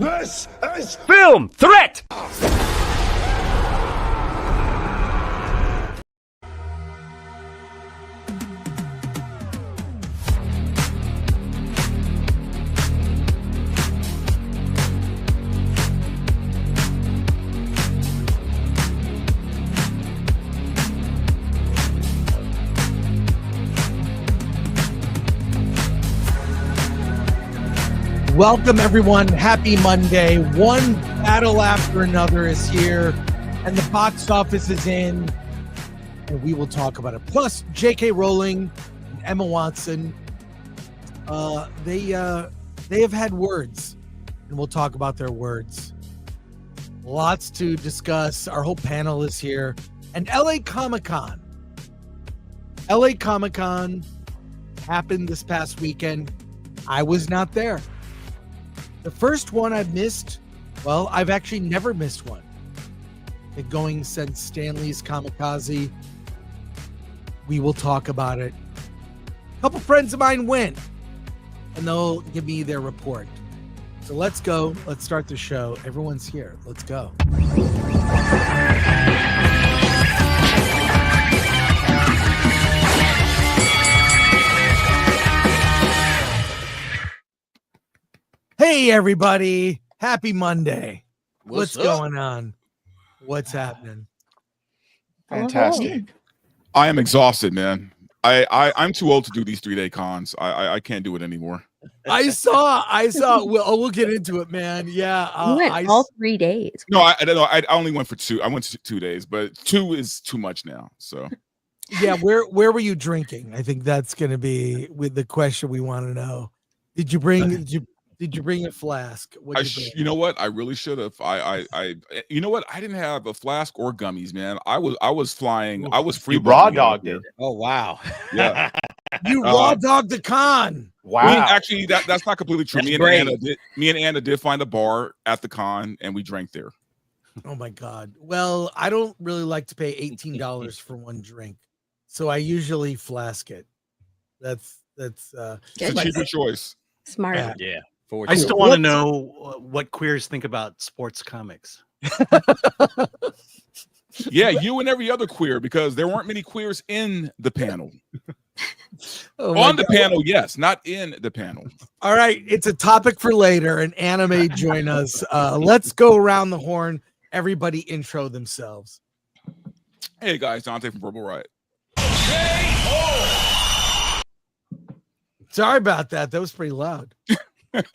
This is Film Threat! Welcome, everyone. Happy Monday. One battle after another is here, and the box office is in, and we will talk about it. Plus, J.K. Rowling and Emma Watson, they have had words, and we'll talk about their words. Lots to discuss. Our whole panel is here. And LA Comic-Con. LA Comic-Con happened this past weekend. I was not there. The first one I've missed, well, I've actually never missed one. Been going since Stanley's Kamikaze. We will talk about it. A couple friends of mine went, and they'll give me their report. So let's go. Let's start the show. Everyone's here. Let's go. Hey, everybody. Happy Monday. What's going on? What's happening? Fantastic. I am exhausted, man. I'm too old to do these 3-day cons. I can't do it anymore. I saw. We'll get into it, man. Yeah. You went all 3 days. No, I only went for 2. I went to 2 days, but 2 is too much now. So yeah, where were you drinking? I think that's going to be with the question we want to know. Did you bring a flask? You know what? I really should have. You know what? I didn't have a flask or gummies, man. I was flying. I was free raw dogged it. Oh wow! Yeah, you raw dogged the con. Wow. Actually, that's not completely true. Me and Anna did find a bar at the con, and we drank there. Oh my god. Well, I don't really like to pay $18 for one drink, so I usually flask it. That's a cheaper choice. Smart. Yeah. I still want to know what queers think about sports comics. Yeah, you and every other queer, because there weren't many queers in the panel. On the panel, yes, not in the panel. All right, it's a topic for later, and Anna may join us. Let's go around the horn. Everybody intro themselves. Hey guys, Dante from Verbal Riot. Sorry about that. That was pretty loud.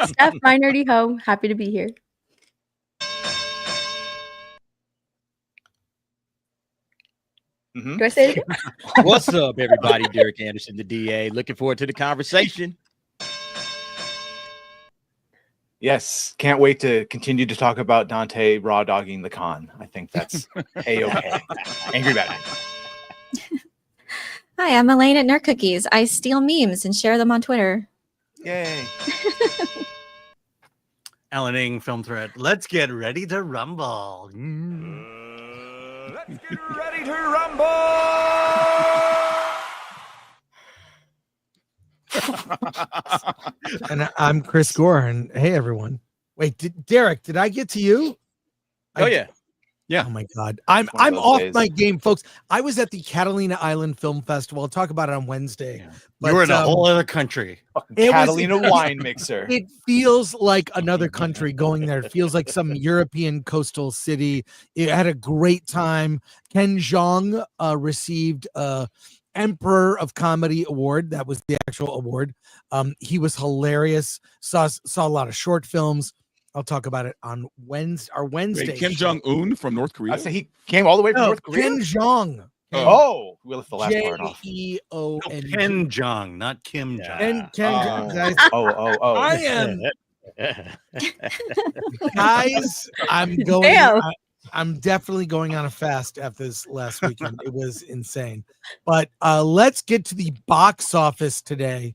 Steph, my nerdy hoe. Happy to be here. Do I say it again? What's up, everybody? Derek Anderson, the DA. Looking forward to the conversation. Yes, can't wait to continue to talk about Dante raw dogging the con. I think that's A-okay. Angry Batman. Hi, I'm Elaine at Nerd Cookies. I steal memes and share them on Twitter. Yay. Alan Ng, Film Threat. Let's get ready to rumble. let's get ready to rumble. And I'm Chris Gore, and hey, everyone. Wait, Derek, did I get to you? Oh yeah. Yeah. Oh my God. I'm off my game, folks. I was at the Catalina Island Film Festival. I'll talk about it on Wednesday. Yeah. But, You were in a whole other country. Catalina wine mixer. It feels like another country going there. It feels like some European coastal city. It had a great time. Ken Jeong received Emperor of Comedy Award. That was the actual award. He was hilarious. Saw a lot of short films. I'll talk about it on Wednesday. Wait, Kim Jong-un from North Korea? I say he came all the way from North Korea? Ken Jeong. Oh, we left the last part off. J-E-O-N. Ken Jeong, not Kim Jong. Ken Jeong. Guys, Oh. I am. Guys, I'm going. Damn. I'm definitely going on a fast after this last weekend. It was insane. But let's get to the box office today.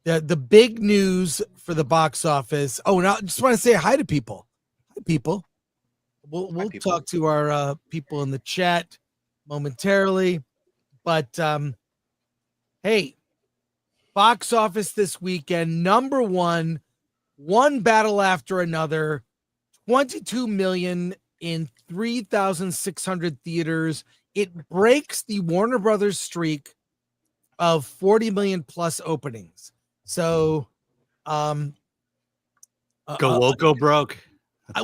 The big news for the box office. Oh, now I just want to say hi to people. Hi, people. We'll talk to our people in the chat momentarily. But hey, box office this weekend. Number one one battle after another, 22 million in 3,600 theaters. It breaks the Warner Brothers streak of 40 million plus openings. So, Go woke, go broke.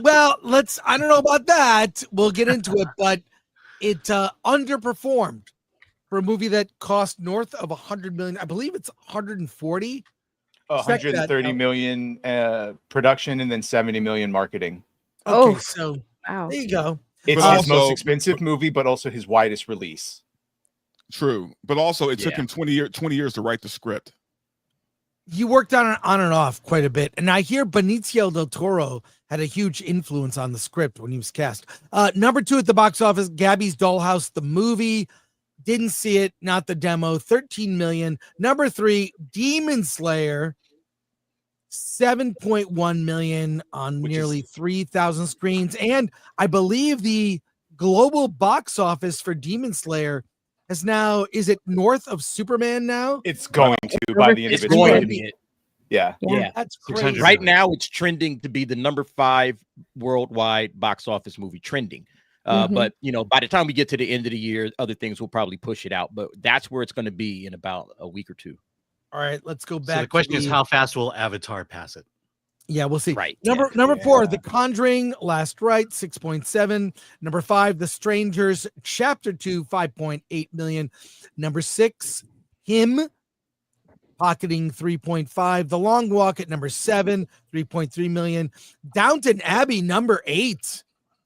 well, I don't know about that. We'll get into it, but it underperformed for a movie that cost north of 100 million. I believe it's 140. 130 million production and then 70 million marketing. Okay, so wow. there you go. It's But his also- most expensive movie, but also his widest release. True, but also it took Yeah. him 20 years to write the script. You worked on and off quite a bit, and I hear Benicio del Toro had a huge influence on the script when he was cast. Number 2 at the box office, Gabby's Dollhouse, the movie. Didn't see it, not the demo. 13 million. Number 3, Demon Slayer, 7.1 million on nearly 3,000 screens, and I believe the global box office for Demon Slayer is it north of Superman now? It's going to by the end It's of its going to run. be it. Yeah. Yeah. That's 600 crazy. Right now, it's trending to be the number 5 worldwide box office movie trending. But by the time we get to the end of the year, other things will probably push it out. But that's where it's going to be in about a week or two. All right, let's go back. So the question is, how fast will Avatar pass it? Yeah, we'll see. Right. Number yeah. 4, The Conjuring, Last Rite, 6.7. Number 5, The Strangers, Chapter 2, 5.8 million. Number 6, Him, pocketing 3.5. The Long Walk at number 7, 3.3 million. Downton Abbey, number 8,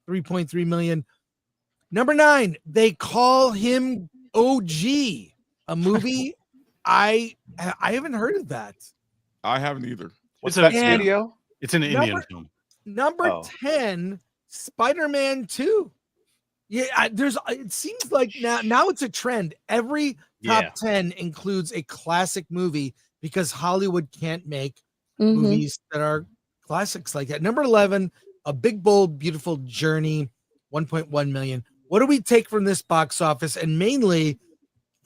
3.3 million. Number 9, They Call Him OG, a movie. I haven't heard of that. I haven't either. What's It's a- that studio? It's an Indian Number- film. Number Oh. 10, Spider-Man 2. Yeah, it seems like now it's a trend. Every top 10 includes a classic movie because Hollywood can't make Mhm. movies that are classics like that. Number 11, A Big Bold Beautiful Journey, 1.1 million. What do we take from this box office? And mainly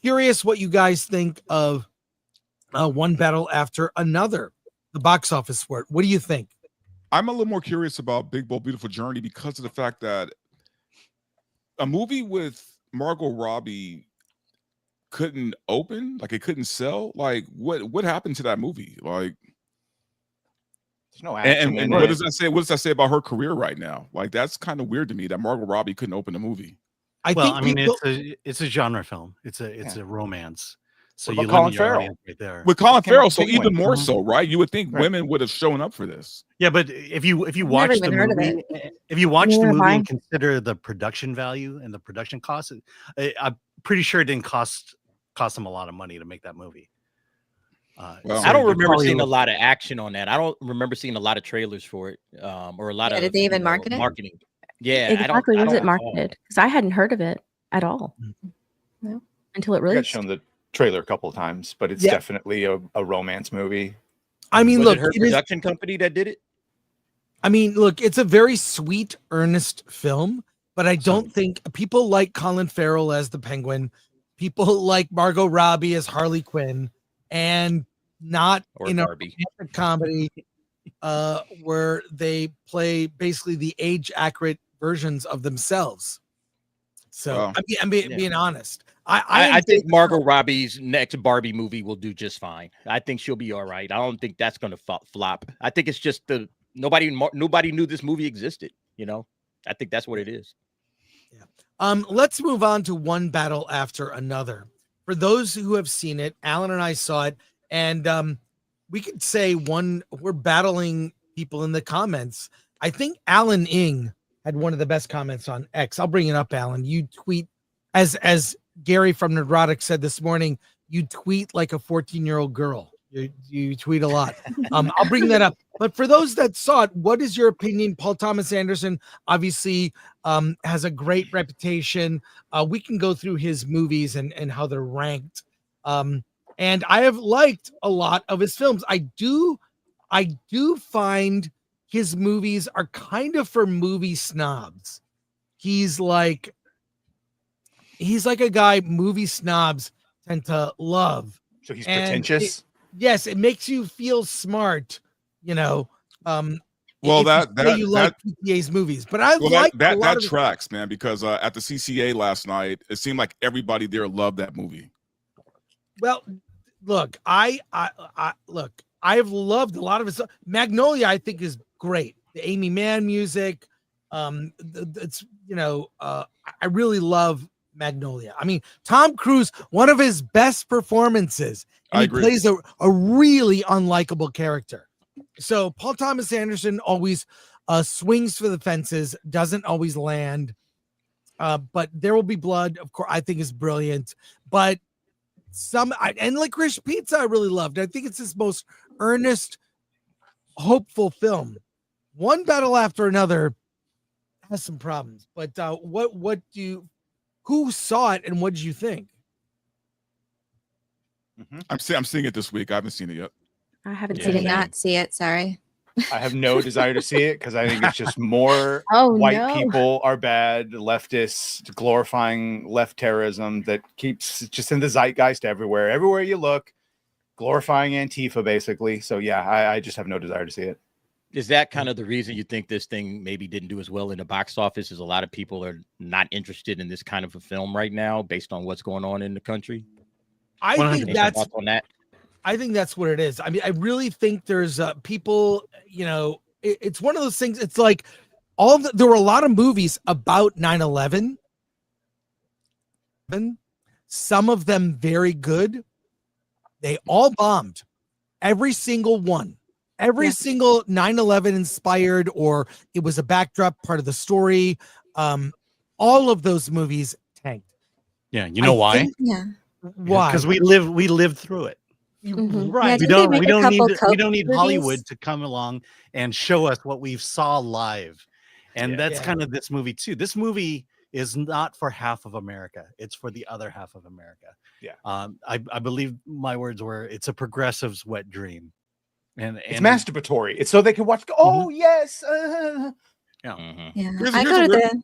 curious what you guys think of One Battle After Another, the box office for it. What do you think? I'm a little more curious about Big Bold Beautiful Journey because of the fact that a movie with Margot Robbie couldn't open, like it couldn't sell. Like what happened to that movie? Like, There's no action and in what it. does that say? What does that say about her career right now? Like that's kind of weird to me that Margot Robbie couldn't open a movie. I mean, it's a genre film. It's a romance. So What you about Colin limit your Farrell? audience right there. With Colin Came out Farrell, so Penguin. even more so, right? You would think Right. women would have shown up for this. Yeah, but if you watch the even heard of movie, if you watch the Neither have movie I. and consider the production value and the production costs, I'm pretty sure it didn't cost them a lot of money to make that movie. Well, I don't you're remember probably seeing a look- lot of action on that. I don't remember seeing a lot of trailers for it, or a lot Yeah, of did they even market it? marketing. Yeah, Exactly. I Was don't it recall. marketed? Because I hadn't heard of it at all. No. Until it I got released. shown the trailer a couple of times, but it's Yeah. definitely a romance movie. I mean, Was look, it her it is- production company that did it? I mean, look, it's a very sweet, earnest film, but I don't think people like Colin Farrell as the Penguin, people like Margot Robbie as Harley Quinn, and not Or in a Barbie? romantic comedy where they play basically the age-accurate versions of themselves. So Wow. I'm Yeah. being honest. I think Margot Robbie's next Barbie movie will do just fine. I think she'll be all right. I don't think that's going to flop. I think it's just nobody knew this movie existed. I think that's what it is. Let's move on to One Battle After Another. For those who have seen it, Alan and I saw it, and we could say we're battling people in the comments. I think Alan Ing had one of the best comments on X. I'll bring it up, Alan. You tweet, as Gary from Neurotic said this morning, you tweet like a 14-year-old girl. You tweet a lot. I'll bring that up. But for those that saw it, what is your opinion? Paul Thomas Anderson obviously has a great reputation. We can go through his movies and how they're ranked. And I have liked a lot of his films. I do find his movies are kind of for movie snobs. He's like a guy movie snobs tend to love. So he's And pretentious. Yes, it makes you feel smart, Well, if that you say that you like that PTA's movies, but I well like that a lot that of the- tracks, man. Because at the CCA last night, it seemed like everybody there loved that movie. Well, look, look, I've loved a lot of his Magnolia. I think is great. The Amy Mann music, it's I really love Magnolia. I mean, Tom Cruise, one of his best performances, and I he agree. plays a really unlikable character. So Paul Thomas Anderson always swings for the fences, doesn't always land. But There Will Be Blood, of course, I think is brilliant. But and Licorice Pizza, I really loved. I think it's his most earnest, hopeful film. One Battle After Another has some problems, but who saw it and what did you think? I'm seeing it this week. I haven't seen it yet. I haven't I seen did it. not see it. Sorry. I have no desire to see it because I think it's just more Oh, white no. people are bad, leftists glorifying left terrorism that keeps just in the zeitgeist everywhere. Everywhere you look, glorifying Antifa, basically. So yeah, I just have no desire to see it. Is that kind of the reason you think this thing maybe didn't do as well in the box office? Is a lot of people are not interested in this kind of a film right now based on what's going on in the country? I think Any that's thoughts on that. I think that's what it is. I mean, I really think there's people, it's one of those things. It's like there were a lot of movies about 9/11. Some of them very good. They all bombed. Every single one. Every single 9/11 inspired, or it was a backdrop part of the story. All of those movies tanked. Yeah, you know why? Yeah. Why? Because we lived through it. Mhm. Right. Yeah, We didn't they don't make we a don't need couple we don't COVID need movies? Hollywood to come along and show us what we saw live. And Yeah. that's Yeah. kind of this movie too. This movie is not for half of America. It's for the other half of America. Yeah. I believe my words were it's a progressive's wet dream. And It's masturbatory. It's so they can watch. Oh yes. Mhm. Yeah. Here's I a go to weird- the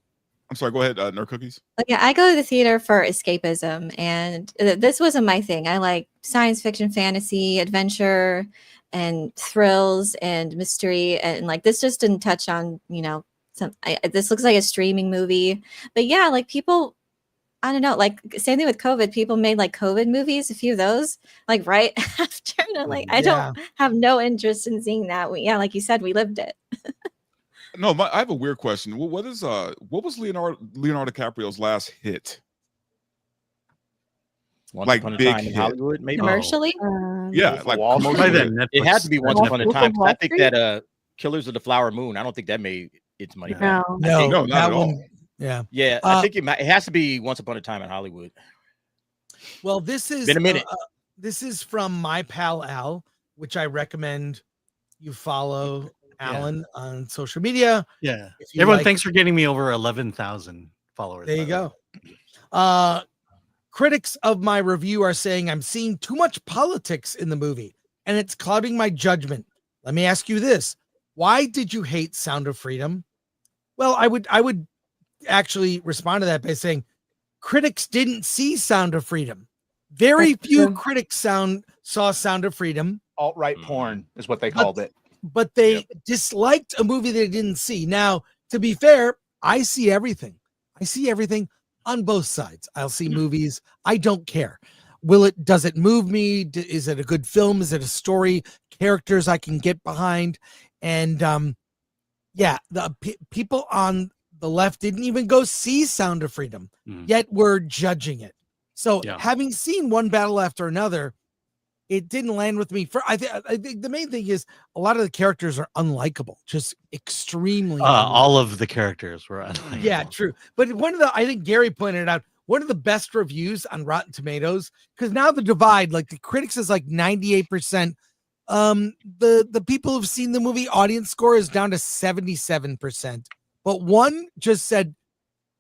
I'm sorry. Go ahead, Nerd Cookies. I go to the theater for escapism, and this wasn't my thing. I like science fiction, fantasy, adventure, and thrills and mystery, and like this just didn't touch on this looks like a streaming movie, but yeah, like people. I don't know, like same thing with COVID. People made like COVID movies, a few of those, like right after. And I'm like, I don't have no interest in seeing that. Like you said, we lived it. No, I have a weird question. What was Leonardo DiCaprio's last hit? Once Like Upon a big Time in hit. Hollywood, maybe. Commercially, Yeah, like Wall Street. by commercial then hit. It had to be Once Wolf Upon a of Time. 'Cause Wall I think Street? that Killers of the Flower Moon. I don't think that made its money back. No. No, No, not that at all. one. Yeah. Yeah, I think it has to be Once Upon a Time in Hollywood. Well, this is Been a minute. This is from my pal Al, which I recommend you follow Alan on social media. Yeah. If you Everyone, like- thanks for getting me over 11,000 followers. There you by the way. go. Critics of my review are saying I'm seeing too much politics in the movie and it's clouding my judgment. Let me ask you this. Why did you hate Sound of Freedom? Well, I would actually respond to that by saying critics didn't see Sound of Freedom. Very That's few true. critics saw Sound of Freedom, Alt-right porn is what they called it. but they disliked a movie they didn't see. Now, to be fair, I see everything. I see everything on both sides. I'll see movies. I don't care. Does it move me? Is it a good film? Is it a story? Characters I can get behind? And the people on the left didn't even go see Sound of Freedom, yet we're judging it. So having seen One Battle After Another, it didn't land with me. I think the main thing is a lot of the characters are unlikable, just extremely. All of the characters were unlikable. Yeah, true. But I think Gary pointed out, one of the best reviews on Rotten Tomatoes, because now the divide, like the critics is like 98%. The people who've seen the movie audience score is down to 77%. But one just said,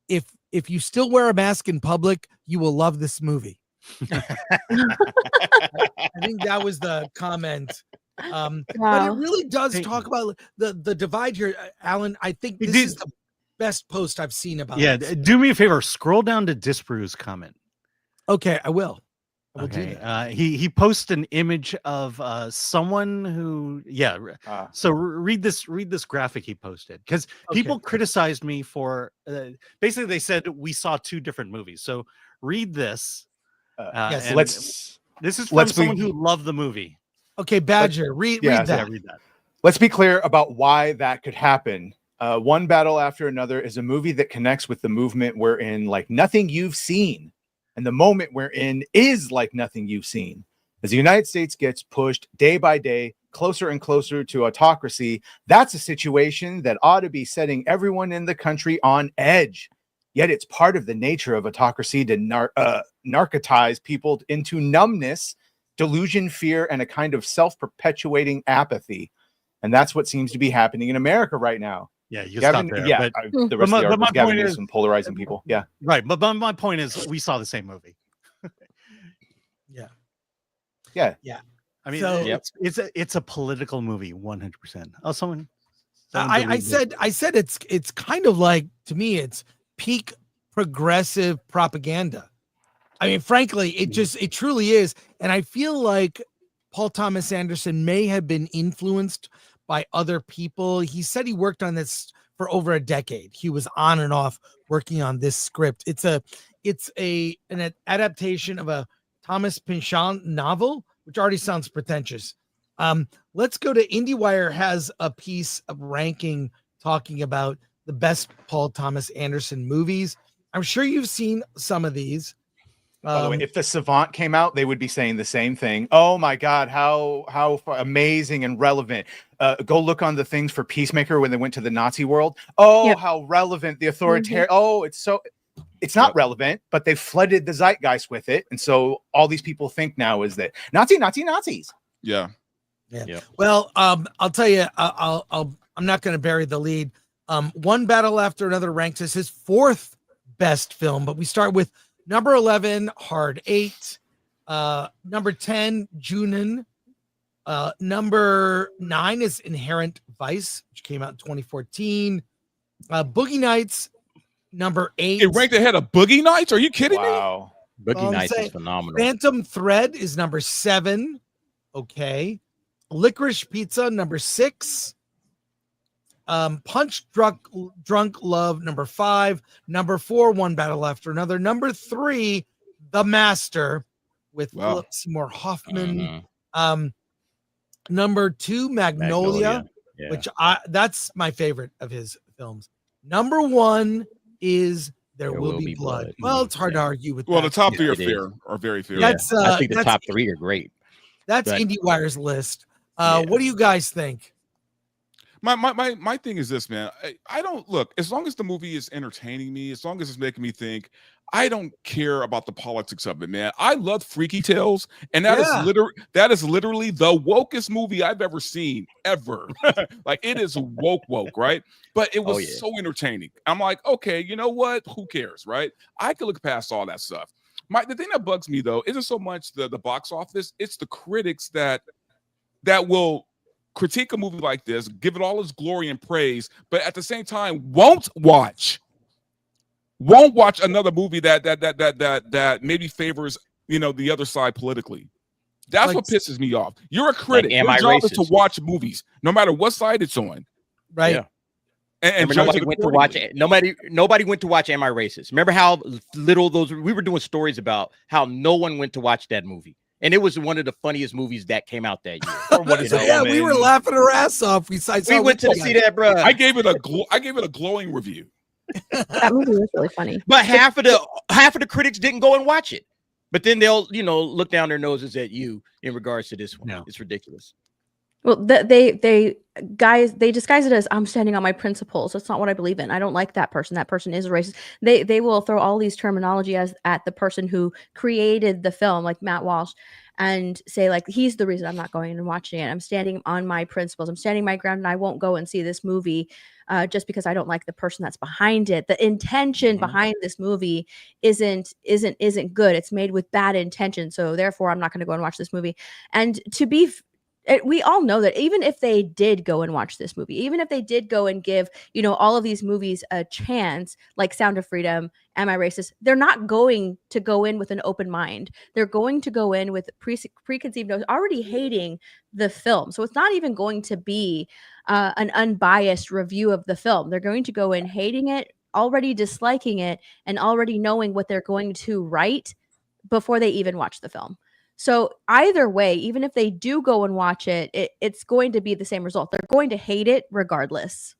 if you still wear a mask in public, you will love this movie. I think that was the comment. But it really does talk about the divide here, Alan. I think this is the best post I've seen about it. Do me a favor, scroll down to Disparu's comment. Okay, I will. We'll do Okay. that. He posted an image of someone who read this graphic he posted, because people criticized me for basically they said we saw two different movies. So read this. Yes, and this is from someone who loved the movie. Okay, Badger, read yeah, read that. Read that. Let's be clear about why that could happen. One Battle After Another is a movie that connects with the movement we're in like nothing you've seen. And the moment we're in is like nothing you've seen. As the United States gets pushed day by day, closer and closer to autocracy, that's a situation that ought to be setting everyone in the country on edge. Yet it's part of the nature of autocracy to narcotize people into numbness, delusion, fear, and a kind of self-perpetuating apathy. And that's what seems to be happening in America right now. Yeah, you Gavin, stop there. yeah, but, the rest of the but my article, Gavin point is is some polarizing people. Yeah, right. But my point is, we saw the same movie. yeah. I mean, So- it's a political movie, 100%. Oh, someone I said it's kind of like, to me, it's peak progressive propaganda. I mean, frankly, it truly is. And I feel like Paul Thomas Anderson may have been influenced by other people. He said he worked on this for over a decade. He was on and off working on this script. It's an adaptation of a Thomas Pynchon novel, which already sounds pretentious. Let's go to IndieWire has a piece of ranking talking about the best Paul Thomas Anderson movies. I'm sure you've seen some of these. By the way, if The Savant came out, they would be saying the same thing. Oh my God, how amazing and relevant. Go look on the things for Peacemaker when they went to the Nazi world. Oh, how relevant the authoritarian. Oh, it's not relevant, but they flooded the zeitgeist with it. And so all these people think now is that Nazis. Yeah. Well, I'll tell you, I'm not going to bury the lead. One Battle After Another ranks as his fourth best film, but we start with number 11, Hard 8. Number 10, Junin. Number 9 is Inherent Vice, which came out in 2014. Boogie Nights, number 8. It ranked ahead of Boogie Nights? Are you kidding me? Wow. Boogie Nights is phenomenal. Phantom Thread is number 7. Okay. Licorice Pizza, number 6. Punch Drunk Love, number 5. Number 4, One Battle After Another. Number 3, The Master with Philip Seymour Hoffman. Number 2, Magnolia. Yeah. Which that's my favorite of his films. Number 1 is There Will Be Blood. Well, it's hard to argue with Well, that. the top three are very fair. That's I think the top 3 are great. That's But- IndieWire's list. What do you guys think? My thing is this, man. I don't look, as long as the movie is entertaining me, as long as it's making me think, I don't care about the politics of it, man. I love Freaky Tales, and that is literally the wokest movie I've ever seen, ever. Like, it is woke, right? But it was so entertaining. I'm like, okay, you know what? Who cares, right? I can look past all that stuff. The thing that bugs me though isn't so much the box office; it's the critics that will critique a movie like this, give it all its glory and praise, but at the same time won't watch another movie that maybe favors the other side politically. That's what pisses me off. You're a critic. Your job is to watch movies, no matter what side it's on. Right. Yeah. And nobody went to watch it. Nobody went to watch Am I Racist? Remember how little we were doing stories about how no one went to watch that movie. And it was one of the funniest movies that came out that year. We were laughing our ass off. We went to see that, bro. I gave it a glowing review. That movie was really funny. But half of the critics didn't go and watch it. But then they'll, look down their noses at you in regards to this one. No. It's ridiculous. Well, they disguise it as I'm standing on my principles. That's not what I believe in. I don't like that person. That person is a racist. They will throw all these terminology at the person who created the film, like Matt Walsh, and say like he's the reason I'm not going and watching it. I'm standing on my principles. I'm standing my ground, and I won't go and see this movie just because I don't like the person that's behind it. The intention behind this movie isn't good. It's made with bad intention. So therefore, I'm not going to go and watch this movie. And to be we all know that even if they did go and watch this movie, even if they did go and give, all of these movies a chance, like Sound of Freedom, Am I Racist? They're not going to go in with an open mind. They're going to go in with preconceived notions, already hating the film. So it's not even going to be an unbiased review of the film. They're going to go in hating it, already disliking it, and already knowing what they're going to write before they even watch the film. So either way, even if they do go and watch it, it's going to be the same result. They're going to hate it regardless.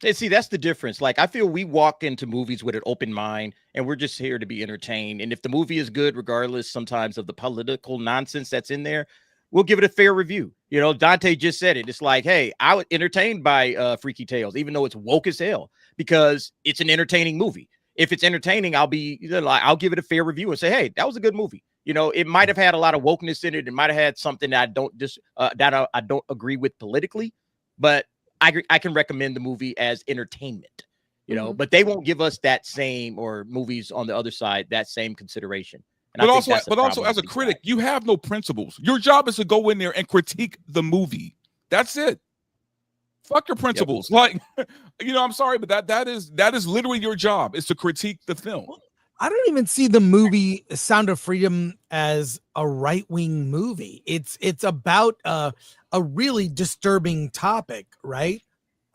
And see, that's the difference. Like, I feel we walk into movies with an open mind and we're just here to be entertained. And if the movie is good, regardless sometimes of the political nonsense that's in there, we'll give it a fair review. Dante just said it. It's like, hey, I was entertained by Freaky Tales, even though it's woke as hell, because it's an entertaining movie. If it's entertaining, I'll give it a fair review and say, hey, that was a good movie. It might have had a lot of wokeness in it. It might have had something that I don't agree with politically, but I can recommend the movie as entertainment, but they won't give us that same, or movies on the other side, that same consideration. And but also as a critic, you have no principles. Your job is to go in there and critique the movie. That's it. Fuck your principles. Yep. Like, I'm sorry, but that is literally your job, is to critique the film. I don't even see the movie Sound of Freedom as a right-wing movie. It's about a really disturbing topic, right?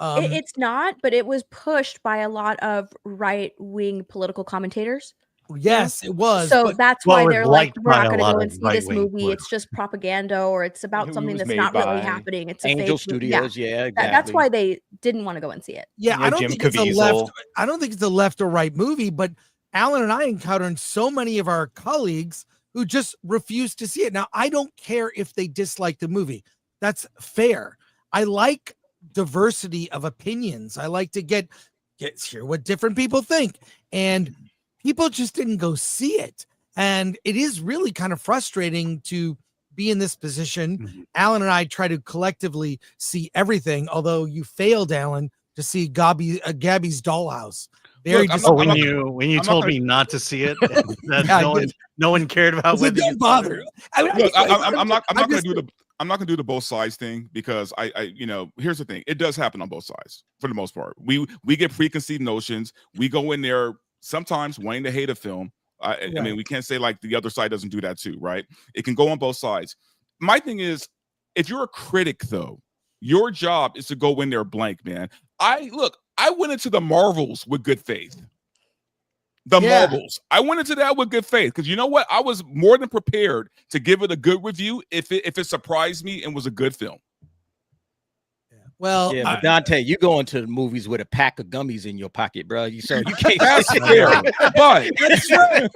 It's not, but it was pushed by a lot of right-wing political commentators. Yes, it was. So that's why they're like, we're not going to go and see this movie. Political. It's just propaganda, or it's about something that's not really happening. It's Angel Studios. Yeah, exactly. That's why they didn't want to go and see it. Yeah, I don't think it's a left or right movie, but Alan and I encountered so many of our colleagues who just refuse to see it. Now, I don't care if they dislike the movie. That's fair. I like diversity of opinions. I like to hear what different people think. And people just didn't go see it. And it is really kind of frustrating to be in this position. Mm-hmm. Alan and I try to collectively see everything, although you failed, Alan, to see Gabby's Dollhouse. Look, when you told me not to see it, that no one cared about whether don't bother. I'm not going to do the both sides thing, because I here's the thing. It does happen on both sides for the most part. We get preconceived notions. We go in there sometimes wanting to hate a film. I mean, we can't say like the other side doesn't do that too, right? It can go on both sides. My thing is, if you're a critic, though, your job is to go in there blank, man. I went into the Marvels with good faith. Marvels. I went into that with good faith, because you know what? I was more than prepared to give it a good review if it surprised me and was a good film. Well, but Dante, you go into the movies with a pack of gummies in your pocket, bro. You can't. That's fair, but that's right.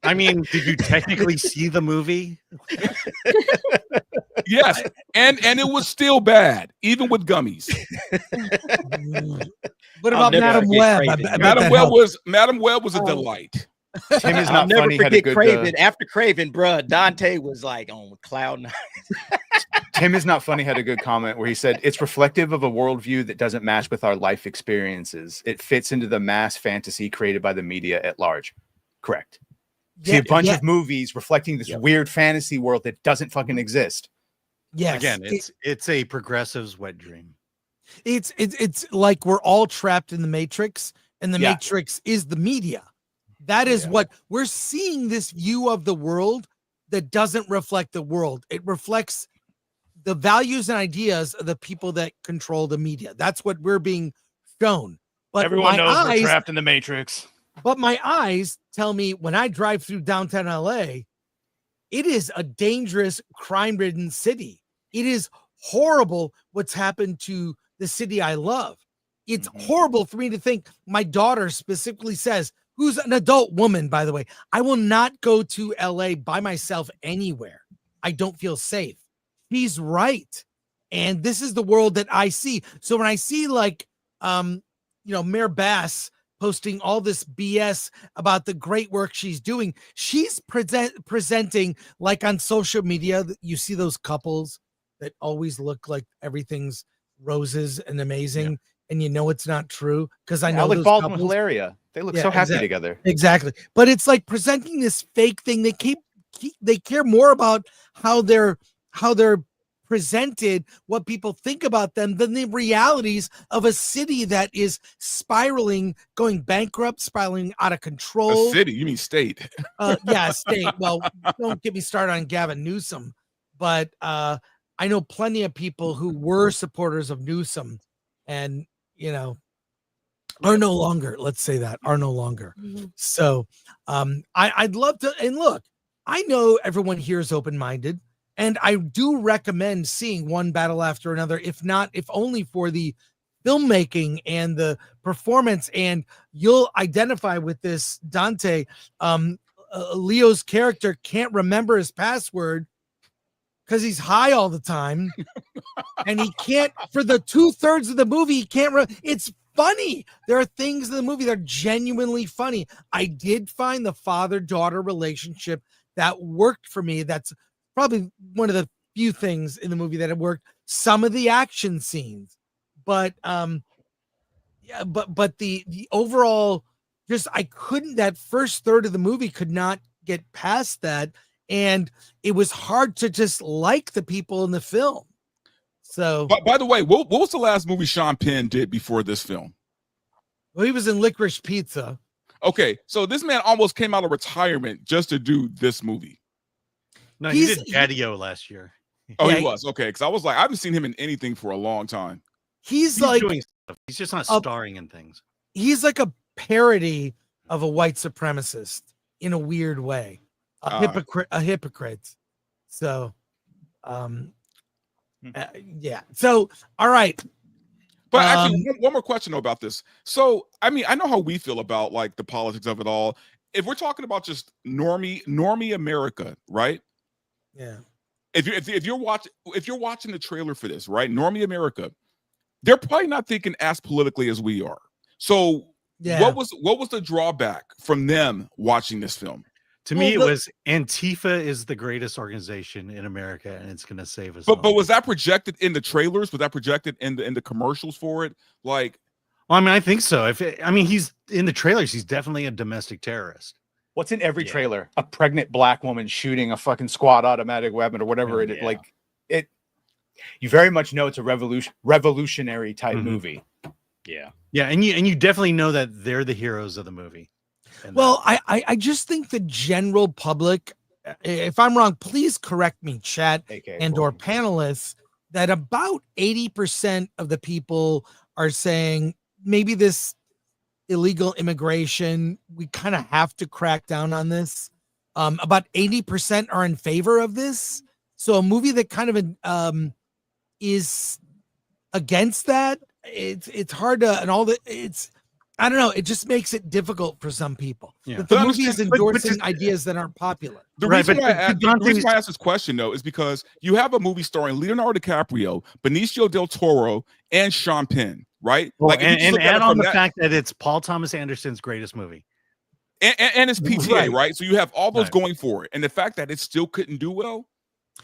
I mean, did you technically see the movie? Yes, and it was still bad, even with gummies. What about Madam Web? Madam Web was a delight. Tim is not never funny. Forget Craven. After Craven, bro, Dante was like on cloud nine. Tim is not funny had a good comment where he said it's reflective of a worldview that doesn't match with our life experiences. It fits into the mass fantasy created by the media at large. Correct. See a bunch of movies reflecting this weird fantasy world that doesn't fucking exist. Yes. Again, it's a progressive's wet dream. It's like we're all trapped in the Matrix, and the Matrix is the media. That is what we're seeing, this view of the world that doesn't reflect the world. It reflects the values and ideas of the people that control the media. That's what we're being shown. But everyone knows we're trapped in the Matrix. But my eyes tell me when I drive through downtown LA, it is a dangerous, crime-ridden city. It is horrible what's happened to the city I love. It's horrible for me to think. My daughter specifically says, who's an adult woman, by the way, I will not go to LA by myself anywhere. I don't feel safe. He's right. And this is the world that I see. So when I see like, Mayor Bass posting all this BS about the great work she's doing, she's presenting like on social media, you see those couples that always look like everything's roses and amazing. And it's not true, because I know Alec those Baldwin, couples, Hilaria. They look so happy together. Exactly. But it's like presenting this fake thing. They care more about how they're presented what people think about them than the realities of a city that is spiraling, going bankrupt, spiraling out of control. A city? You mean state? Yeah, state. Well, don't get me started on Gavin Newsom, but I know plenty of people who were supporters of Newsom and, are no longer, let's say that, are no longer. Mm-hmm. So I'd love to, and look, I know everyone here is open-minded, and I do recommend seeing one battle after another, if only for the filmmaking and the performance, and you'll identify with this. Dante, Leo's character can't remember his password because he's high all the time, and he can't, for the 2/3 of the movie, he can't it's funny. There are things in the movie that are genuinely funny. I did find the father-daughter relationship that worked for me. That's probably one of the few things in the movie that it worked. Some of the action scenes, but the overall, just I couldn't. That first third of the movie could not get past that, and it was hard to just like the people in the film. So, by the way, what was the last movie Sean Penn did before this film? Well, he was in Licorice Pizza. Okay, so this man almost came out of retirement just to do this movie. No, he did Daddy-O last year. Oh, yeah, he was. Okay, because I was like, I haven't seen him in anything for a long time. He's like doing stuff. He's just not starring in things. He's like a parody of a white supremacist in a weird way. A hypocrite. So, yeah. So, all right. But actually, one more question about this. So, I mean, I know how we feel about like the politics of it all. If we're talking about just normie America, right? Yeah. If you're watching the trailer for this, right? Normie America, they're probably not thinking as politically as we are. So, yeah. What was the drawback from them watching this film? To me, it was Antifa is the greatest organization in America, and it's going to save us. But was that projected in the trailers? Was that projected in the commercials for it? Like, well, I mean, I think so. He's in the trailers. He's definitely a domestic terrorist. What's in every trailer? A pregnant black woman shooting a fucking squad automatic weapon or whatever it is. Like it. You very much know it's a revolutionary type movie. Yeah, yeah, and you definitely know that they're the heroes of the movie. Well, I just think the general public, if I'm wrong, please correct me, chat or panelists, that about 80% of the people are saying maybe this illegal immigration, we kind of have to crack down on this. About 80% are in favor of this. So a movie that kind of is against that, it's hard to, and all that I don't know. It just makes it difficult for some people. Yeah. That the movie is endorsing ideas that aren't popular. The reason why I asked this question, though, is because you have a movie starring Leonardo DiCaprio, Benicio del Toro, and Sean Penn, right? Well, like, and add on the fact that it's Paul Thomas Anderson's greatest movie. And it's PTA, right? So you have all those going for it. And the fact that it still couldn't do well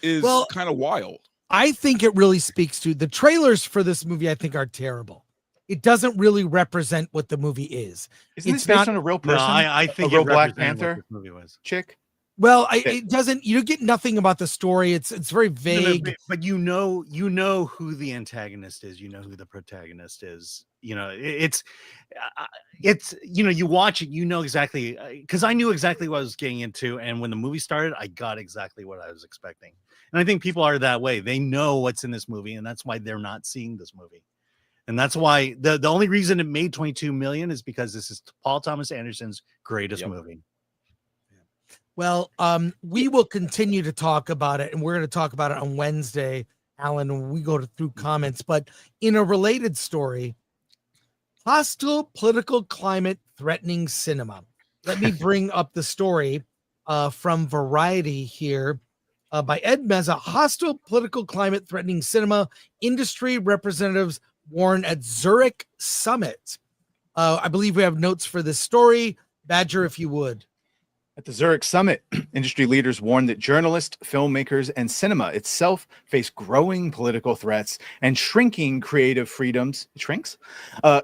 is kind of wild. I think it really speaks to the trailers for this movie, I think, are terrible. It doesn't really represent what the movie is. Isn't this based on a real person? No, I think a real Black Panther movie was. Chick. Well, it doesn't. You get nothing about the story. It's very vague. No, but you know who the antagonist is. You know who the protagonist is. You know it's you watch it. You know exactly, because I knew exactly what I was getting into, and when the movie started, I got exactly what I was expecting. And I think people are that way. They know what's in this movie, and that's why they're not seeing this movie. And that's why the only reason it made 22 million is because this is Paul Thomas Anderson's greatest movie. Well, we will continue to talk about it, and we're going to talk about it on Wednesday, Alan, when we go through comments. But in a related story, hostile political climate threatening cinema. Let me bring up the story from Variety here by Ed Meza. Hostile political climate threatening cinema. Industry representatives warn at Zurich Summit. I believe we have notes for this story. Badger, if you would. At the Zurich Summit, industry leaders warned that journalists, filmmakers, and cinema itself face growing political threats and shrinking creative freedoms. It shrinks?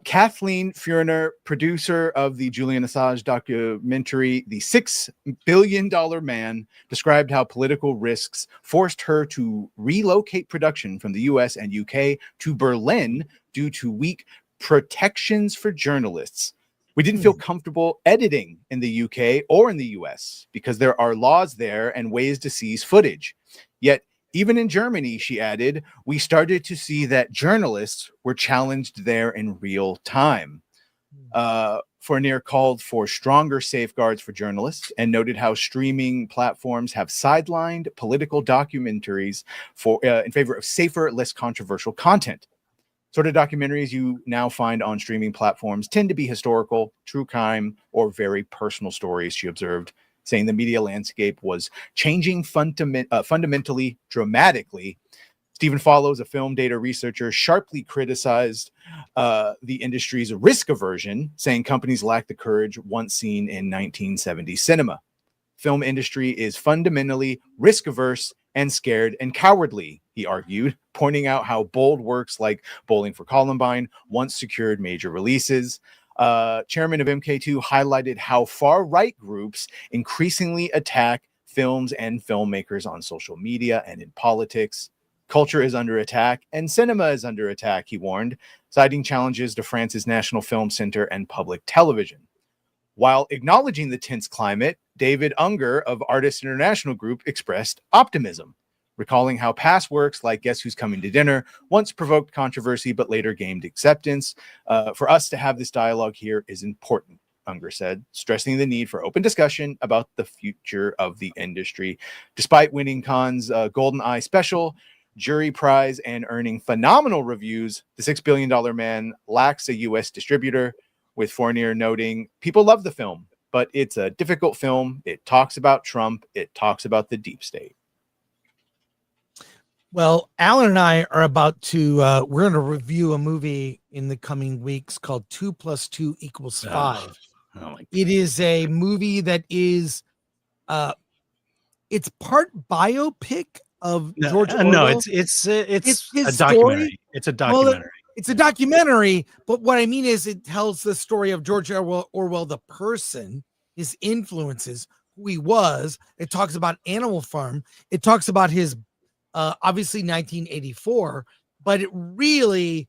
Kathleen Furner, producer of the Julian Assange documentary, The $6 Billion Man, described how political risks forced her to relocate production from the US and UK to Berlin due to weak protections for journalists. We didn't feel comfortable editing in the UK or in the US because there are laws there and ways to seize footage. Yet, even in Germany, she added, we started to see that journalists were challenged there in real time. Fournier called for stronger safeguards for journalists and noted how streaming platforms have sidelined political documentaries in favor of safer, less controversial content. Sort of documentaries you now find on streaming platforms tend to be historical, true crime, or very personal stories, she observed, saying the media landscape was changing fundamentally, dramatically. Stephen Follows, a film data researcher, sharply criticized the industry's risk aversion, saying companies lack the courage once seen in 1970s cinema. Film industry is fundamentally risk-averse and scared and cowardly, he argued, pointing out how bold works like Bowling for Columbine once secured major releases. Chairman of MK2 highlighted how far-right groups increasingly attack films and filmmakers on social media and in politics. Culture is under attack and cinema is under attack, he warned, citing challenges to France's National Film Center and public television. While acknowledging the tense climate, David Unger of Artists International Group expressed optimism, recalling how past works like Guess Who's Coming to Dinner once provoked controversy but later gained acceptance. For us to have this dialogue here is important, Unger said, stressing the need for open discussion about the future of the industry. Despite winning Cannes' Golden Eye Special, jury prize, and earning phenomenal reviews, The $6 Billion Man lacks a U.S. distributor, with Fournier noting, people love the film, but it's a difficult film. It talks about Trump. It talks about the deep state. Well, Alan and I are about to, we're going to review a movie in the coming weeks called 2 + 2 = 5. It is a movie that is, it's part biopic of George Orwell. No, it's a documentary. It's a documentary. Well, it's a documentary, but what I mean is it tells the story of George Orwell, the person, his influences, who he was. It talks about Animal Farm. It talks about his, obviously 1984, but it really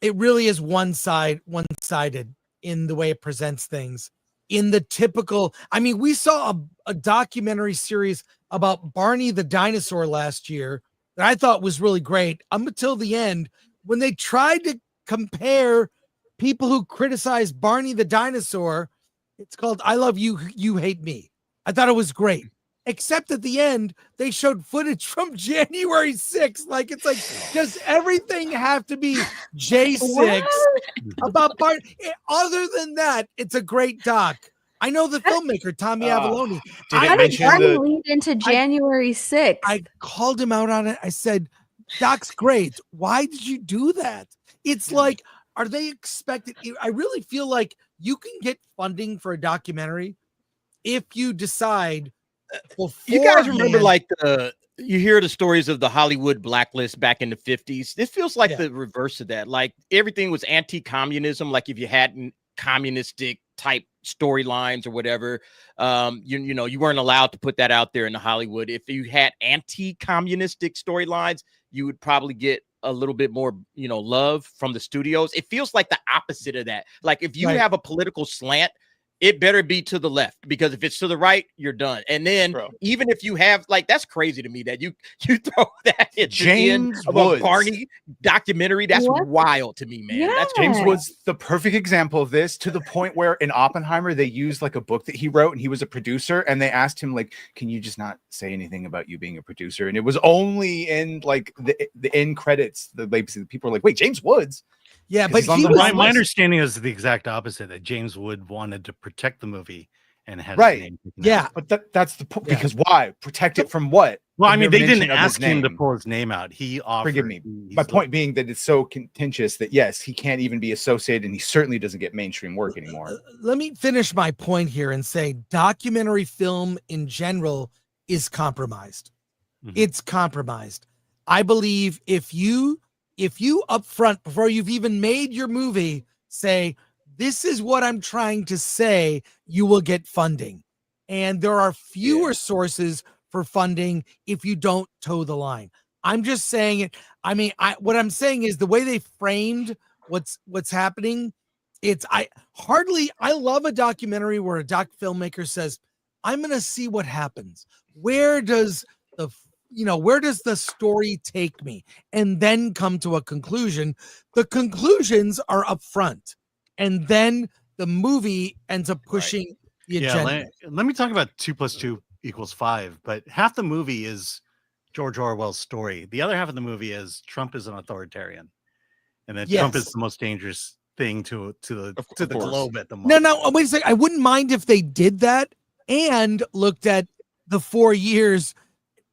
is one-sided in the way it presents things. In the typical, I mean, we saw a documentary series about Barney the dinosaur last year that I thought was really great up until the end, when they tried to compare people who criticize Barney the dinosaur. It's called I Love You, You Hate Me. I thought it was great. Except at the end, they showed footage from January 6th. Like, it's like, does everything have to be J6 about Barney? Other than that, it's a great doc. I know the filmmaker, Tommy Avalone. How did Barney lead into January 6th? I called him out on it. I said, Doc's great. Why did you do that? It's like, are they expected? I really feel like you can get funding for a documentary if you decide. You guys remember, like, you hear the stories of the Hollywood blacklist back in the 50s. This feels like the reverse of that. Like, everything was anti-communism. Like, if you hadn't communistic type storylines or whatever, you know, you weren't allowed to put that out there in the Hollywood. If you had anti-communistic storylines, you would probably get a little bit more, you know, love from the studios. It feels like the opposite of that. Like, if you have a political slant, it better be to the left, because if it's to the right, you're done. And then even if you have, like, that's crazy to me that you throw that at James the end of a Barney documentary. That's wild to me, man. Yeah. That's James Woods, the perfect example of this, to the point where in Oppenheimer, they used like a book that he wrote and he was a producer, and they asked him, like, can you just not say anything about you being a producer? And it was only in like the end credits that people were like, wait, James Woods? Yeah, but my understanding is the exact opposite, that James Wood wanted to protect the movie and had his name taken out. But that's the point. Because why? Protect it from what? Well, the I mean, mere they didn't mention of his ask him to name. pull his name out. He offered. Forgive me. He's My the- point being that it's so contentious that yes, he can't even be associated, and he certainly doesn't get mainstream work anymore. Let me finish my point here and say documentary film in general is compromised. Mhm. It's compromised. I believe if you up front, before you've even made your movie, say, this is what I'm trying to say, you will get funding. And there are fewer sources for funding if you don't toe the line. I'm just saying it. I mean, what I'm saying is the way they framed what's happening. I love a documentary where a doc filmmaker says, I'm going to see what happens. Where does the story take me? And then come to a conclusion. The conclusions are up front. And then the movie ends up pushing the agenda. Let me talk about 2 + 2 = 5. But half the movie is George Orwell's story. The other half of the movie is Trump is an authoritarian, and that Trump is the most dangerous thing to the globe at the moment. No, wait a second. I wouldn't mind if they did that and looked at the 4 years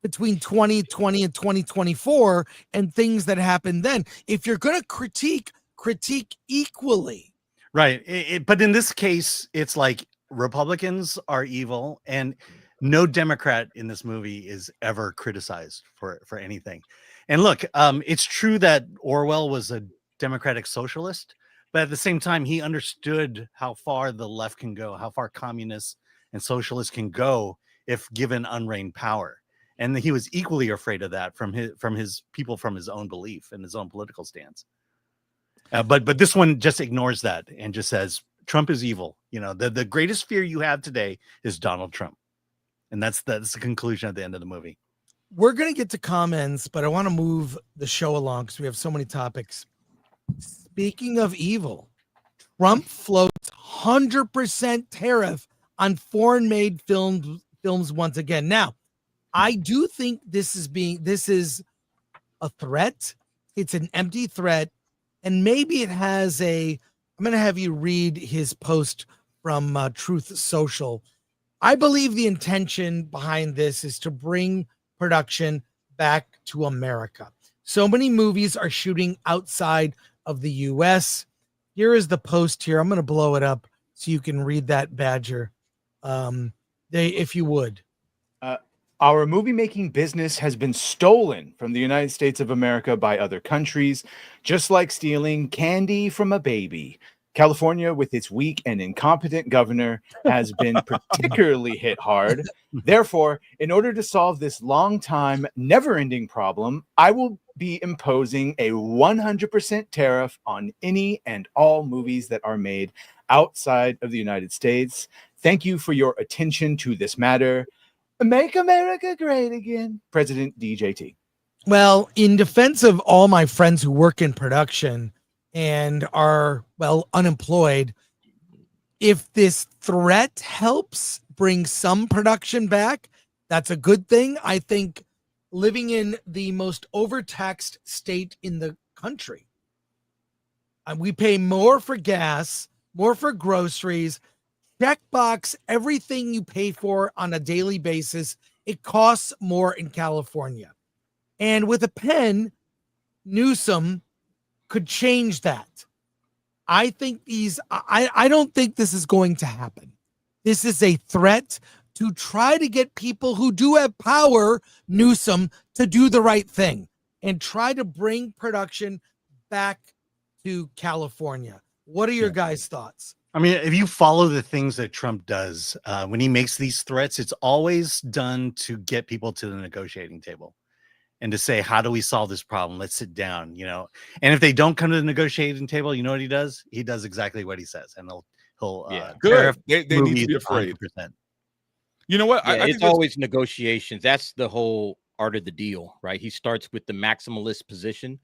between 2020 and 2024 and things that happened then. If you're going to critique equally. Right. But in this case, it's like Republicans are evil, and no Democrat in this movie is ever criticized for anything. And look, it's true that Orwell was a democratic socialist, but at the same time, he understood how far the left can go, how far communists and socialists can go if given unreigned power. And he was equally afraid of that from his people, from his own belief and his own political stance. But this one just ignores that and just says Trump is evil. The greatest fear you have today is Donald Trump, and that's the conclusion at the end of the movie. We're gonna get to comments, but I want to move the show along because we have so many topics. Speaking of evil, Trump floats 100% tariff on foreign-made films once again. Now, I do think this is a threat. It's an empty threat. And maybe it has I'm going to have you read his post from Truth Social. I believe the intention behind this is to bring production back to America. So many movies are shooting outside of the U.S. Here is the post here. I'm going to blow it up so you can read that, Badger, if you would. Our movie-making business has been stolen from the United States of America by other countries, just like stealing candy from a baby. California, with its weak and incompetent governor, has been particularly hit hard. Therefore, in order to solve this long-time, never-ending problem, I will be imposing a 100% tariff on any and all movies that are made outside of the United States. Thank you for your attention to this matter. Make America great again, President DJT. Well, in defense of all my friends who work in production and are, unemployed, if this threat helps bring some production back, that's a good thing. I think living in the most overtaxed state in the country, we pay more for gas, more for groceries, checkbox, everything you pay for on a daily basis, it costs more in California. And with a pen, Newsom could change that. I think I don't think this is going to happen. This is a threat to try to get people who do have power, Newsom, to do the right thing and try to bring production back to California. What are your guys' thoughts? I mean, if you follow the things that Trump does, when he makes these threats, it's always done to get people to the negotiating table and to say, how do we solve this problem? Let's sit down, And if they don't come to the negotiating table, you know what he does? He does exactly what he says, and he'll good. They need to be afraid. 100%. You know what? Yeah, it's always negotiations. That's the whole art of the deal, right? He starts with the maximalist position.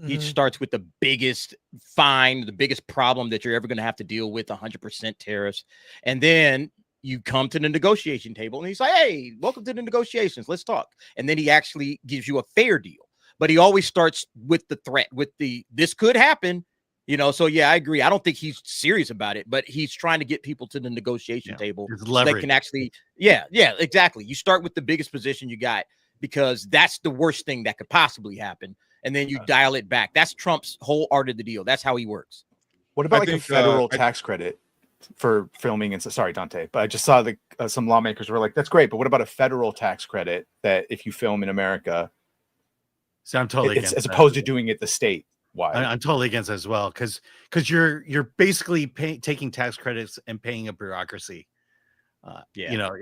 He starts with the biggest fine, the biggest problem that you're ever going to have to deal with, 100% tariffs. And then you come to the negotiation table and he's like, hey, welcome to the negotiations. Let's talk. And then he actually gives you a fair deal. But he always starts with the threat, with this could happen. So yeah, I agree. I don't think he's serious about it, but he's trying to get people to the negotiation table so they can actually, yeah, exactly. You start with the biggest position you got, because that's the worst thing that could possibly happen. And then you dial it back. That's Trump's whole art of the deal. That's how he works. What about a federal tax credit for filming? And sorry, Dante, but I just saw that some lawmakers were like, "That's great, but what about a federal tax credit that if you film in America?" So I'm totally against as opposed to doing it the state wide. I'm totally against that as well, because you're basically taking tax credits and paying a bureaucracy. You know,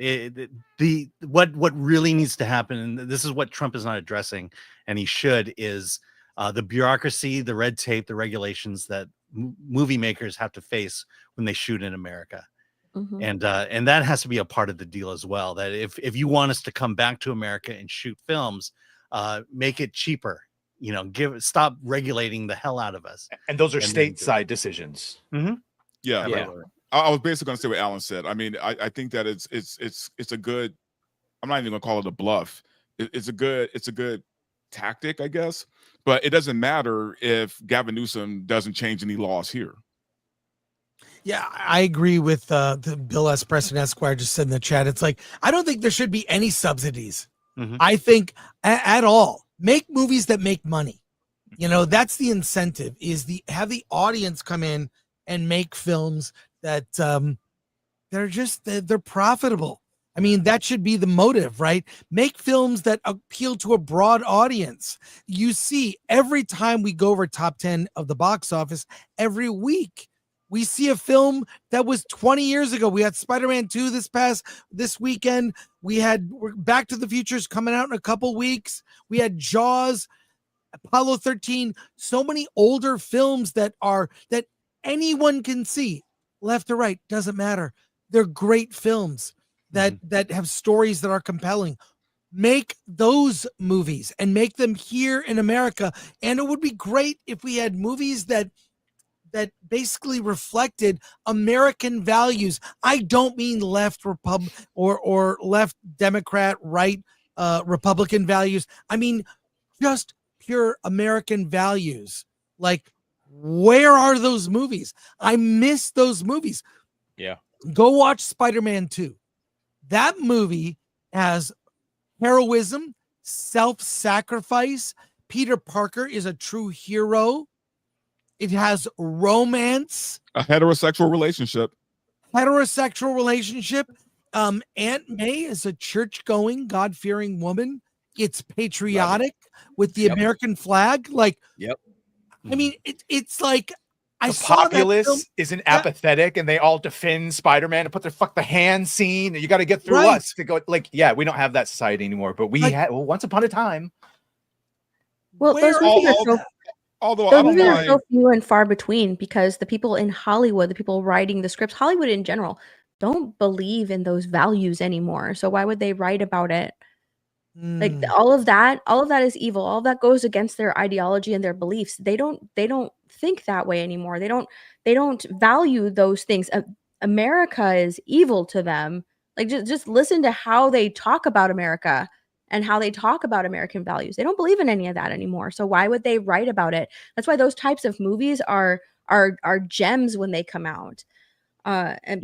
what really needs to happen, and this is what Trump is not addressing, and he should, is the bureaucracy, the red tape, the regulations that movie makers have to face when they shoot in America. And that has to be a part of the deal as well. That if you want us to come back to America and shoot films, make it cheaper. You know, stop regulating the hell out of us. And those are stateside decisions. Yeah. I was basically going to say what Alan said. I mean, I think that it's a good. I'm not even going to call it a bluff. It's a good tactic, I guess. But it doesn't matter if Gavin Newsom doesn't change any laws here. Yeah, I agree with the Bill S. Preston Esquire just said in the chat. It's like, I don't think there should be any subsidies. I think at all. Make movies that make money. You know, that's the incentive, is have the audience come in and make films that they're profitable. I mean, that should be the motive, right? Make films that appeal to a broad audience. You see, every time we go over top 10 of the box office, every week, we see a film that was 20 years ago. We had Spider-Man 2 this weekend. We had Back to the Future's coming out in a couple weeks. We had Jaws, Apollo 13, so many older films that anyone can see, left or right, doesn't matter. They're great films that have stories that are compelling. Make those movies and make them here in America. And it would be great if we had movies that basically reflected American values. I don't mean left or left Democrat, right Republican values. I mean just pure American values. Like, where are those movies? I miss those movies. Yeah. Go watch Spider-Man 2. That movie has heroism, self-sacrifice. Peter Parker is a true hero. It has romance. A heterosexual relationship. Aunt May is a church-going, God-fearing woman. It's patriotic with the American flag. Like, I mean, it's like the populace isn't apathetic, and they all defend Spider-Man and put the hand scene. You got to get through us to go. Like, yeah, we don't have that society anymore, but we had once upon a time. Well, those movies are so few and far between, because the people in Hollywood, the people writing the scripts, Hollywood in general, don't believe in those values anymore. So why would they write about it? Like all of that is evil. All of that goes against their ideology and their beliefs. They don't think that way anymore. They don't value those things. America is evil to them. Like, just listen to how they talk about America and how they talk about American values. They don't believe in any of that anymore. So why would they write about it? That's why those types of movies are gems when they come out.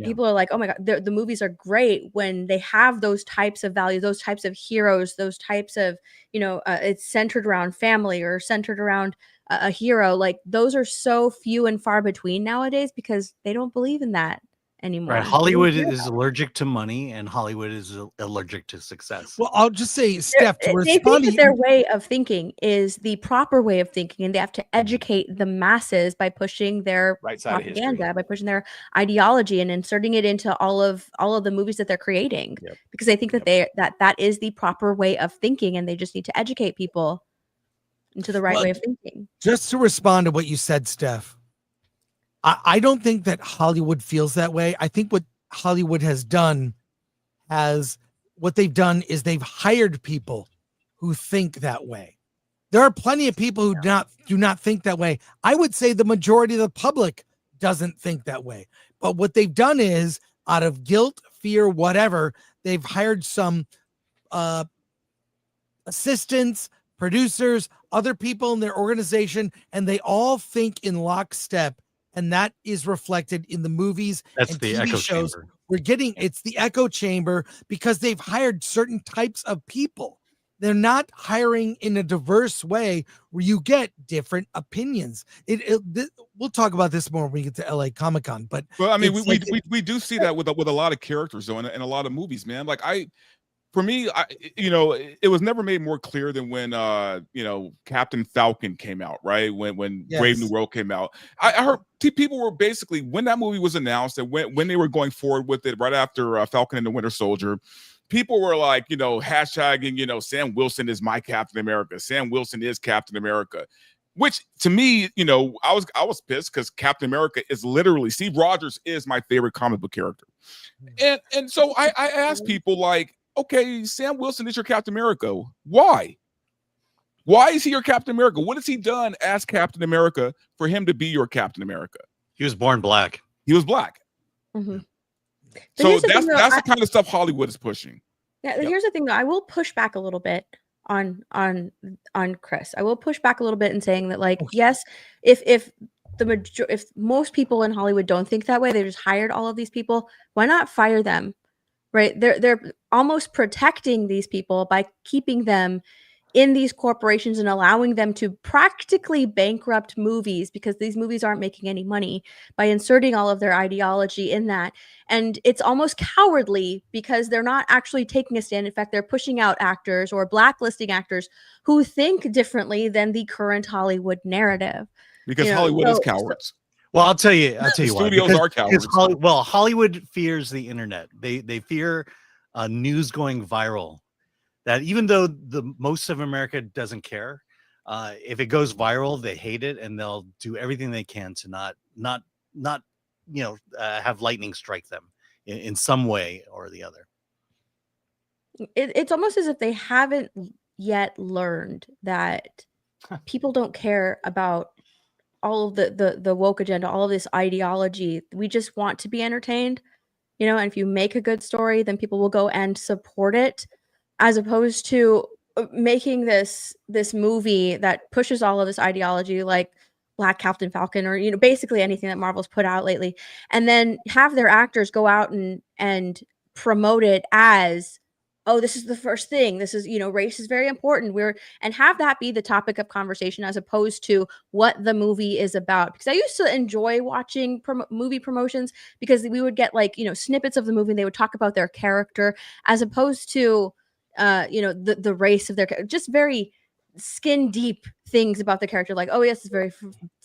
People are like, oh my God, the movies are great when they have those types of values, those types of heroes, those types of, it's centered around family or centered around a hero. Like, those are so few and far between nowadays because they don't believe in that anymore. Right. Hollywood is allergic to money, and Hollywood is allergic to success. Well, I'll just say, Steph, to respond, they think that their way of thinking is the proper way of thinking, and they have to educate the masses by pushing their propaganda, by pushing their ideology and inserting it into all of the movies that they're creating, because they think that that is the proper way of thinking, and they just need to educate people into the right way of thinking. Just to respond to what you said, Steph, I don't think that Hollywood feels that way. I think what Hollywood has done is they've hired people who think that way. There are plenty of people who do not think that way. I would say the majority of the public doesn't think that way. But what they've done is, out of guilt, fear, whatever, they've hired some assistants, producers, other people in their organization, and they all think in lockstep. And that is reflected in the movies and the TV echo shows. chamber. It's the echo chamber because they've hired certain types of people. They're not hiring in a diverse way where you get different opinions. We'll talk about this more when we get to LA Comic-Con. But well, I mean, we do see that with a lot of characters though, in a lot of movies, man. Like for me, it was never made more clear than when Captain Falcon came out, right? When Brave New World came out. I heard people were basically, when that movie was announced and when they were going forward with it right after Falcon and the Winter Soldier, people were like, hashtagging, Sam Wilson is my Captain America. Sam Wilson is Captain America. Which to me, I was pissed because Captain America is literally, Steve Rogers is my favorite comic book character. And so I asked people like, okay, Sam Wilson is your Captain America. Why? Why is he your Captain America? What has he done as Captain America for him to be your Captain America? He was born black. He was black. Mm-hmm. So that's the kind of stuff Hollywood is pushing. Yeah, here's the thing though. I will push back a little bit on Chris. I will push back a little bit in saying that, like, yes, if most people in Hollywood don't think that way, they just hired all of these people, why not fire them? Right? They're almost protecting these people by keeping them in these corporations and allowing them to practically bankrupt movies because these movies aren't making any money by inserting all of their ideology in that. And it's almost cowardly because they're not actually taking a stand. In fact, they're pushing out actors or blacklisting actors who think differently than the current Hollywood narrative. Because Hollywood is cowards. Well, I'll tell you why. Studios are cowards. Hollywood fears the internet. They fear news going viral. That even though most of America doesn't care, if it goes viral, they hate it, and they'll do everything they can to not have lightning strike them in some way or the other. It's almost as if they haven't yet learned that people don't care about all of the woke agenda, all of this ideology. We just want to be entertained, and if you make a good story, then people will go and support it, as opposed to making this movie that pushes all of this ideology, like Black Captain Falcon, or basically anything that Marvel's put out lately, and then have their actors go out and promote it as, oh, this is the first thing. This is, race is very important. And have that be the topic of conversation as opposed to what the movie is about. Because I used to enjoy watching movie promotions because we would get snippets of the movie and they would talk about their character as opposed to the race of their character, just very skin deep things about the character, like, oh yes, it's very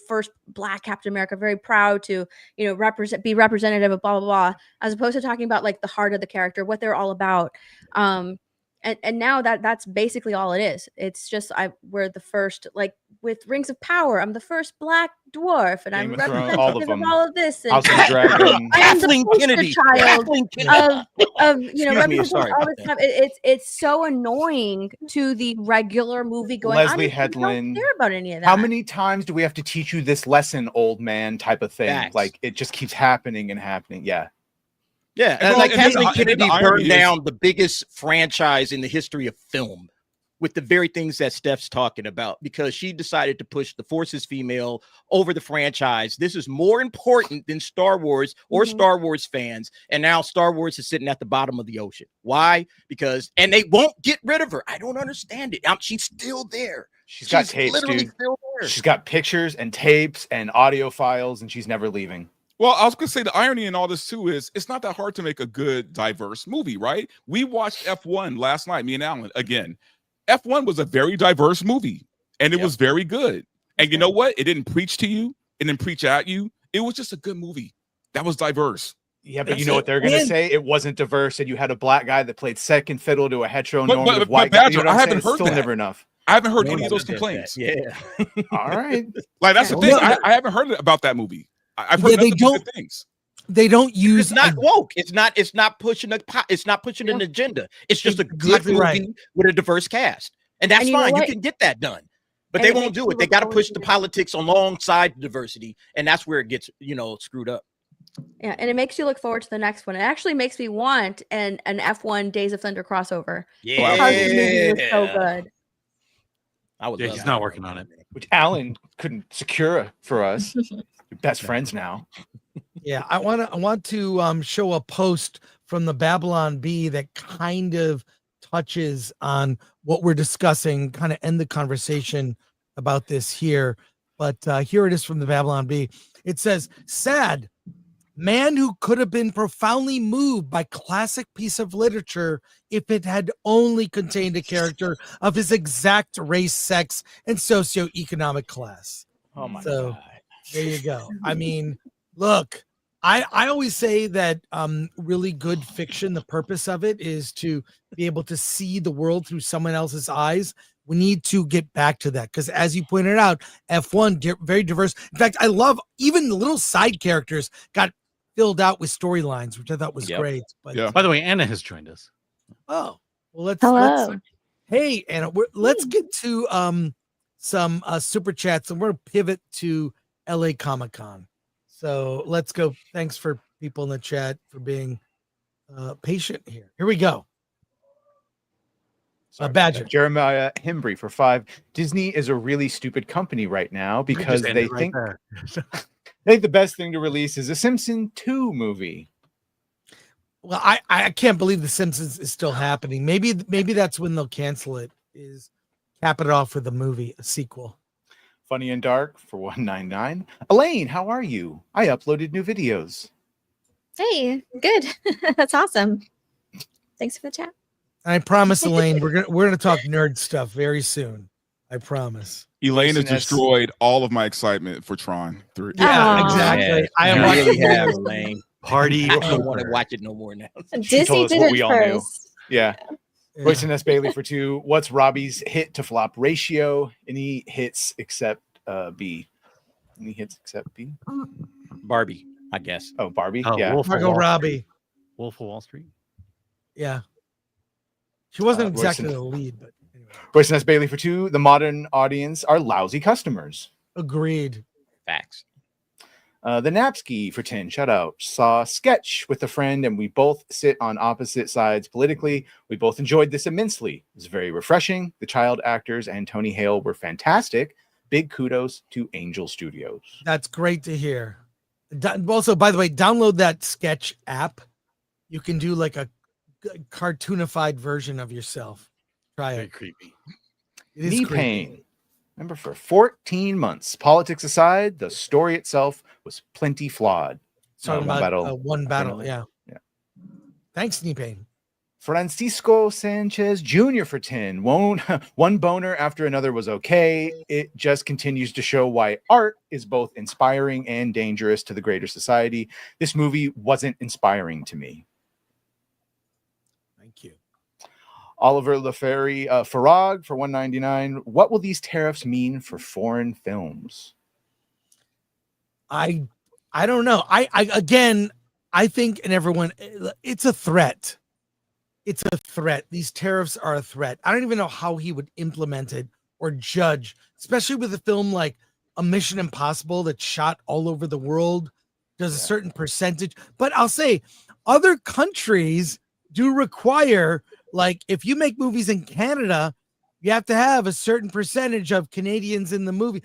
first Black Captain America, very proud to be representative of blah blah blah, as opposed to talking about like the heart of the character, what they're all about. And now that's basically all it is. It's just we're the first, like with Rings of Power, I'm the first Black dwarf, and I'm representative of all of this. And House of the Dragon. I am the poster child of representing all this stuff. It's so annoying to the regular movie going. Leslie I don't care about any of that. How many times do we have to teach you this lesson, old man? Type of thing. Facts. Like it just keeps happening and happening. Yeah. Yeah, and like Kathleen Kennedy burned down the biggest franchise in the history of film with the very things that Steph's talking about, because she decided to push the Force is female over the franchise. This is more important than Star Wars or Star Wars fans. And now Star Wars is sitting at the bottom of the ocean. Why? And they won't get rid of her. I don't understand it. She's still there. She's got tapes, dude. She's got pictures and tapes and audio files, and she's never leaving. Well, I was going to say the irony in all this too is it's not that hard to make a good, diverse movie, right? We watched F1 last night, me and Alan, again. F1 was a very diverse movie, and it was very good. And you know what? It didn't preach to you. It didn't preach at you. It was just a good movie that was diverse. Yeah, but you know what they're going to say? It wasn't diverse, and you had a black guy that played second fiddle to a heteronormative white guy. Badger, I haven't heard Still that. Never enough. I haven't heard any of those complaints. Yeah. All right. Like, that's the thing. I haven't heard about that movie. I've heard good things. They don't use. It's not woke. It's not pushing an agenda. It's just a good movie with a diverse cast, and that's fine. You can get that done, but they won't do it. They got to push the politics alongside diversity, and that's where it gets screwed up. Yeah, and it makes you look forward to the next one. It actually makes me want an F1 Days of Thunder crossover. Yeah, because the movie was so good. He's not working on it, which Alan couldn't secure for us. You're best friends now. Yeah, I want to show a post from the Babylon Bee that kind of touches on what we're discussing, kind of end the conversation about this here. But here it is from the Babylon Bee. It says, sad. Man who could have been profoundly moved by classic piece of literature if it had only contained a character of his exact race, sex, and socioeconomic class. Oh my So, God. there you go. I mean, look, I always say that really good fiction, the purpose of it is to be able to see the world through someone else's eyes. We need to get back to that because, as you pointed out, F1 very diverse. In fact, I love even the little side characters got filled out with storylines, which I thought was great. But Yeah. By the way, Anna has joined us. oh, well, let's Hello. hey Anna, let's get to some super chats, and we're gonna pivot to LA Comic-Con. So let's go. Thanks for people in the chat for being patient here. Here we go. Badger. Jeremiah Hembry for 5. Disney is a really stupid company right now because they think the best thing to release is a Simpson 2 movie. Well, I can't believe The Simpsons is still happening. Maybe that's when they'll cancel it, is cap it off with a movie, a sequel. Funny and Dark for 199. Elaine, how are you? I uploaded new videos. Hey, good. That's awesome. Thanks for the chat. I promise, Elaine, we're gonna talk nerd stuff very soon. I promise. Elaine has Listen, destroyed all of my excitement for Tron 3. Yeah, Aw. exactly. Yeah, I you am really watching have, Elaine. Party. I don't want to watch it no more now. Disney us did what it we all knew. first. Yeah. Yeah. Royce and S. Bailey for 2. What's Robbie's hit to flop ratio? Any hits except B? Any hits except B? Barbie, I guess. Oh, Barbie. Oh, Yeah. Wolf of Margot Wall Robbie. Street. Wolf of Wall Street. Yeah. She wasn't Royce exactly and- the lead, but anyway. Royce and S. Bailey for 2. The modern audience are lousy customers. Agreed. Facts. The Napsky for 10. Shout out. Saw Sketch with a friend, and we both sit on opposite sides politically. We both enjoyed this immensely. It was very refreshing. The child actors and Tony Hale were fantastic. Big kudos to Angel Studios. That's great to hear. Also, by the way, download that Sketch app. You can do like a cartoonified version of yourself. Try Very it. creepy. It is Knee creepy. pain. Remember, for 14 months. Politics aside, the story itself was plenty flawed. Talking One about battle. one battle. Yeah. Yeah. Thanks, knee pain. Francisco Sanchez Jr. for 10. One boner after another was okay. It just continues to show why art is both inspiring and dangerous to the greater society. This movie wasn't inspiring to me. Thank you. Oliver LaFerry Farag for 199. What will these tariffs mean for foreign films? I don't know. I think, and everyone, it's a threat. It's a threat. These tariffs are a threat. I don't even know how he would implement it or judge, especially with a film like a Mission Impossible that's shot all over the world, does a certain percentage. But I'll say other countries do require, like, if you make movies in Canada, you have to have a certain percentage of Canadians in the movie.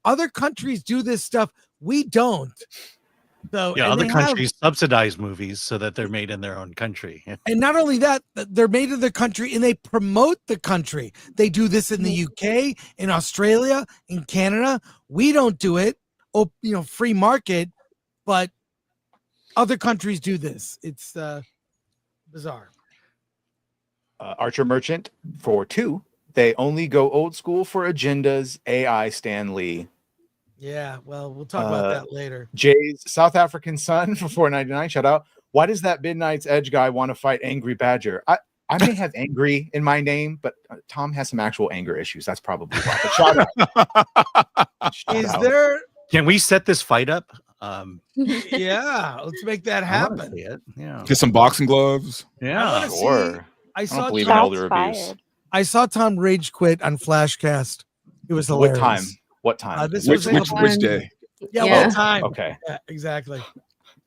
Other countries do this stuff. We don't. So Yeah, and other they have- countries subsidize movies so that they're made in their own country. and not only that, they're made in the country and they promote the country. They do this in the UK, in Australia, in Canada. We don't do it. Oh, free market, but other countries do this. It's bizarre. Archer Merchant for 2. They only go old school for agendas. AI Stan Lee. Yeah, well, we'll talk about that later. Jay's South African Son for 499. Shout out. Why does that Midnight's Edge guy want to fight Angry Badger? I may have angry in my name, but Tom has some actual anger issues. That's probably why. But shout out. Shout Is out. there? Can we set this fight up? Yeah, let's make that I wanna happen. see it. Yeah. Get some boxing gloves. Yeah. wanna see- Sure. I I saw don't believe in Tom, elder abuse. I saw Tom rage quit on Flashcast. It was What hilarious. time? What time? This Which was which day? Yeah, Yeah. what time? Okay. Yeah, exactly.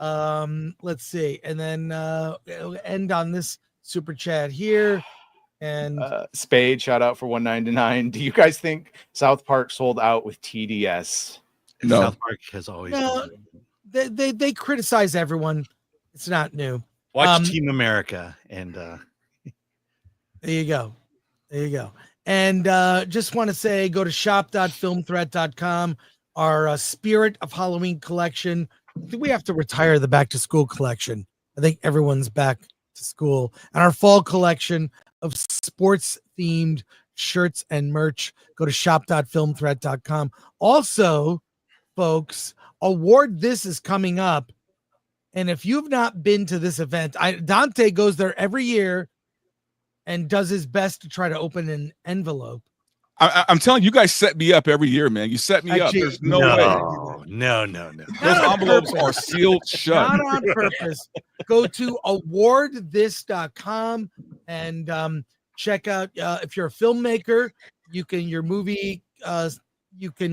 Let's see, and then we'll end on this super chat here. And Spade, shout out for 199. Do you guys think South Park sold out with TDS? No. South Park has always No. been. they criticize everyone. It's not new. Watch Team America and There you go. There you go. And just want to say, go to shop.filmthreat.com. Our Spirit of Halloween collection. I think we have to retire the back to school collection. I think everyone's back to school. And our fall collection of sports themed shirts and merch. Go to shop.filmthreat.com. Also, folks, Award This is coming up. And if you've not been to this event, Dante goes there every year and does his best to try to open an envelope. I'm telling you, guys set me up every year, man. You set me up. There's no way. No. Those envelopes are sealed shut. Not on purpose. Go to awardthis.com and check out if you're a filmmaker, you can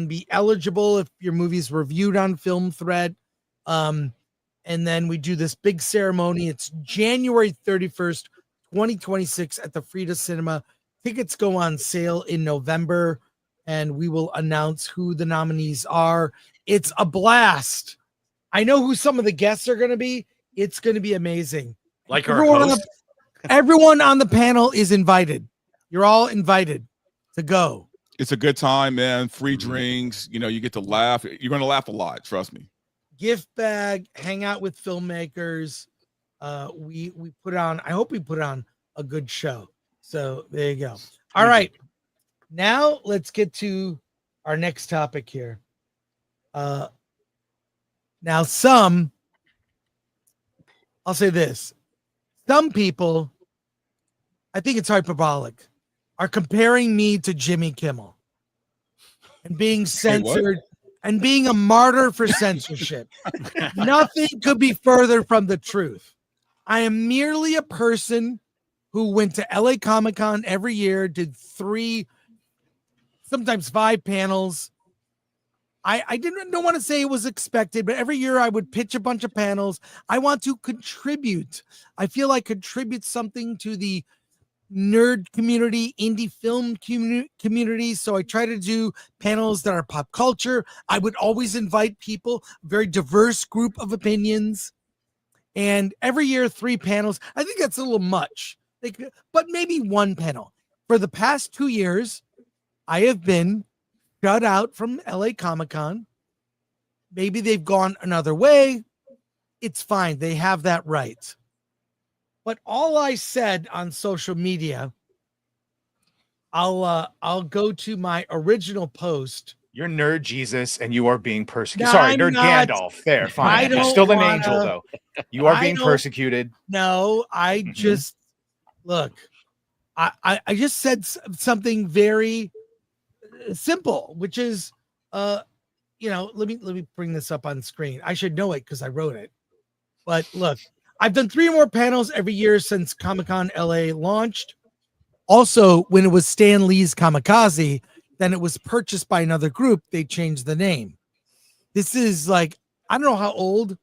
be eligible if your movie's reviewed on Film Thread. And then we do this big ceremony. It's January 31st, 2026 at the Frida Cinema. Tickets go on sale in November, and we will announce who the nominees are. It's a blast. I know who some of the guests are going to be. It's going to be amazing. Like everyone on the panel is invited. You're all invited to go. It's a good time, man. Free drinks. You know, you get to laugh. You're going to laugh a lot. Trust me. Gift bag, hang out with filmmakers. We put on, I hope we put on a good show. So there you go. All right. Now let's get to our next topic here. Now I'll say this. Some people, I think it's hyperbolic, are comparing me to Jimmy Kimmel and being censored and being a martyr for censorship. Nothing could be further from the truth. I am merely a person who went to LA Comic-Con every year, did 3, sometimes 5 panels. I don't want to say it was expected, but every year I would pitch a bunch of panels. I want to contribute. I feel I contribute something to the nerd community, indie film community. So I try to do panels that are pop culture. I would always invite people, a very diverse group of opinions. And every year, 3 panels. I think that's a little much. But maybe 1 panel. For the past 2 years, I have been shut out from LA Comic-Con. Maybe they've gone another way. It's fine. They have that right. But all I said on social media, I'll go to my original post. You're Nerd Jesus, and you are being persecuted. No, Sorry, I'm Nerd not. Gandalf. There, fine. You're still an angel, though. You are being persecuted. No, I just look. I just said something very simple, which is, let me bring this up on screen. I should know it because I wrote it. But look, I've done 3 more panels every year since Comic-Con LA launched. Also, when it was Stan Lee's Kamikaze, then it was purchased by another group. They changed the name. This is like, I don't know how old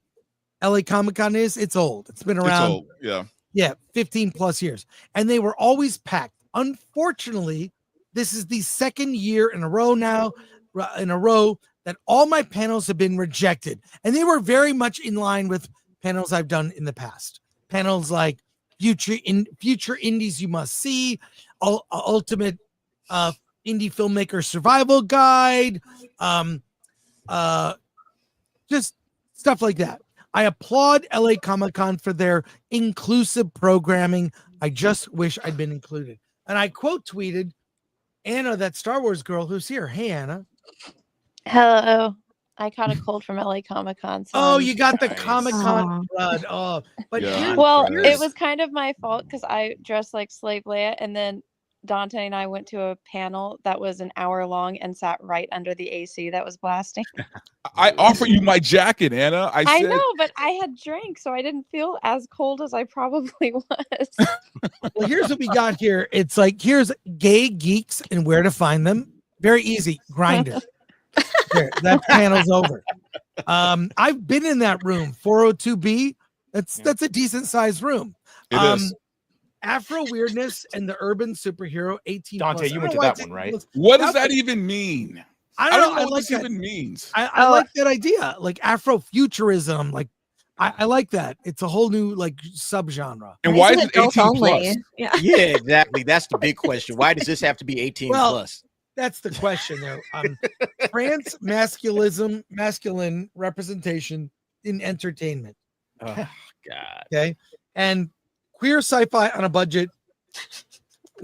LA Comic-Con is. It's old. It's been around. It's old, yeah. Yeah, 15 plus years. And they were always packed. Unfortunately, this is the second year in a row that all my panels have been rejected. And they were very much in line with panels I've done in the past. Panels like Future Indies You Must See, Ultimate Indie Filmmaker Survival Guide, just stuff like that. I applaud LA Comic-Con for their inclusive programming. I just wish I'd been included. And I quote tweeted Anna, that Star Wars girl who's here. Hey, Anna. Hello. I caught a cold from LA Comic-Con. So you got the Comic-Con blood. Oh, but Yeah. it was kind of my fault because I dressed like Slave Leia, and then Dante and I went to a panel that was an hour long and sat right under the AC that was blasting. I offer you my jacket, Anna. I said, know, but I had drank, so I didn't feel as cold as I probably was. Well, here's what we got here. It's like, here's gay geeks and where to find them. Very easy. Grindr. There, that panel's over. I've been in that room, 402B. That's a decent sized room. It is. Afro weirdness and the urban superhero 18. Dante, plus. you went to that one, right? What does that even mean? I don't know what like this that. even means. I like that idea, like Afrofuturism. Like I like that. It's a whole new like subgenre. And why is it adult 18 only? plus? Yeah. Yeah, exactly. That's the big question. Why does this have to be 18 Well, plus? That's the question there. Trans masculine representation in entertainment. Oh God. Okay. And queer sci-fi on a budget,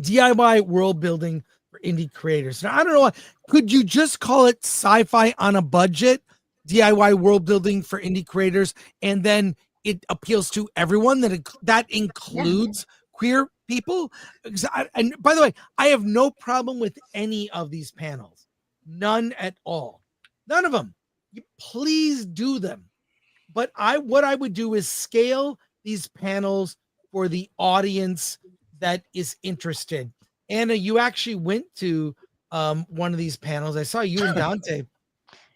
DIY world building for indie creators. Now, I don't know why. Could you just call it sci-fi on a budget, DIY world building for indie creators, and then it appeals to everyone that includes queer people? And by the way, I have no problem with any of these panels. None at all. None of them. Please do them. But what I would do is scale these panels for the audience that is interested. Anna, you actually went to one of these panels. I saw you and Dante.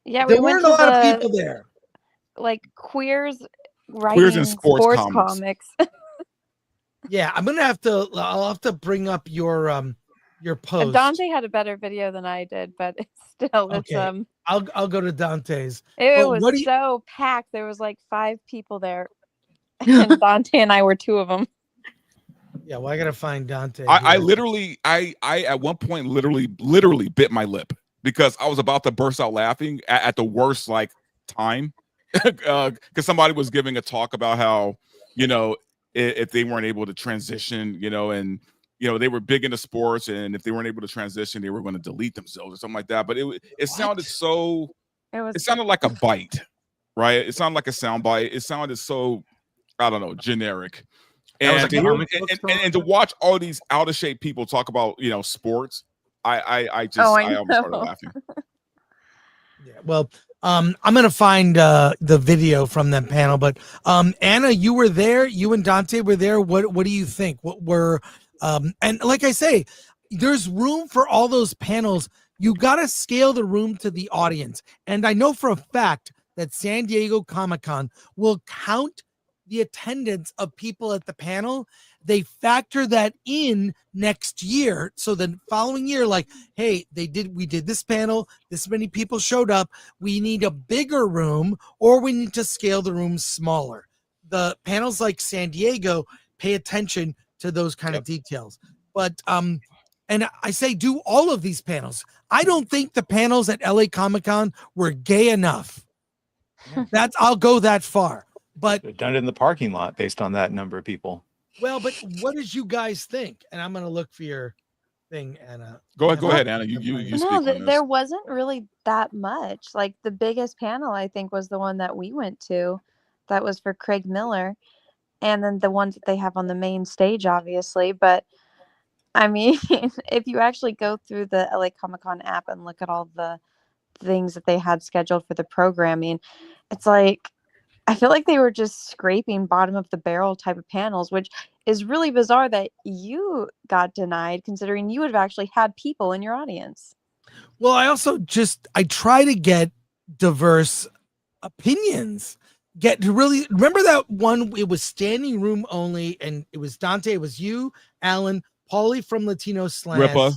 Yeah, There we went weren't a to lot of the people there. like queers writing and sports comics. Yeah, I'll have to bring up your post. And Dante had a better video than I did, but it's Okay. I'll go to Dante's. it Well, was so packed. There was like 5 people there, and Dante and I were 2 of them. Yeah, well, I gotta find Dante. I here. literally at one point literally bit my lip because I was about to burst out laughing at the worst like time because somebody was giving a talk about how, you know, if they weren't able to transition, you know, and you know they were big into sports, and if they weren't able to transition, they were going to delete themselves or something like that. But it sounded so. It sounded like a bite, right? It sounded like a sound bite. It sounded so, I don't know, generic. And to watch all these out of shape people talk about, you know, sports, I almost started laughing. Yeah, well, I'm gonna find the video from that panel, but Anna, you were there. You and Dante were there. What do you think? What were and like I say, there's room for all those panels. You gotta scale the room to the audience, and I know for a fact that San Diego Comic-Con will count the attendance of people at the panel. They factor that in next year. So the following year, like, hey, we did this panel, this many people showed up. We need a bigger room, or we need to scale the room smaller. The panels like San Diego pay attention to those kind of details. But and I say do all of these panels. I don't think the panels at LA Comic-Con were gay enough. I'll go that far. But they've done it in the parking lot based on that number of people. Well, but what did you guys think? And I'm going to look for your thing, Anna. Go ahead, Anna. You speak on this. There wasn't really that much. Like the biggest panel, I think, was the one that we went to. That was for Craig Miller, and then the ones that they have on the main stage, obviously. But I mean, if you actually go through the LA Comic-Con app and look at all the things that they had scheduled for the programming, it's like, I feel like they were just scraping bottom of the barrel type of panels, which is really bizarre that you got denied considering you would have actually had people in your audience. Well, I try to get diverse opinions. Get to really remember that one. It was standing room only, and it was Dante. It was you, Alan, Paulie from Latino Slants. Ripa.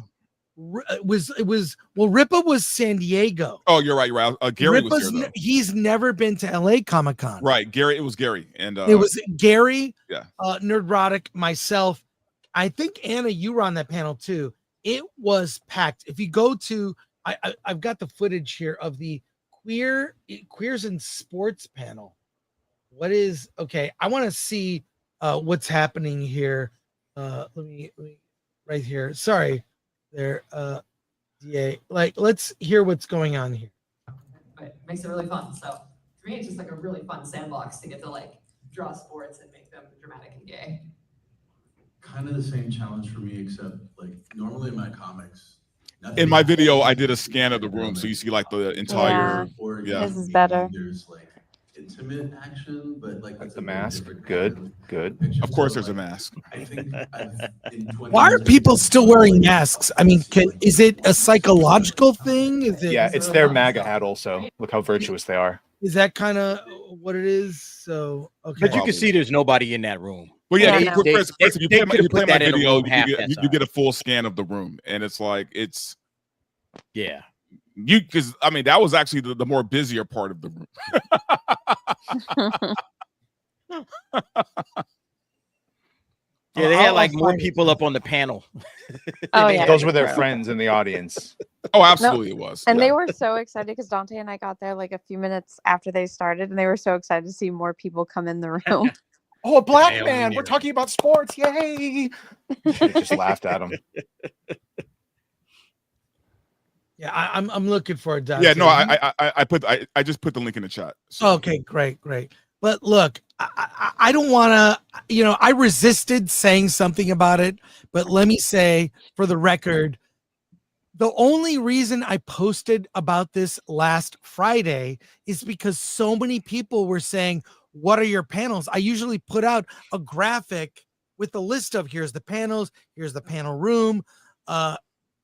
Ripa was San Diego. Oh, you're right. Gary Ripa's was there, though. He's never been to LA Comic-Con. Right, Gary. It was Gary, and it was Gary. Yeah, Nerdrotic, myself. I think Anna, you were on that panel too. It was packed. If you go to, I've got the footage here of the queers in sports panel. Okay? I want to see what's happening here. Let me right here. Sorry. There, DA. Like, let's hear what's going on here. Right, makes it really fun. So for me, it's just like a really fun sandbox to get to like draw sports and make them dramatic and gay. Kind of the same challenge for me, except like normally in my comics. In my video, I did a scan of the room, so you see like the entire. Yeah. This is better. There's like intimate action, but like the mask. Good. Of course, there's a mask. I think why are people still wearing masks? I mean, is it a psychological thing? Yeah, it's their MAGA hat. Also, look how virtuous they are. Is that kind of what it is? So okay, but you can see there's nobody in that room. Well, yeah, Chris, if you play my video, you get a full scan of the room, and it's like because I mean that was actually the more busier part of the room. Yeah, they had like more people up on the panel. Oh, yeah. Those were their friends in the audience. Oh, absolutely, it was. And yeah. they were so excited because Dante and I got there like a few minutes after they started, and they were so excited to see more people come in the room. Oh, a black Damn, man! we We're knew. talking about sports! Yay! Should've just laughed at him. Yeah, I'm looking for it, Dante. Yeah, no, I just put the link in the chat. So. Okay, great. But look, I don't want to, I resisted saying something about it, but let me say for the record, the only reason I posted about this last Friday is because so many people were saying, what are your panels? I usually put out a graphic with a list of here's the panels, here's the panel room,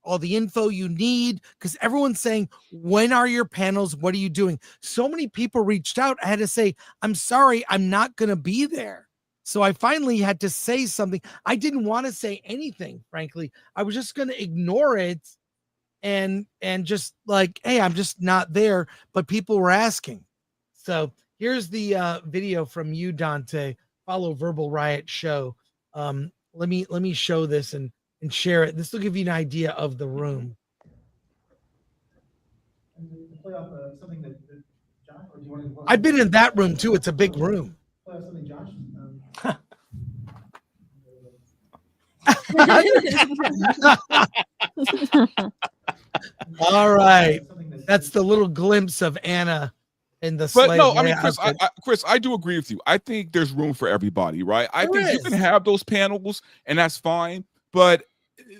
all the info you need, because everyone's saying, when are your panels? What are you doing? So many people reached out. I had to say, I'm sorry, I'm not going to be there. So I finally had to say something. I didn't want to say anything, frankly. I was just going to ignore it and just like, hey, I'm just not there. But people were asking. So here's the video from you, Dante. Follow Verbal Riot Show. Let me show this and share it. This will give you an idea of the room. I've been in that room too. It's a big room. All right. That's the little glimpse of Anna in the But no, I slave mean, outfit. Chris, I do agree with you. I think there's room for everybody, right? I There think you is. can have those panels, and that's fine. But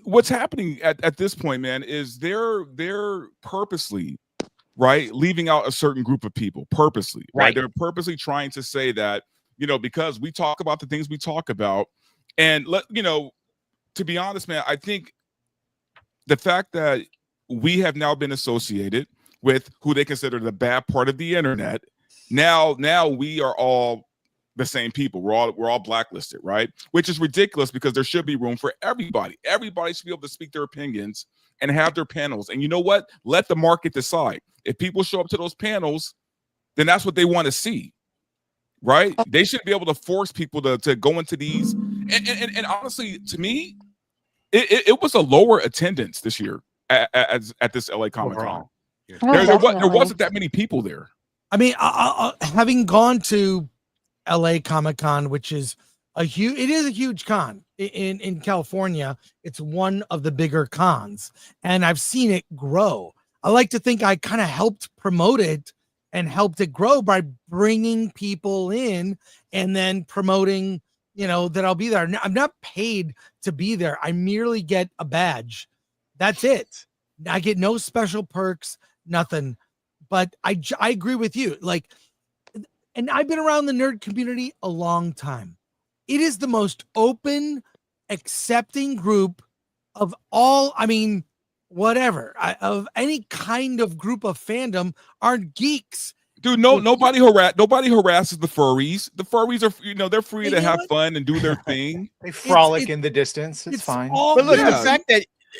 what's happening at this point, man, is they're purposely, right, leaving out a certain group of people purposely, right? They're purposely trying to say that, because we talk about the things we talk about, and to be honest, man, I think the fact that we have now been associated with who they consider the bad part of the internet, now we are all the same people. We're all blacklisted, right? Which is ridiculous because there should be room for everybody. Everybody should be able to speak their opinions and have their panels. And you know what? Let the market decide. If people show up to those panels, then that's what they want to see, right? They should be able to force people to go into these. And honestly, to me, it was a lower attendance this year at this LA Comic-Con. There wasn't that many people there. I mean, having gone to LA Comic-Con, which is a huge con in California. It's one of the bigger cons, and I've seen it grow. I like to think I kind of helped promote it and helped it grow by bringing people in and then promoting, that I'll be there. I'm not paid to be there. I merely get a badge. That's it. I get no special perks, nothing. But I agree with you. And I've been around the nerd community a long time. It is the most open, accepting group of all, of any kind of group of fandom are geeks. Dude, nobody harasses the furries. The furries are, they're free to have fun and do their thing. They frolic in the distance. It's fine. But look,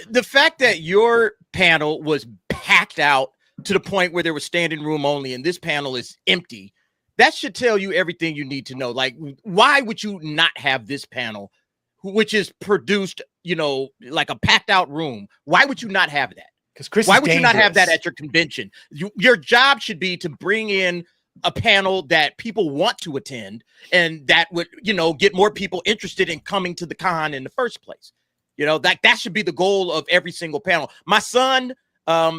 the fact that your panel was packed out to the point where there was standing room only, and this panel is empty, that should tell you everything you need to know. Like, why would you not have this panel, which is produced, like a packed out room? Why would you not have that? Why would you not have that at your convention? Your job should be to bring in a panel that people want to attend, and that would, get more people interested in coming to the con in the first place. That should be the goal of every single panel. My son,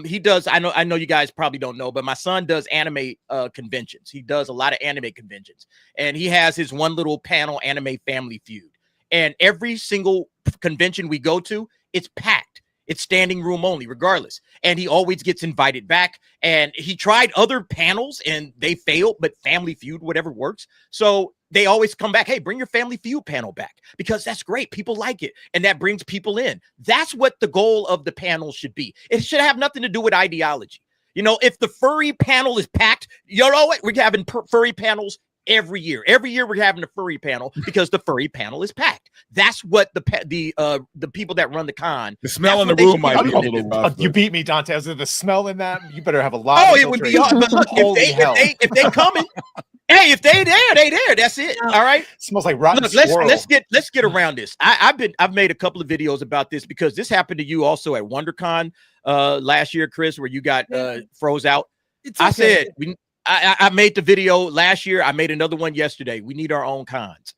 he does. I know you guys probably don't know, but my son does anime conventions. He does a lot of anime conventions, and he has his one little panel, Anime Family Feud. And every single convention we go to, it's packed. It's standing room only, regardless. And he always gets invited back. And he tried other panels and they failed, but Family Feud, whatever works. So they always come back. Hey, bring your Family Feud panel back, because that's great. People like it. And that brings people in. That's what the goal of the panel should be. It should have nothing to do with ideology. If the furry panel is packed, we're having furry panels every year. Every year we're having a furry panel because the furry panel is packed. That's what the people that run the con. The smell in the room might be a little rough. You beat me, Dante. As the smell in that, you better have a lot. Oh, it would be. But look, if they coming, Hey, if they there, they there. That's it. All right. Smells like rotten Look, squirrel. let's get around this. I've made a couple of videos about this because this happened to you also at WonderCon last year, Chris, where you got froze out. It's okay. I said I made the video last year. I made another one yesterday. We need our own cons.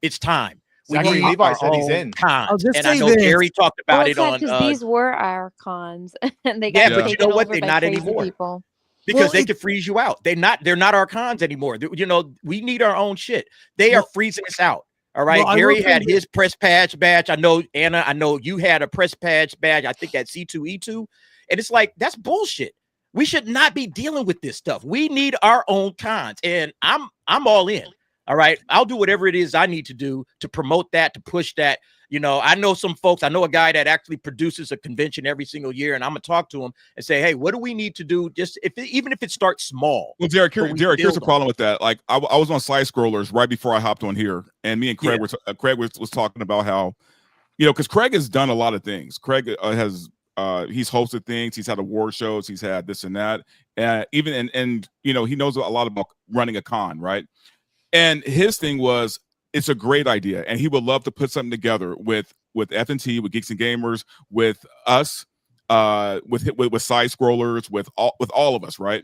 It's time. We Zachary need Levi our said he's own in. cons. just And I say know this. Gary talked about Well, it it's not on. because these were our cons, and they got Yeah, but you taken know what? over They're by not crazy anymore. people. Because they could freeze you out. They're not our cons anymore. You know, we need our own shit. They are freezing us out. All right. Well, Gary had his press badge. I know, Anna, I know you had a press badge, I think at C2E2. And it's like, that's bullshit. We should not be dealing with this stuff. We need our own cons. And I'm all in. All right. I'll do whatever it is I need to do to promote that, to push that. You know, I know some folks, I know a guy that actually produces a convention every single year, and I'm gonna talk to him and say, hey, what do we need to do? Just even if it starts small. Well, Derek, here's the problem with that. Like, I was on side scrollers right before I hopped on here, and me and Craig was talking about how, you know, because Craig has done a lot of things. Craig has he's hosted things, he's had award shows, he's had this and that, even and you know, he knows a lot about running a con, right? And his thing was, it's a great idea, and he would love to put something together with FNT, with Geeks and Gamers, with us, with side scrollers, with all of us, right?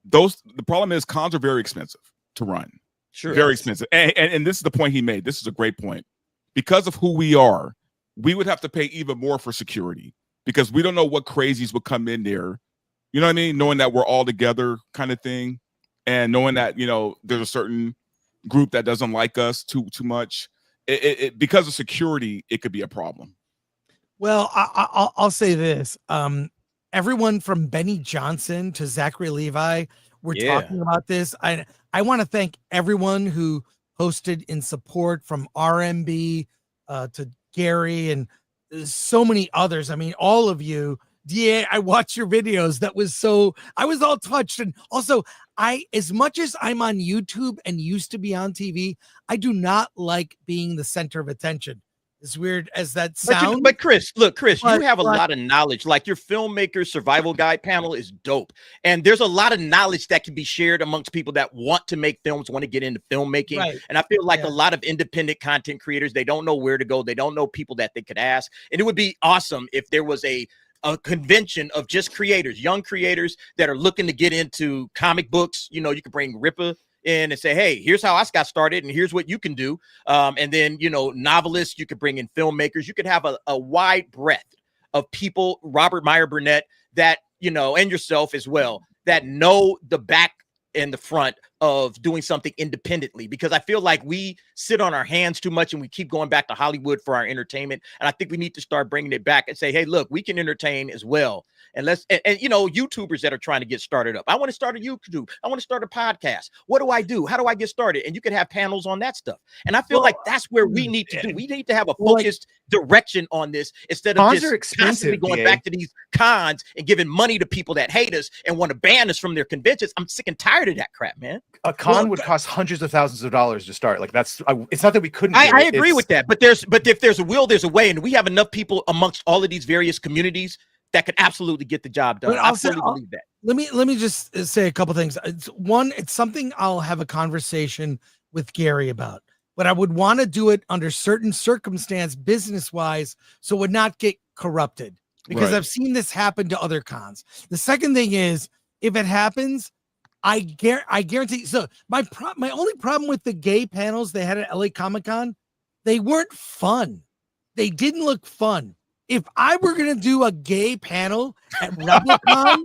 The problem is cons are very expensive to run, very expensive, and this is the point he made. This is a great point. Because of who we are, we would have to pay even more for security because we don't know what crazies would come in there. You know what I mean? Knowing that we're all together, kind of thing, and knowing that, you know, there's a certain group that doesn't like us too much, because of security, it could be a problem. Well, I'll say this. Everyone from Benny Johnson to Zachary Levi were talking about this. I want to thank everyone who posted in support, from RMB to Gary and so many others. I mean, all of you. Yeah, I watched your videos. I was all touched. And also, as much as I'm on YouTube and used to be on TV, I do not like being the center of attention. As weird as that sounds. But Chris, look, you have a lot of knowledge. Like, your filmmaker survival guide panel is dope. And there's a lot of knowledge that can be shared amongst people that want to make films, want to get into filmmaking. Right. And I feel like a lot of independent content creators, they don't know where to go. They don't know people that they could ask. And it would be awesome if there was a convention of just creators, young creators that are looking to get into comic books. You know, you could bring Ripper in and say, hey, here's how I got started and here's what you can do. And then, you know, novelists, you could bring in filmmakers. You could have a wide breadth of people, Robert Meyer Burnett, that, you know, and yourself as well, that know the back and the front of doing something independently, because I feel like we sit on our hands too much and we keep going back to Hollywood for our entertainment. And I think we need to start bringing it back and say, hey, look, we can entertain as well. And you know, YouTubers that are trying to get started up. I want to start a YouTube. I want to start a podcast. What do I do? How do I get started? And you could have panels on that stuff. And I feel like that's where we need to do. We need to have a focused direction on this instead of just constantly going back to these cons and giving money to people that hate us and want to ban us from their conventions. I'm sick and tired of that crap, man. A con would cost hundreds of thousands of dollars to start. Like, it's not that we couldn't. I agree with that, but if there's a will, there's a way, and we have enough people amongst all of these various communities that could absolutely get the job done. I fully believe that. Let me just say a couple things. It's something I'll have a conversation with Gary about, but I would want to do it under certain circumstance, business wise, so it would not get corrupted, because I've seen this happen to other cons. The second thing is, if it happens, I guarantee. So my only problem with the gay panels they had at LA Comic-Con, they weren't fun. They didn't look fun. If I were going to do a gay panel at RebelCon,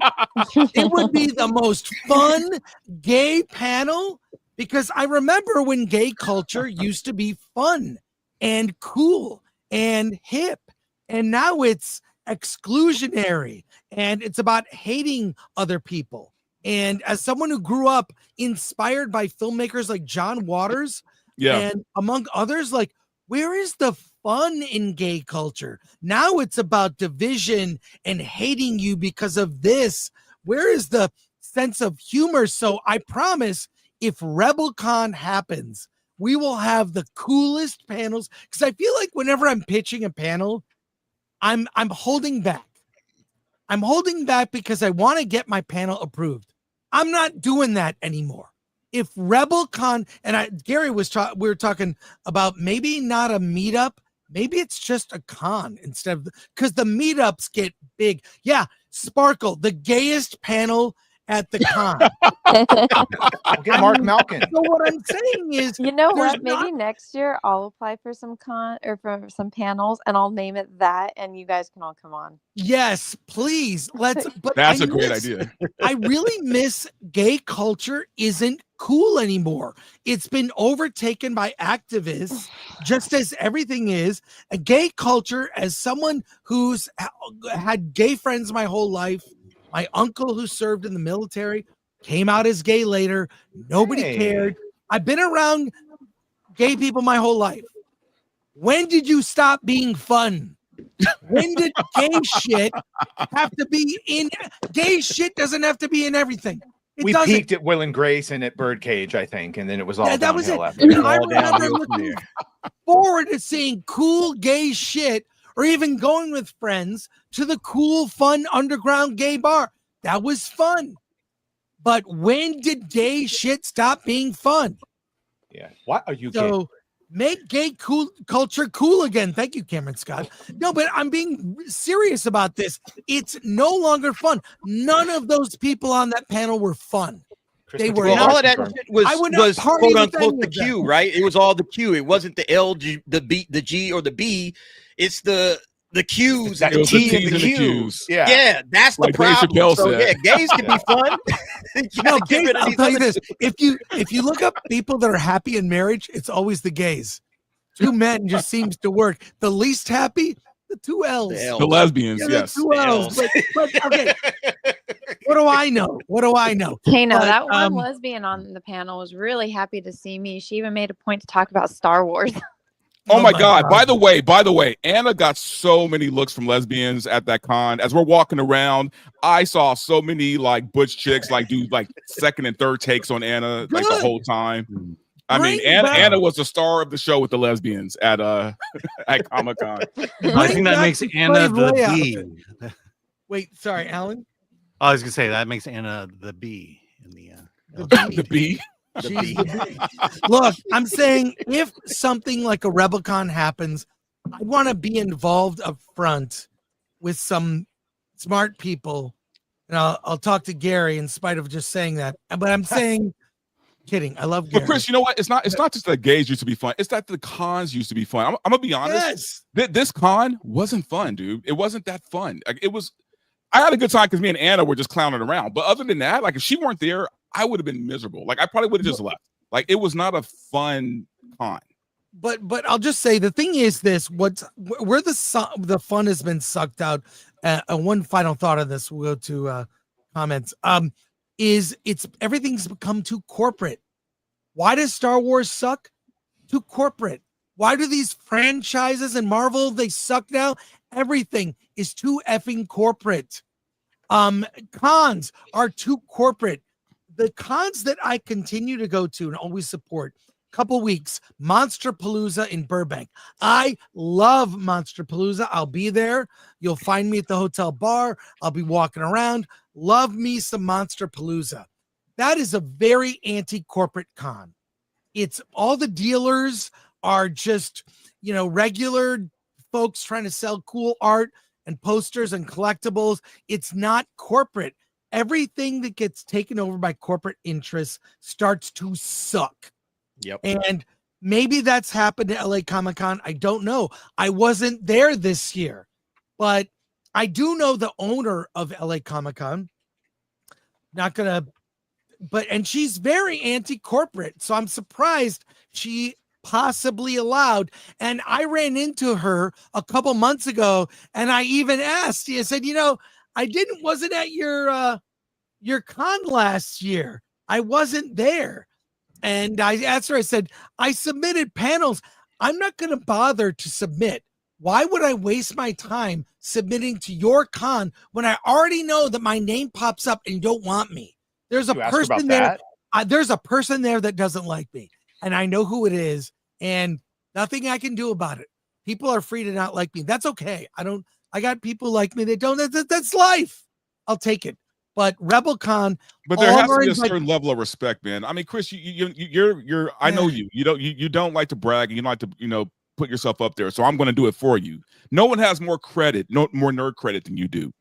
it would be the most fun gay panel, because I remember when gay culture used to be fun and cool and hip, and now it's exclusionary and it's about hating other people. And as someone who grew up inspired by filmmakers like John Waters, and among others, like, where is the fun in gay culture? Now it's about division and hating you because of this. Where is the sense of humor? So I promise, if RebelCon happens, we will have the coolest panels, because I feel like whenever I'm pitching a panel, I'm holding back. I'm holding back because I want to get my panel approved. I'm not doing that anymore. if RebelCon and Gary we were talking about maybe not a meetup, maybe it's just a con instead of because the meetups get big. Yeah, Sparkle, the gayest panel at the con. We'll get Mark Malkin. So what I'm saying is, you know there's what? Maybe next year I'll apply for some for some panels, and I'll name it that, and you guys can all come on. Yes, please. Let's. But That's a great idea. I really miss gay culture isn't cool anymore. It's been overtaken by activists, just as everything is. A gay culture, as someone who's had gay friends my whole life, my uncle who served in the military came out as gay later. Nobody cared. I've been around gay people my whole life. When did you stop being fun? When did gay shit have to be in? Gay shit doesn't have to be in everything. We peaked at Will and Grace and at Birdcage, I think, and then it was all that was it. after. I remember looking forward to seeing cool gay shit, or even going with friends to the cool, fun underground gay bar. That was fun. But when did gay shit stop being fun? Yeah. What are you gay? Make gay culture cool again. Thank you, Cameron Scott. No, but I'm being serious about this. It's no longer fun. None of those people on that panel were fun. They were not. All of that shit was quote unquote the Q, right? It was all the Q. It wasn't the L, the B, the G, or the B. It's the Q's and the T and the Q's. Yeah, that's the problem. So yeah, gays can be fun. No, gays, I'll tell you this: if you look up people that are happy in marriage, it's always the gays. Two men just seems to work. The least happy, the two L's. The lesbians, yes. The two L's. But okay. What do I know? Hey, no, that one lesbian on the panel was really happy to see me. She even made a point to talk about Star Wars. Oh my God. By the way, Anna got so many looks from lesbians at that con. As we're walking around, I saw so many like butch chicks like do like second and third takes on Anna like the whole time. I mean, Anna was the star of the show with the lesbians at at Comic-Con. I think that makes Anna the B. Wait, sorry, Alan? I was gonna say that makes Anna the B in the B. Look, I'm saying if something like a RebelCon happens, I want to be involved up front with some smart people. And I'll talk to Gary in spite of just saying that. But I'm saying, kidding. I love Gary. But Chris, you know what? It's not just that gays used to be fun. It's that the cons used to be fun. I'm gonna be honest. Yes. This con wasn't fun, dude. It wasn't that fun. Like, it was. I had a good time because me and Anna were just clowning around. But other than that, like if she weren't there, I would have been miserable. Like I probably would have just left. Like it was not a fun con. But I'll just say the thing is this: where the fun has been sucked out. One final thought on this. We'll go to comments. Is everything's become too corporate? Why does Star Wars suck? Too corporate. Why do these franchises and Marvel they suck now? Everything is too effing corporate. Cons are too corporate. The cons that I continue to go to and always support, couple weeks, Monsterpalooza in Burbank. I love Monsterpalooza. I'll be there. You'll find me at the hotel bar. I'll be walking around. Love me some Monsterpalooza. That is a very anti-corporate con. It's all the dealers are just, regular folks trying to sell cool art and posters and collectibles. It's not corporate. Everything that gets taken over by corporate interests starts to suck. Yep. And maybe that's happened to LA Comic-Con. I don't know. I wasn't there this year, but I do know the owner of LA Comic-Con. And she's very anti-corporate. So I'm surprised she possibly allowed. And I ran into her a couple months ago and I even asked, I said, I wasn't at your con last year. I wasn't there. And I asked her, I said, I submitted panels. I'm not going to bother to submit. Why would I waste my time submitting to your con when I already know that my name pops up and you don't want me? There's a person there. There's a person there that doesn't like me. And I know who it is. And nothing I can do about it. People are free to not like me. That's okay. I got people like me that don't. That's life. I'll take it. but RebelCon. But there has to be a already- certain level of respect, man. I mean, Chris, you're. I know you. You don't like to brag, and you don't like to, put yourself up there. So I'm going to do it for you. No one has more credit, more nerd credit than you do.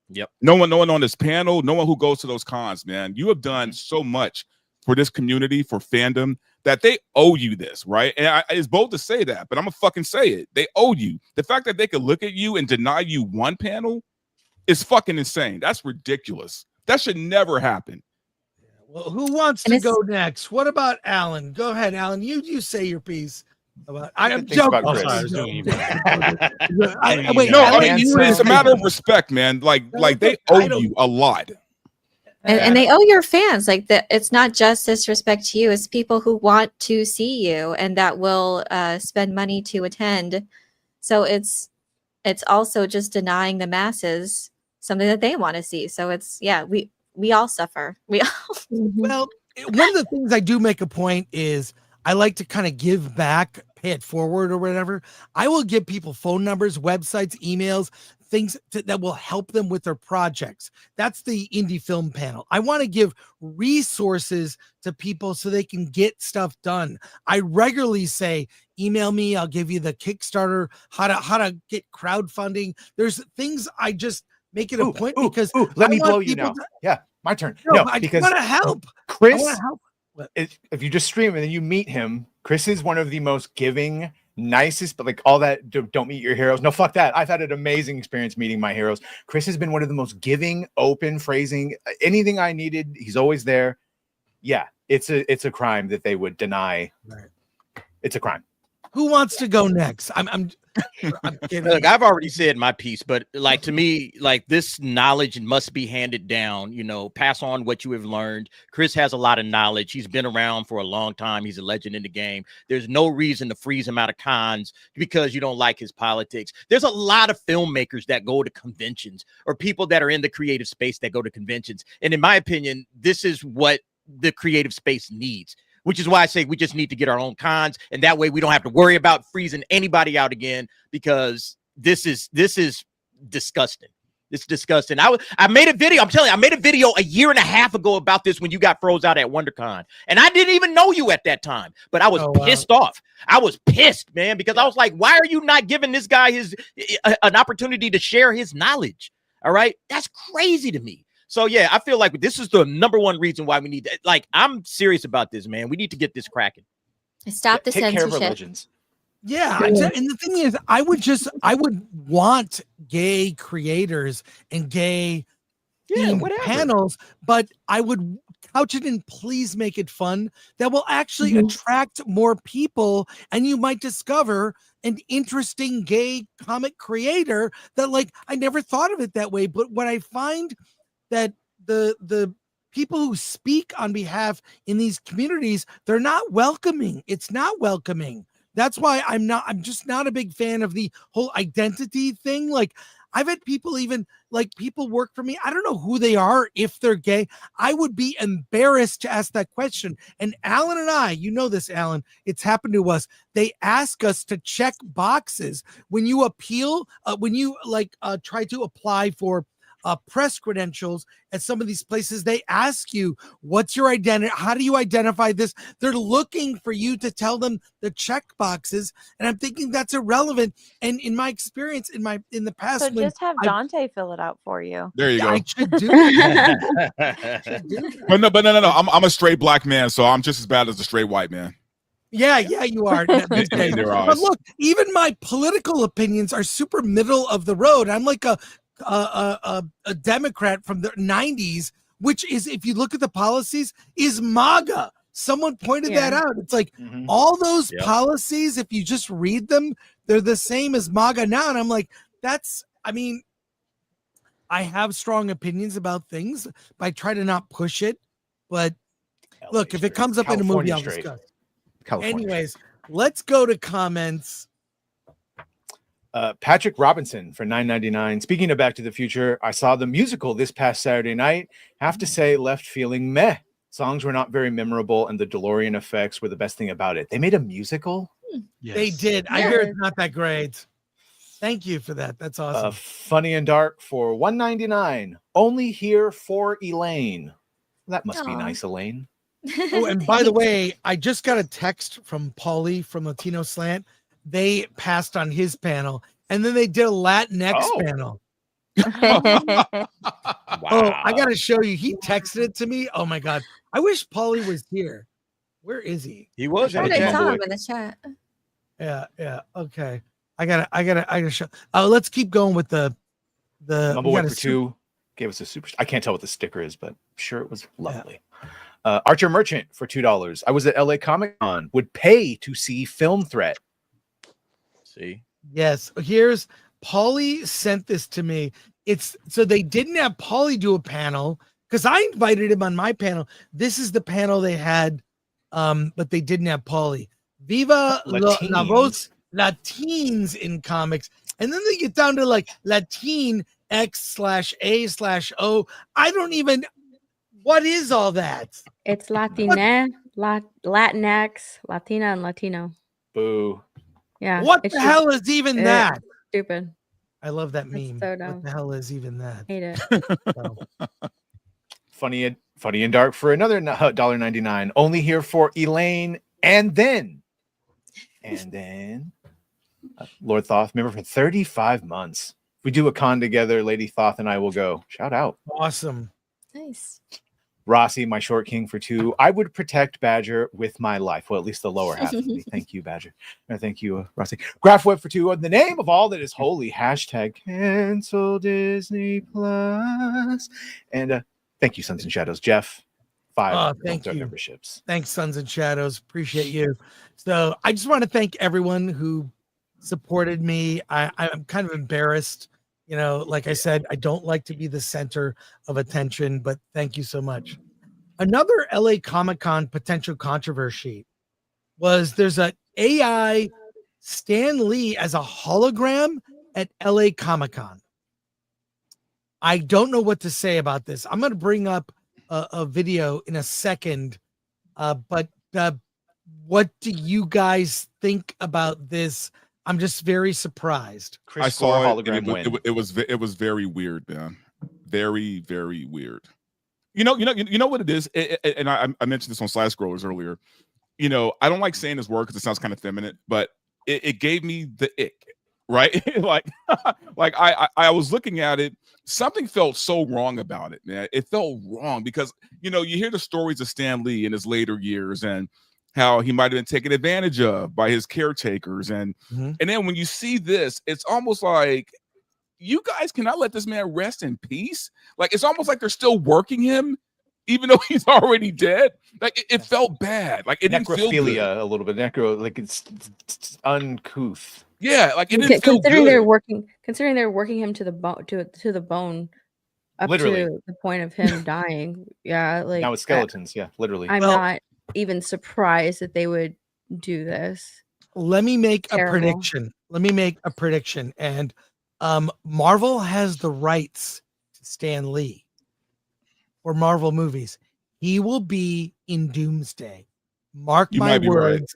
Yep. No one on this panel, no one who goes to those cons, man. You have done so much for this community, for fandom, that they owe you this, right? And it's bold to say that, but I'm gonna fucking say it. They owe you. The fact that they could look at you and deny you one panel is fucking insane. That's ridiculous. That should never happen. Well, who wants to go next? What about Alan? Go ahead, Alan. You say your piece. I am joking. Oh, sorry, I was doing Wait, it's a matter of respect, man. Like they owe you a lot. And they owe your fans it's not just disrespect to you, it's people who want to see you and that will spend money to attend. So it's also just denying the masses something that they want to see. So we all suffer. Well, one of the things I do make a point is I like to kind of give back, pay it forward or whatever. I will give people phone numbers, websites, emails, things that will help them with their projects. That's the indie film panel. I want to give resources to people so they can get stuff done. I regularly say, email me. I'll give you the Kickstarter, how to get crowdfunding. There's things I just make it a point because let me blow you now. Yeah, my turn. No, I want to help. Chris, I want to help. If you just stream and then you meet him, Chris is one of the most giving, nicest, but all that don't meet your heroes. No, fuck that. I've had an amazing experience meeting my heroes. Chris has been one of the most giving, open, phrasing, anything I needed, he's always there. Yeah, it's a crime that they would deny. Right. It's a crime. Who wants to go next? I'm kidding. Look, I've already said my piece, but to me, this knowledge must be handed down. Pass on what you have learned. Chris has a lot of knowledge. He's been around for a long time. He's a legend in the game. There's no reason to freeze him out of cons because you don't like his politics. There's a lot of filmmakers that go to conventions or people that are in the creative space that go to conventions. And in my opinion, this is what the creative space needs. Which is why I say we just need to get our own cons, and that way we don't have to worry about freezing anybody out again, because this is disgusting. It's disgusting. I made a video. I'm telling you, I made a video a year and a half ago about this when you got froze out at WonderCon, and I didn't even know you at that time, but I was pissed off. I was pissed, man, because I was like, why are you not giving this guy an opportunity to share his knowledge? All right, that's crazy to me. So, yeah, I feel like this is the number one reason why we need to, I'm serious about this, man. We need to get this cracking. Stop the Take care of censorship. religions. Yeah. And the thing is, I would want gay creators and gay panels, but I would couch it in please make it fun that will actually attract more people. And you might discover an interesting gay comic creator that I never thought of it that way. But what I find that the people who speak on behalf in these communities, they're not welcoming. It's not welcoming. That's why I'm just not a big fan of the whole identity thing. I've had people people work for me. I don't know who they are. If they're gay, I would be embarrassed to ask that question. And Alan and I, this, Alan, it's happened to us. They ask us to check boxes when you appeal, when you try to apply for press credentials at some of these places. They ask you, what's your identity? How do you identify this? They're looking for you to tell them the check boxes. And I'm thinking that's irrelevant. And in my experience in the past, So just have Dante fill it out for you. There you go. I should do that. But no. I'm a straight black man, so I'm just as bad as a straight white man. Yeah, you are. But look, even my political opinions are super middle of the road. I'm like a Democrat from the 90s, which is, if you look at the policies, is MAGA. Someone pointed that out. It's all those policies, if you just read them, they're the same as MAGA now. And I'm like, I have strong opinions about things, but I try to not push it. But look, if it comes up in a movie, I'll discuss. Anyways, let's go to comments. Patrick Robinson for $9.99. Speaking of Back to the Future, I saw the musical this past Saturday night. Have to say, left feeling meh. Songs were not very memorable, and the DeLorean effects were the best thing about it. They made a musical? Yes. They did. I hear it's not that great. Thank you for that. That's awesome. Funny and Dark for $1.99. Only here for Elaine. That must be nice, Elaine. Oh, and by the way, I just got a text from Paulie from Latino Slant. They passed on his panel, and then they did a Latinx panel. Oh, I got to show you. He texted it to me. Oh my God. I wish Paulie was here. Where is he? He was. I saw him in the chat. Yeah. Okay. I gotta show. Oh, let's keep going with the Number for two gave us a super. I can't tell what the sticker is, but I'm sure it was lovely. Archer Merchant for $2. I was at LA Comic Con. Would pay to see Film Threat. See. Yes. Here's Paulie sent this to me. It's so they didn't have Paulie do a panel because I invited him on my panel. This is the panel they had, but they didn't have Paulie. Viva la voz Latines in comics, and then they get down to like Latin X/A/O. I don't even. What is all that? It's Latina, Latinx, Latina, and Latino. Boo. Yeah. What the hell is even that? Stupid. I love that meme. So dumb. What the hell is even that? Hate it. Funny and Dark for another $1.99. Only here for Elaine, and then Lord Thoth. Remember, for 35 months, if we do a con together, Lady Thoth and I will go. Shout out. Awesome. Nice. Rossi, my short king for $2. I would protect Badger with my life. Well, at least the lower half of me. Thank you, Badger. Thank you, Rossi. Graph Web for $2. In the name of all that is holy, hashtag cancel Disney Plus. And thank you, Sons and Shadows. Jeff, 5 thank you. memberships. Thanks, Sons and Shadows. Appreciate you. So I just want to thank everyone who supported me. I'm kind of embarrassed. You know, like I said, I don't like to be the center of attention, but thank you so much. Another LA Comic-Con potential controversy was there's an AI Stan Lee as a hologram at LA Comic-Con. I don't know what to say about this. I'm going to bring up a video in a second, but what do you guys think about this? I'm just very surprised. I saw it. It was very weird, man. Very, very weird. You know what it is, and I mentioned this on Slide Scrollers earlier. You know, I don't like saying this word because it sounds kind of feminine, but it gave me the ick, right? like I was looking at it. Something felt so wrong about it, man. It felt wrong because you hear the stories of Stan Lee in his later years and how he might have been taken advantage of by his caretakers. And then when you see this, it's almost like you guys cannot let this man rest in peace. Like, it's almost like they're still working him, even though he's already dead. Like, it felt bad. Like, it didn't feel good. A little bit. Like it's uncouth. Yeah, like it didn't feel considering good. they're working him to the bone, to the bone, up Literally. to the point of him dying. Yeah, like now it's skeletons. Yeah, literally. I'm not even surprised that they would do this. Let me make Terrible. a prediction. And Marvel has the rights to Stan Lee for Marvel movies. He will be in Doomsday. Mark my words.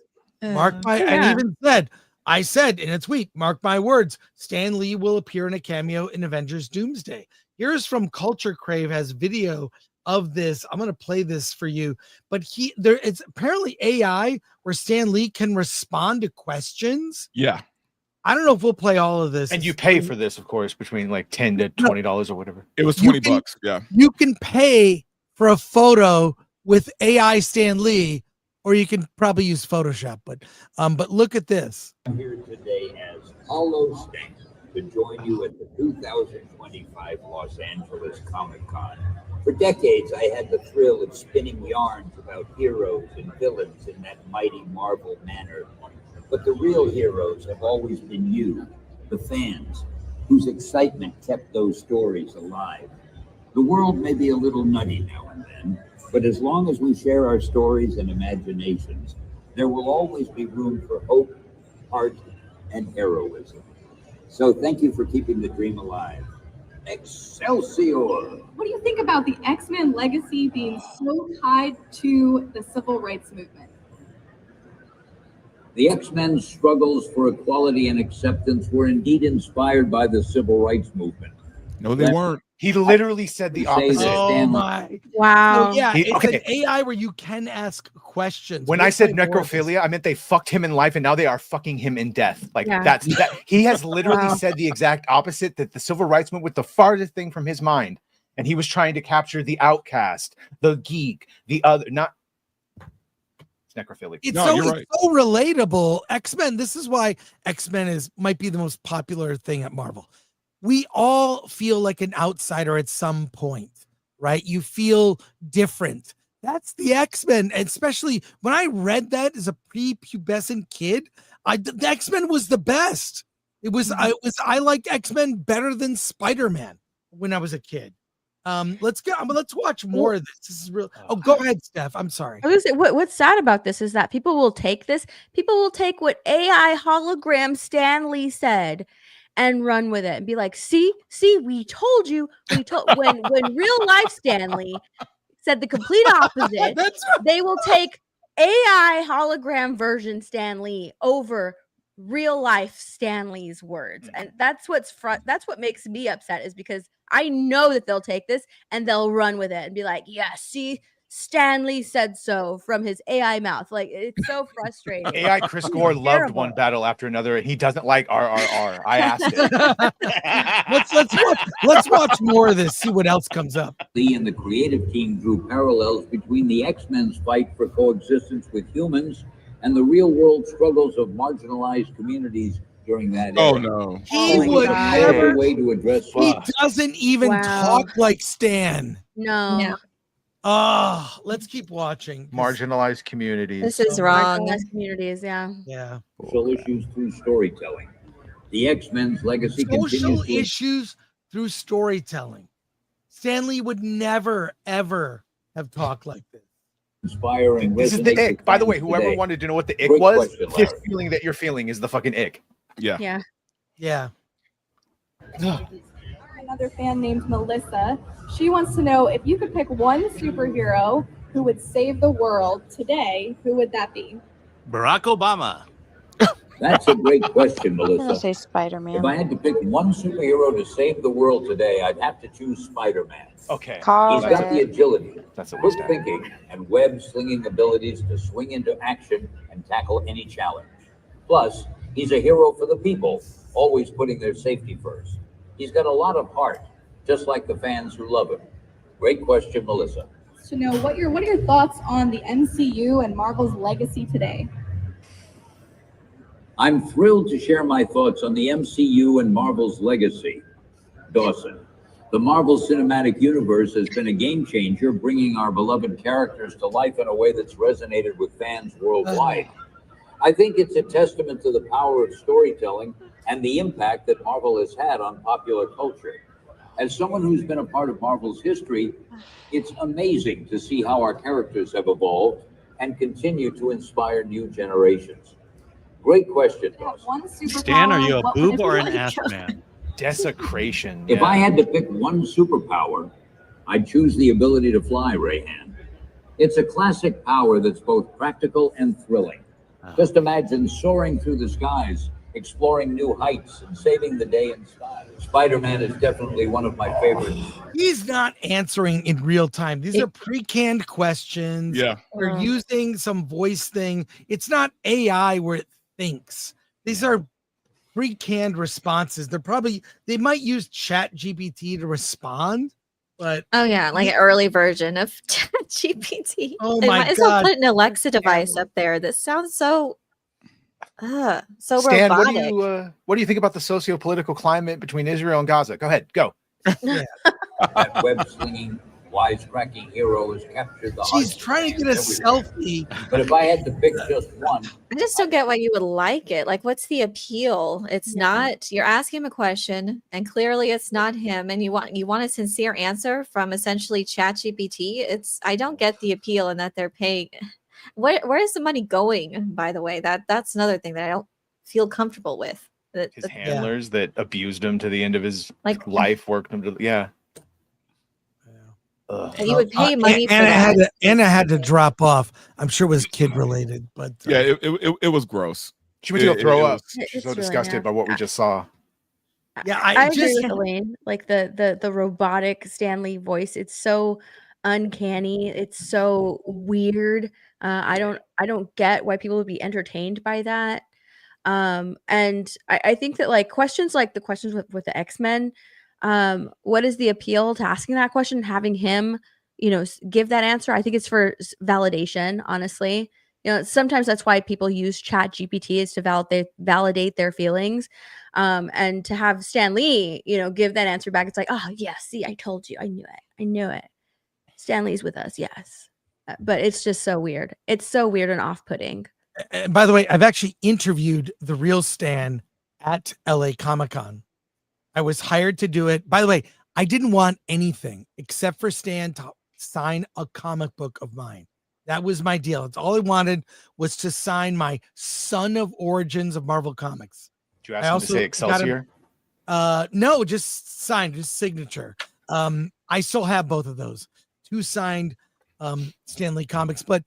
I said in a tweet, mark my words, Stan Lee will appear in a cameo in Avengers Doomsday. Here's from Culture Crave has video of this. I'm going to play this for you, but it's apparently AI where Stan Lee can respond to questions. Yeah. I don't know if we'll play all of this. And you pay for this, of course, between like $10 to $20 or whatever. It was $20. Yeah. You can pay for a photo with AI Stan Lee, or you can probably use Photoshop, but look at this. I'm here today as Hollow Stank to join you at the 2025 Los Angeles Comic Con. For decades, I had the thrill of spinning yarns about heroes and villains in that mighty Marvel manner. But the real heroes have always been you, the fans, whose excitement kept those stories alive. The world may be a little nutty now and then, but as long as we share our stories and imaginations, there will always be room for hope, heart, and heroism. So thank you for keeping the dream alive. Excelsior! What do you think about the X-Men legacy being so tied to the civil rights movement? The X-Men's struggles for equality and acceptance were indeed inspired by the civil rights movement. No, they weren't. He literally said the opposite. Oh my! Wow. So, yeah, He- it's okay. an AI where you can ask questions. When We'll I said play more of this. necrophilia, I meant they fucked him in life and now they are fucking him in death. Like Yeah. that. He has literally Wow. said the exact opposite, that the civil rights movement was the farthest thing from his mind. And he was trying to capture the outcast, the geek, the other, not it's necrophilia. It's No, so, you're it's right. so relatable. X-Men. This is why X-Men might be the most popular thing at Marvel. We all feel like an outsider at some point, right? You feel different. That's the X-Men. And especially when I read that as a prepubescent kid, the X-Men was the best. I liked X-Men better than Spider-Man when I was a kid. Let's watch more of this. This is real. Oh, go ahead, Steph. I'm sorry. I was gonna say, what's sad about this is that people will take what AI hologram Stanley said and run with it and be like, see, we told you. We told when real life Stanley said the complete opposite. That's They will take AI hologram version Stanley over real life Stanley's words. And that's what makes me upset, is because I know that they'll take this and they'll run with it and be like, yeah, see, Stanley said so from his AI mouth. Like, it's so frustrating. AI Chris Gore loved Terrible. one battle after another, and he doesn't like RRR. I asked it. let's watch more of this. See what else comes up. Lee and the creative team drew parallels between the X-Men's fight for coexistence with humans and the real-world struggles of marginalized communities during that Oh era. no. He Showing would a powerful never. way to address He doesn't even Wow. talk like Stan. No. Oh, let's keep watching. Marginalized communities. This is wrong. Marginalized communities, yeah. Yeah. social issues through storytelling. The X-Men's legacy Social continues to issues through storytelling. Stanley would never, ever have talked like this. inspire and This is the resonate ick. with By the fans way, whoever today. wanted to know what the ick Great was, question, this Larry. feeling that you're feeling is the fucking ick. Yeah. Yeah. Yeah. Another fan named Melissa. She wants to know, if you could pick one superhero who would save the world today, who would that be? Barack Obama. That's a great question, I'm gonna Melissa. say If Spider-Man. I had to pick one superhero to save the world today, I'd have to choose Spider-Man. Okay. He's got the Correct. agility, That's a quick waste. thinking, and web-slinging abilities to swing into action and tackle any challenge. Plus, he's a hero for the people, always putting their safety first. He's got a lot of heart, just like the fans who love him. Great question, Melissa. To know what are your thoughts on the MCU and Marvel's legacy today? I'm thrilled to share my thoughts on the MCU and Marvel's legacy. Dawson. The Marvel Cinematic Universe has been a game changer, bringing our beloved characters to life in a way that's resonated with fans worldwide. I think it's a testament to the power of storytelling and the impact that Marvel has had on popular culture. As someone who's been a part of Marvel's history, it's amazing to see how our characters have evolved and continue to inspire new generations. Great question, Dawson. One superpower. Stan, are you a what would boob it or be an like? ass man? Desecration. If I had to pick one superpower, I'd choose the ability to fly, Rayhan. It's a classic power that's both practical and thrilling. Just imagine soaring through the skies, exploring new heights, and saving the day in style. Spider-Man is definitely one of my favorites. He's not answering in real time. These are pre-canned questions. Yeah. They're using some voice thing. It's not AI where it thinks. These are pre-canned responses. They might use Chat GPT to respond, but Oh yeah, like an early version of GPT. Oh They my might as well God. put an Alexa device up there. That sounds so Stan, robotic. what do you think about the socio-political climate between Israel and Gaza? Go ahead, go. That web-slinging, wisecracking hero has captured the hearts she's of trying to get fans a everywhere. selfie. But if I had to pick just one, I just don't get why you would like it. Like, what's the appeal? It's not. You're asking him a question, and clearly it's not him, and you want a sincere answer from essentially ChatGPT. I don't get the appeal in that they're paying. Where is the money going? By the way, that's another thing that I don't feel comfortable with. His handlers that abused him to the end of his Like- life, worked him to And you would pay money for that. Anna had to drop off. I'm sure it was kid related, but yeah, it was gross. She went to go throw up. It's She's so really disgusted by nasty. what we just saw. Yeah, I agree with Elaine. Like the robotic Stanley voice, it's so uncanny. It's so weird. I don't get why people would be entertained by that. And I think that like questions like the questions with the X-Men, what is the appeal to asking that question, having him, give that answer? I think it's for validation, honestly. Sometimes that's why people use Chat GPT is to validate their feelings. And to have Stan Lee, give that answer back, it's like, oh yeah, see, I told you, I knew it. Stan Lee's with us, yes. But it's just so weird. It's so weird and off-putting. And by the way, I've actually interviewed the real Stan at LA Comic-Con. I was hired to do it. By the way, I didn't want anything except for Stan to sign a comic book of mine. That was my deal. It's all I wanted was to sign my Son of Origins of Marvel Comics. Did you ask him to say Excelsior? No, just signed, just signature. I still have both of those. 2 signed Stanley comics. But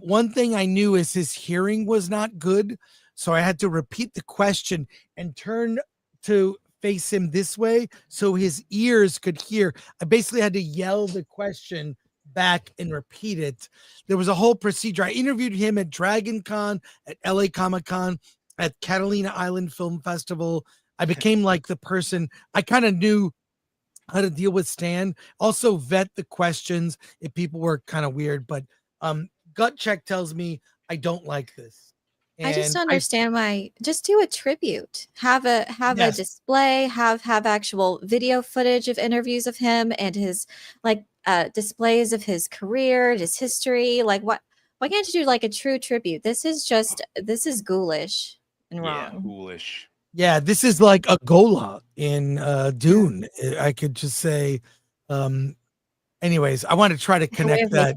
one thing I knew is his hearing was not good. So I had to repeat the question and turn to face him this way so his ears could hear. I basically had to yell the question back and repeat it. There was a whole procedure. I interviewed him at Dragon Con, at LA Comic Con, at Catalina Island Film Festival. I became like the person. I kind of knew how to deal with Stan. Also vet the questions if people were kind of weird, but gut check tells me I don't like this. I just don't understand why. Just do a tribute. Have a Yes. display. Have actual video footage of interviews of him and his displays of his career, his history. Like what? Why can't you do like a true tribute? This is ghoulish and wrong. Yeah, ghoulish. Yeah, this is like a Gola in Dune. I could just say. Anyways, I want to try to connect that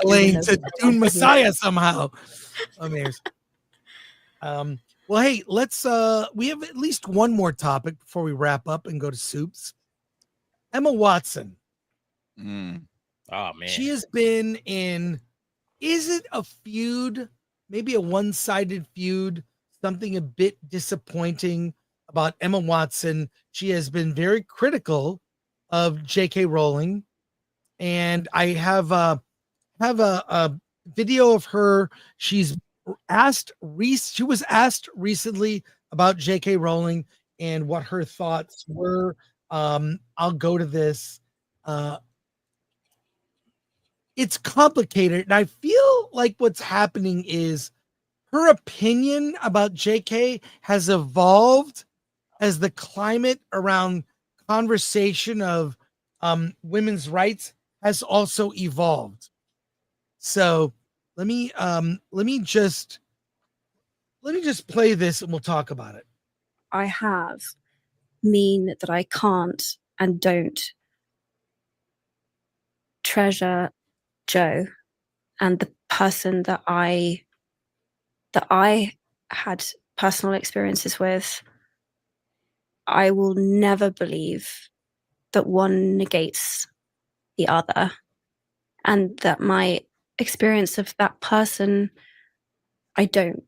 Elaine to Dune Messiah somehow. Amazing. Well, hey, let's we have at least one more topic before we wrap up and go to soups. Emma Watson. Oh man. She has been in, is it a feud? Maybe a one-sided feud, something a bit disappointing about Emma Watson. She has been very critical of J.K. Rowling. And I have a video of her. She was asked recently about J.K. Rowling and what her thoughts were. I'll go to this. It's complicated, and I feel like what's happening is her opinion about J.K. has evolved as the climate around conversation of women's rights has also evolved. So let me just play this and we'll talk about it. I have mean that I can't and don't treasure Joe and the person that I had personal experiences with. I will never believe that one negates the other, and that my experience of that person I don't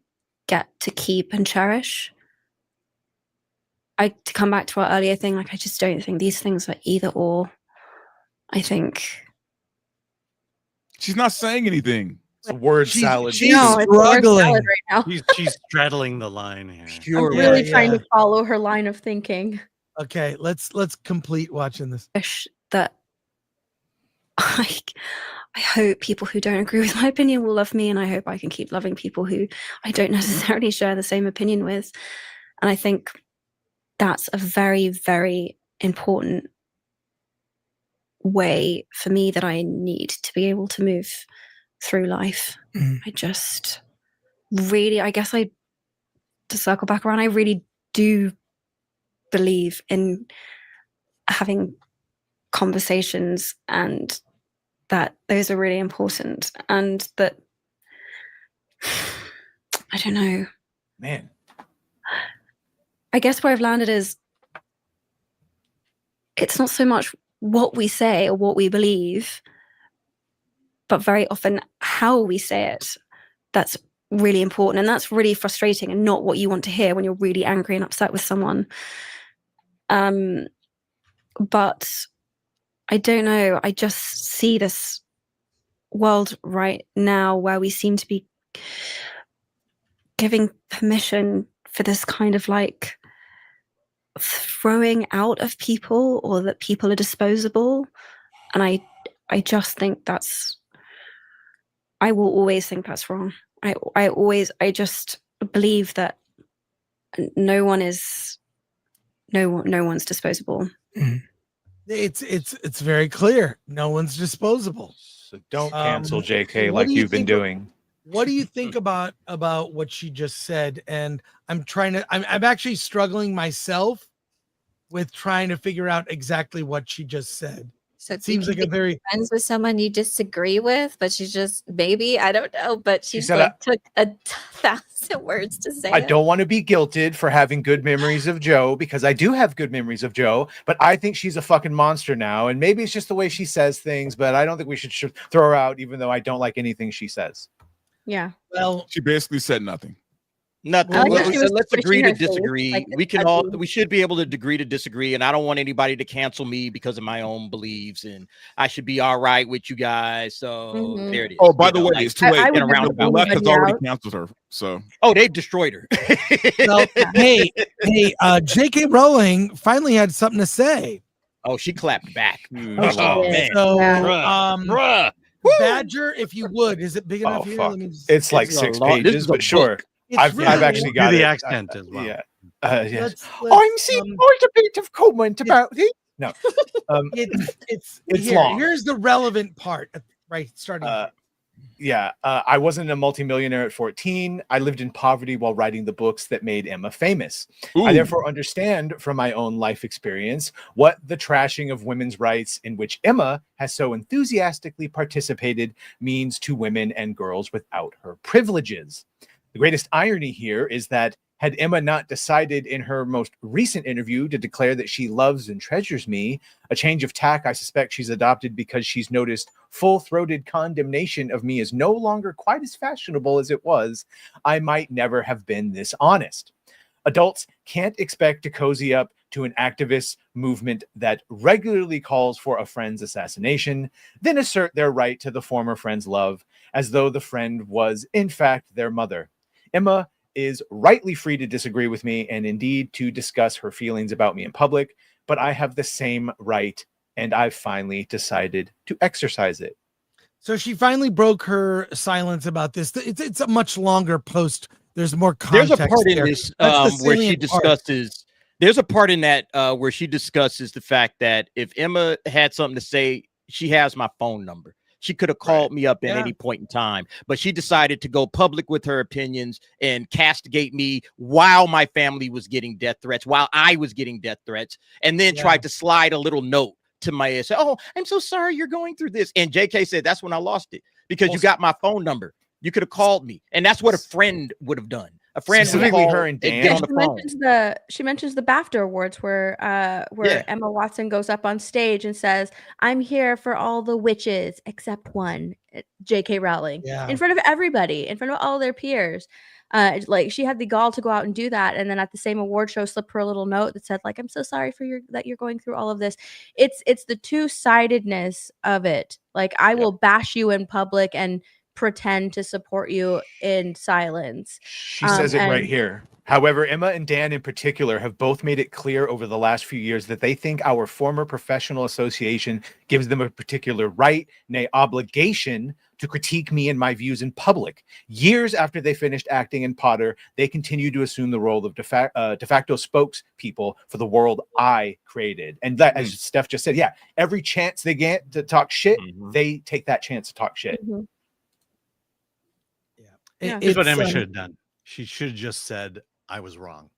get to keep and cherish. To come back to our earlier thing, like I just don't think these things are either or. I think she's not saying anything. It's a word salad. She's struggling right now. She's straddling the line here. I'm really trying to follow her line of thinking. Okay, let's complete watching this. That I hope people who don't agree with my opinion will love me, and I hope I can keep loving people who I don't necessarily share the same opinion with. And I think that's a very, very important way for me that I need to be able to move through life. I just really, to circle back around, I really do believe in having conversations, and that those are really important, and that I don't know, man. I guess where I've landed is it's not so much what we say or what we believe, but very often how we say it, that's really important. And that's really frustrating and not what you want to hear when you're really angry and upset with someone. But I don't know. I just see this world right now where we seem to be giving permission for this kind of like throwing out of people, or that people are disposable. And I just think I will always think that's wrong. I just believe that no one's disposable. It's very clear. No one's disposable. So don't cancel JK what like do you you've been think doing. What do you think about what she just said? And I'm actually struggling myself with trying to figure out exactly what she just said. So It seems like a very friends with someone you disagree with, but she's just maybe, I don't know, but she said, like took 1,000 words to say I it. don't want to be guilted for having good memories of Joe, because I do have good memories of Joe, but I think she's a fucking monster now. And maybe it's just the way she says things, but I don't think we should throw her out, even though I don't like anything she says. Yeah. Well, she basically said nothing. Nothing. I like Well, that she was let's pushing agree to her face, disagree. like We should be able to agree to disagree, and I don't want anybody to cancel me because of my own beliefs, and I should be all right with you guys. So there it is. Oh, by the way, it's too late. in a roundabout The left way. has already canceled her. So they've destroyed her. well, hey, J.K. Rowling finally had something to say. Oh, she clapped back. Oh, man. So, Badger, if you would, is it big enough here? Fuck. Let me just- It's like 6 pages, but sure. I've actually got do the it. accent as well. Yeah. Yes. Let's, I'm seeing quite a bit of comment about it. No. It's long. Here's the relevant part, right? Starting. I wasn't a multimillionaire at 14. I lived in poverty while writing the books that made Emma famous. I therefore understand from my own life experience what the trashing of women's rights, in which Emma has so enthusiastically participated, means to women and girls without her privileges. The greatest irony here is that had Emma not decided in her most recent interview to declare that she loves and treasures me, a change of tack I suspect she's adopted because she's noticed full-throated condemnation of me is no longer quite as fashionable as it was, I might never have been this honest. Adults can't expect to cozy up to an activist movement that regularly calls for a friend's assassination, then assert their right to the former friend's love, as though the friend was, in fact, their mother. Emma is rightly free to disagree with me and indeed to discuss her feelings about me in public, but I have the same right, and I've finally decided to exercise it. So she finally broke her silence about this. It's a much longer post. There's more context. There's a part in there. this That's the where she salient discusses. part. There's a part in that where she discusses the fact that if Emma had something to say, she has my phone number. She could have called me up at any point in time, but she decided to go public with her opinions and castigate me while my family was getting death threats, while I was getting death threats, and then tried to slide a little note to my say, "Oh, I'm so sorry you're going through this." And JK said, "That's when I lost it, because you got my phone number. You could have called me." And that's what a friend would have done. A friend would call her and get on the phone. She mentions the BAFTA awards where Emma Watson goes up on stage and says, "I'm here for all the witches except one," J.K. Rowling, in front of everybody, in front of all their peers. Like, she had the gall to go out and do that, and then at the same award show slip her a little note that said, like, "I'm so sorry for that you're going through all of this." It's the two-sidedness of it. Like, I will bash you in public and pretend to support you in silence. She says it right here. However, Emma and Dan in particular have both made it clear over the last few years that they think our former professional association gives them a particular right, nay, obligation to critique me and my views in public. Years after they finished acting in Potter, they continue to assume the role of de facto spokespeople for the world I created. And that, as Steph just said, every chance they get to talk shit, they take that chance to talk shit. Here's what Emma should have done. She should have just said, "I was wrong."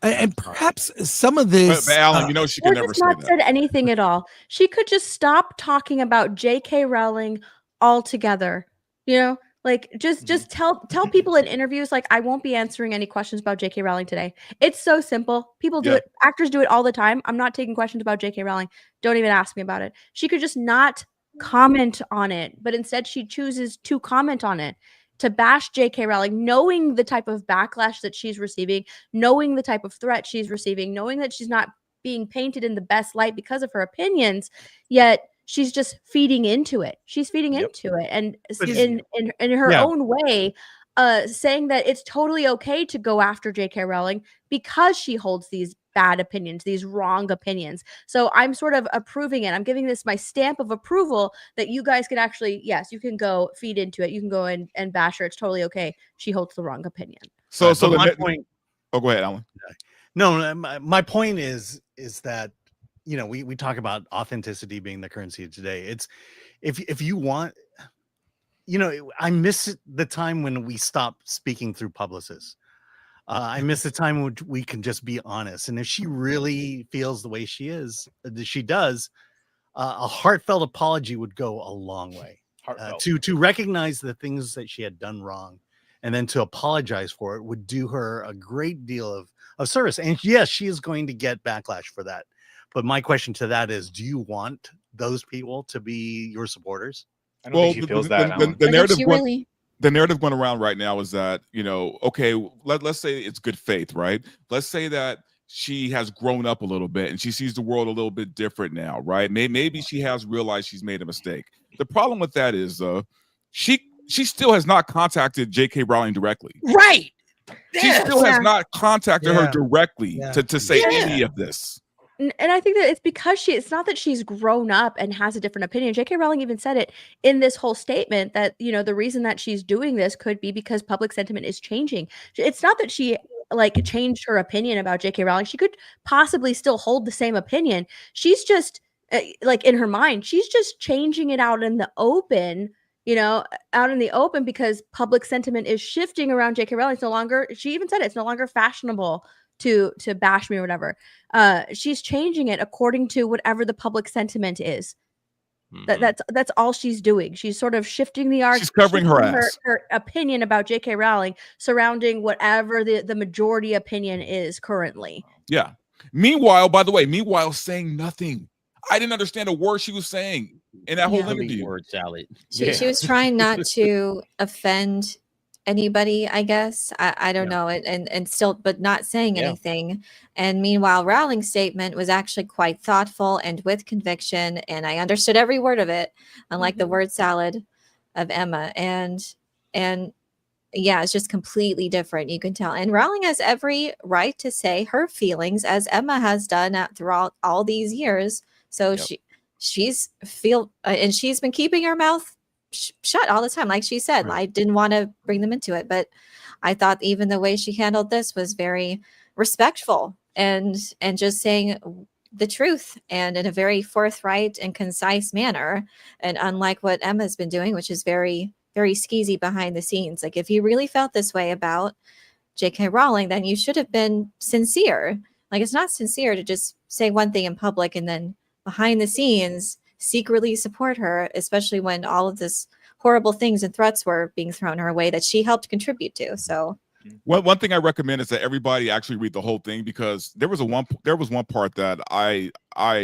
And perhaps some of this, but Alan, you know, she can never say not that. said anything at all. She could just stop talking about J.K. Rowling altogether. You know, Like just tell people in interviews, like, I won't be answering any questions about J.K. Rowling today. It's so simple. People do it. Actors do it all the time. I'm not taking questions about J.K. Rowling. Don't even ask me about it. She could just not comment on it, but instead she chooses to comment on it, to bash J.K. Rowling, knowing the type of backlash that she's receiving, knowing the type of threat she's receiving, knowing that she's not being painted in the best light because of her opinions, yet she's just feeding into it. She's feeding into it, and in her own way, saying that it's totally okay to go after J.K. Rowling because she holds these bad opinions, these wrong opinions. So I'm sort of approving it. I'm giving this my stamp of approval that you guys can actually, yes, you can go feed into it. You can go and bash her. It's totally okay. She holds the wrong opinion. So my point. Oh, go ahead, Alan. No, my point is that, you know, we talk about authenticity being the currency of today. It's if you want, you know, I miss the time when we stopped speaking through publicists. I miss the time when we can just be honest. And if she really feels the way she does, a heartfelt apology would go a long way. To recognize the things that she had done wrong, and then to apologize for it would do her a great deal of service. And yes, she is going to get backlash for that. But my question to that is, do you want those people to be your supporters? I don't think she feels that. The narrative going around right now is that, you know, okay, let's say it's good faith, right? Let's say that she has grown up a little bit and she sees the world a little bit different now, right? Maybe she has realized she's made a mistake. The problem with that is she still has not contacted J.K. Rowling directly. Right. She still has not contacted her directly to say any of this. And I think that it's because it's not that she's grown up and has a different opinion. J.K. Rowling even said it in this whole statement that, you know, the reason that she's doing this could be because public sentiment is changing. It's not that she like changed her opinion about J.K. Rowling. She could possibly still hold the same opinion. She's just like in her mind, she's just changing it out in the open, you know, out in the open because public sentiment is shifting around J.K. Rowling. It's no longer, she even said it's no longer fashionable to bash me or whatever. She's changing it according to whatever the public sentiment is. That's all she's doing. She's sort of shifting the argument. She's covering her opinion about J.K. Rowling surrounding whatever the majority opinion is currently. Yeah. Meanwhile, by the way, saying nothing. I didn't understand a word she was saying in that whole interview. Word salad. She was trying not to offend anybody, I guess. I don't know it, and still, but not saying anything. And meanwhile, Rowling's statement was actually quite thoughtful and with conviction, and I understood every word of it, unlike the word salad of Emma. And yeah, it's just completely different. You can tell. And Rowling has every right to say her feelings, as Emma has done throughout all these years. So she's been keeping her mouth shut all the time, like she said. I didn't want to bring them into it, but I thought even the way she handled this was very respectful and just saying the truth and in a very forthright and concise manner. And unlike what Emma's been doing, which is very, very skeezy behind the scenes. Like, if you really felt this way about J.K. Rowling, then you should have been sincere. Like, it's not sincere to just say one thing in public and then behind the scenes secretly support her, especially when all of this horrible things and threats were being thrown her way that she helped contribute to. So one thing I recommend is that everybody actually read the whole thing, because there was one part that I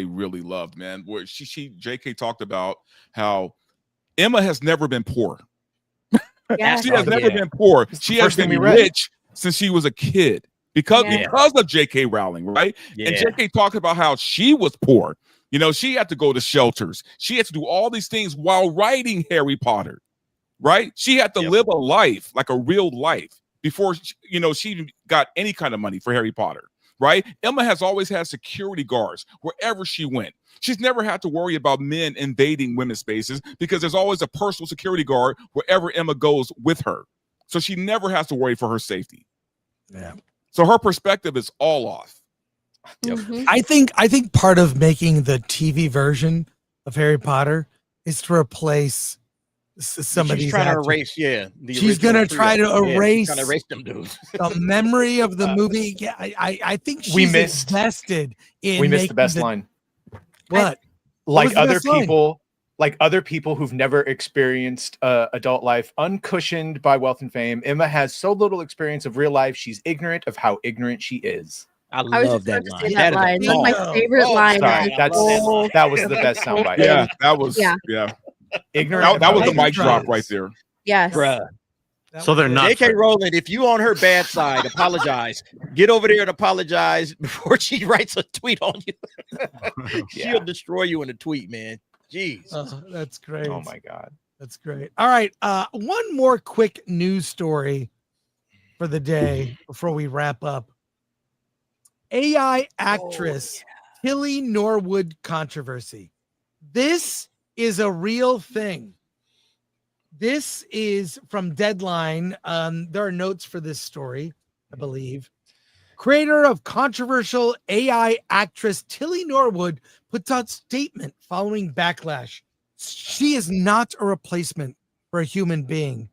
really loved, man, where JK talked about how Emma has never been poor. She has never been poor. She has been rich since she was a kid because of J.K. Rowling, right? And J.K. talked about how she was poor. You know, she had to go to shelters. She had to do all these things while writing Harry Potter, right? She had to live a life, like a real life, before, she even got any kind of money for Harry Potter, right? Emma has always had security guards wherever she went. She's never had to worry about men invading women's spaces because there's always a personal security guard wherever Emma goes with her. So she never has to worry for her safety. Yeah. So her perspective is all off. I think part of making the TV version of Harry Potter is to replace somebody's. She's trying to erase, she's gonna try to erase them dudes. The memory of the movie. Yeah, I think she's invested in. We missed the best line. What? Like other people, Like other people who've never experienced adult life, uncushioned by wealth and fame, Emma has so little experience of real life, she's ignorant of how ignorant she is. I I was love just that about to line. say That that is a line. That's my bar. favorite line. Sorry, of that's the whole- that was the best soundbite. Yeah, that was Yeah. Ignorant. That was the about mic drop right is. there. Yes. Bruh. So they're not J.K. friends. Rowling, if you on her bad side, apologize. Get over there and apologize before she writes a tweet on you. She'll destroy you in a tweet, man. Jeez. That's great. Oh my God. That's great. All right. One more quick news story for the day before we wrap up. AI actress Tilly Norwood controversy. This is a real thing. This is from Deadline. There are notes for this story, I believe. Creator of controversial AI actress Tilly Norwood puts out statement following backlash. She is not a replacement for a human being.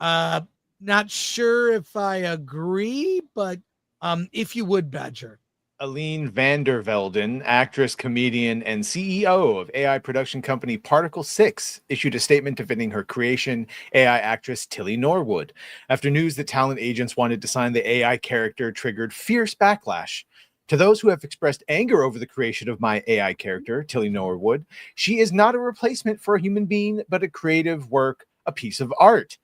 Not sure if I agree, but if you would, Badger. Aline van der Velden, actress, comedian, and CEO of AI production company Particle 6, issued a statement defending her creation, AI actress Tilly Norwood, after news that talent agents wanted to sign the AI character triggered fierce backlash. To those who have expressed anger over the creation of my AI character, Tilly Norwood, she is not a replacement for a human being, but a creative work, a piece of art.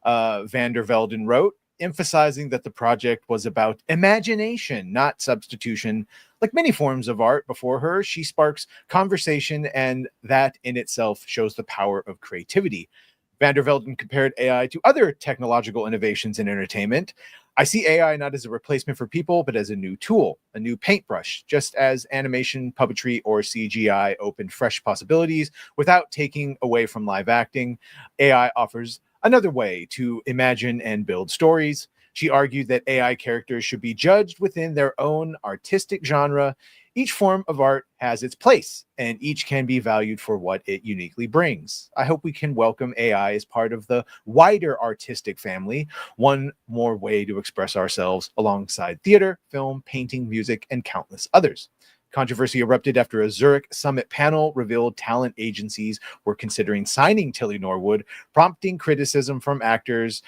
Van der Velden wrote, emphasizing that the project was about imagination, not substitution. Like many forms of art before her, she sparks conversation, and that in itself shows the power of creativity. Van der Velden compared AI to other technological innovations in entertainment. I see AI not as a replacement for people, but as a new tool, a new paintbrush, just as animation, puppetry, or CGI opened fresh possibilities without taking away from live acting. AI offers another way to imagine and build stories. She argued that AI characters should be judged within their own artistic genre. Each form of art has its place, and each can be valued for what it uniquely brings. I hope we can welcome AI as part of the wider artistic family, one more way to express ourselves alongside theater, film, painting, music, and countless others. Controversy erupted after a Zurich Summit panel revealed talent agencies were considering signing Tilly Norwood, prompting criticism from actors,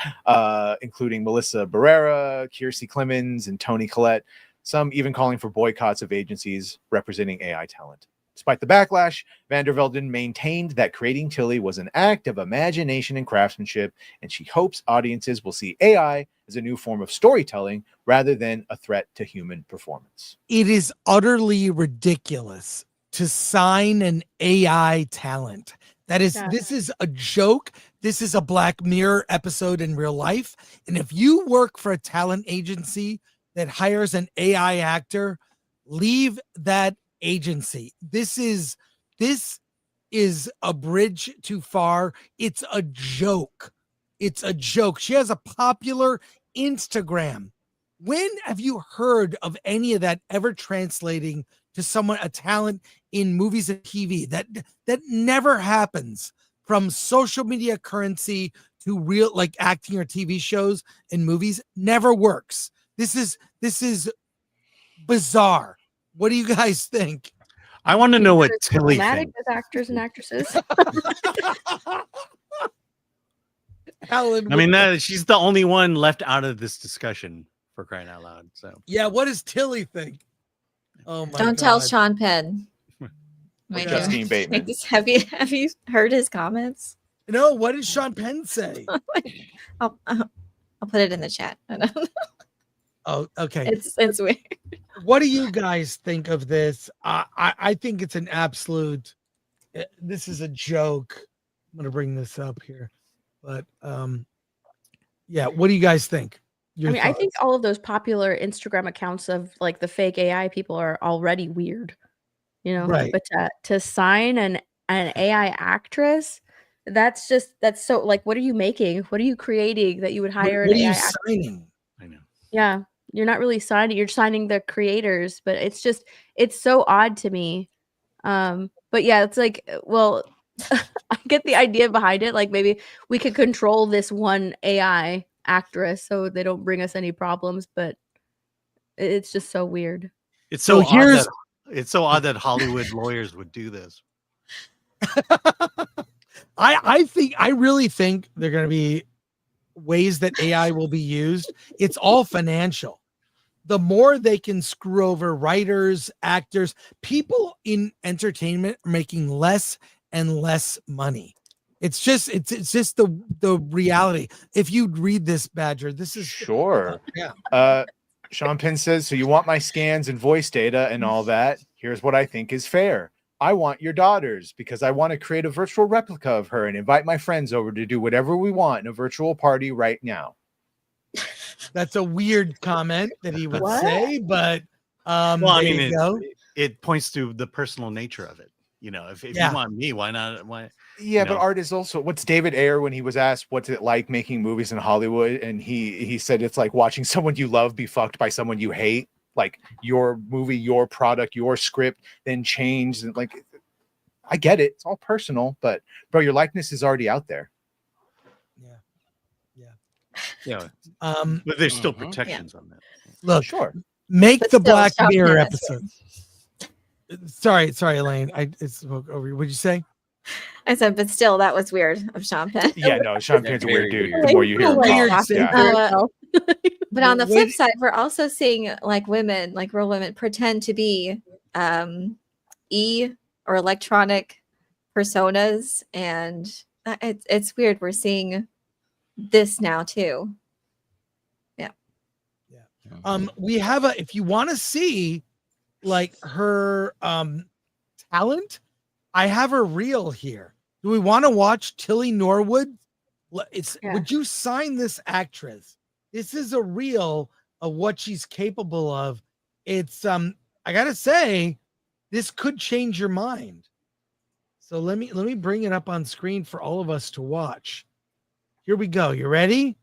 including Melissa Barrera, Kiersey Clemens, and Toni Collette, some even calling for boycotts of agencies representing AI talent. Despite the backlash, van der Velden maintained that creating Tilly was an act of imagination and craftsmanship, and she hopes audiences will see AI as a new form of storytelling rather than a threat to human performance. It is utterly ridiculous to sign an AI talent. This is a joke. This is a Black Mirror episode in real life. And if you work for a talent agency that hires an AI actor, leave that agency. This is a bridge too far. It's a joke. It's a joke. She has a popular Instagram. When have you heard of any of that ever translating to someone, a talent in movies and TV? That never happens. From social media currency to real, like acting or TV shows and movies, never works. This is bizarre. What do you guys think? I want to know what It's Tilly problematic thinks. with actors and actresses. Alan, I mean, she's the only one left out of this discussion, for crying out loud. So yeah, what does Tilly think? Oh my Don't God. tell Sean Penn. My Justine Bateman. Have you heard his comments? No, what did Sean Penn say? I'll put it in the chat. Oh, okay. It's weird. What do you guys think of this? I think it's an absolute. This is a joke. I'm gonna bring this up here, but yeah. What do you guys think? I think all of those popular Instagram accounts of like the fake AI people are already weird, you know. Right. But to sign an AI actress, that's so like, what are you making? What are you creating that you would hire What an are AI you actress? signing? I know. Yeah, you're not really signing. You're signing the creators, but it's so odd to me. But yeah, it's like, well, I get the idea behind it. Like maybe we could control this one AI actress so they don't bring us any problems, but it's just so weird. It's so odd that Hollywood lawyers would do this. I really think they're going to be ways that AI will be used. It's all financial. The more they can screw over writers, actors, people in entertainment are making less and less money. It's just the reality. If you read this, Badger, this is sure. Yeah. Sean Penn says, so you want my scans and voice data and all that? Here's what I think is fair. I want your daughters because I want to create a virtual replica of her and invite my friends over to do whatever we want in a virtual party right now. That's a weird comment that he would What? say, but Well, I there mean, you go. it points to the personal nature of it. You know, if Yeah. you want me, why not? Why? Yeah, you but know? art is also what's David Ayer when he was asked what's it like making movies in Hollywood, and he said it's like watching someone you love be fucked by someone you hate. Like your movie, your product, your script, then changed. And like, I get it. It's all personal, but bro, your likeness is already out there. Yeah. Um, But there's still protections on that. Look, sure. Make But the still, Black Sean Mirror Penn is episode. Sorry, Elaine. It's over. What'd you say? I said, but still, that was weird of Sean Penn. Yeah, no, Sean Penn's a weird dude. The Like, more you hear him like, talk, Weird yeah. But on the flip Wait- side, we're also seeing like women, like real women, pretend to be or electronic personas, and it's weird. We're seeing this now too. We have if you want to see like her talent, I have her reel here. Do we want to watch Tilly Norwood? Would you sign this actress? This is a reel of what she's capable of. It's I gotta say, this could change your mind. So let me bring it up on screen for all of us to watch. Here we go. You ready?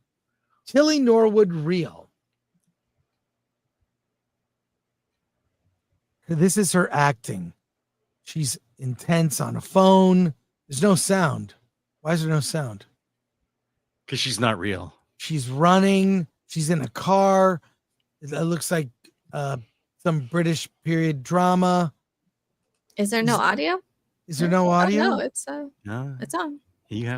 Tilly Norwood reel. This is her acting. She's intense on a phone. There's no sound. Why is there no sound? Because she's not real. She's running. She's in a car. It looks like some British period drama. Is there no audio? Is there no audio? Oh, no, it's on.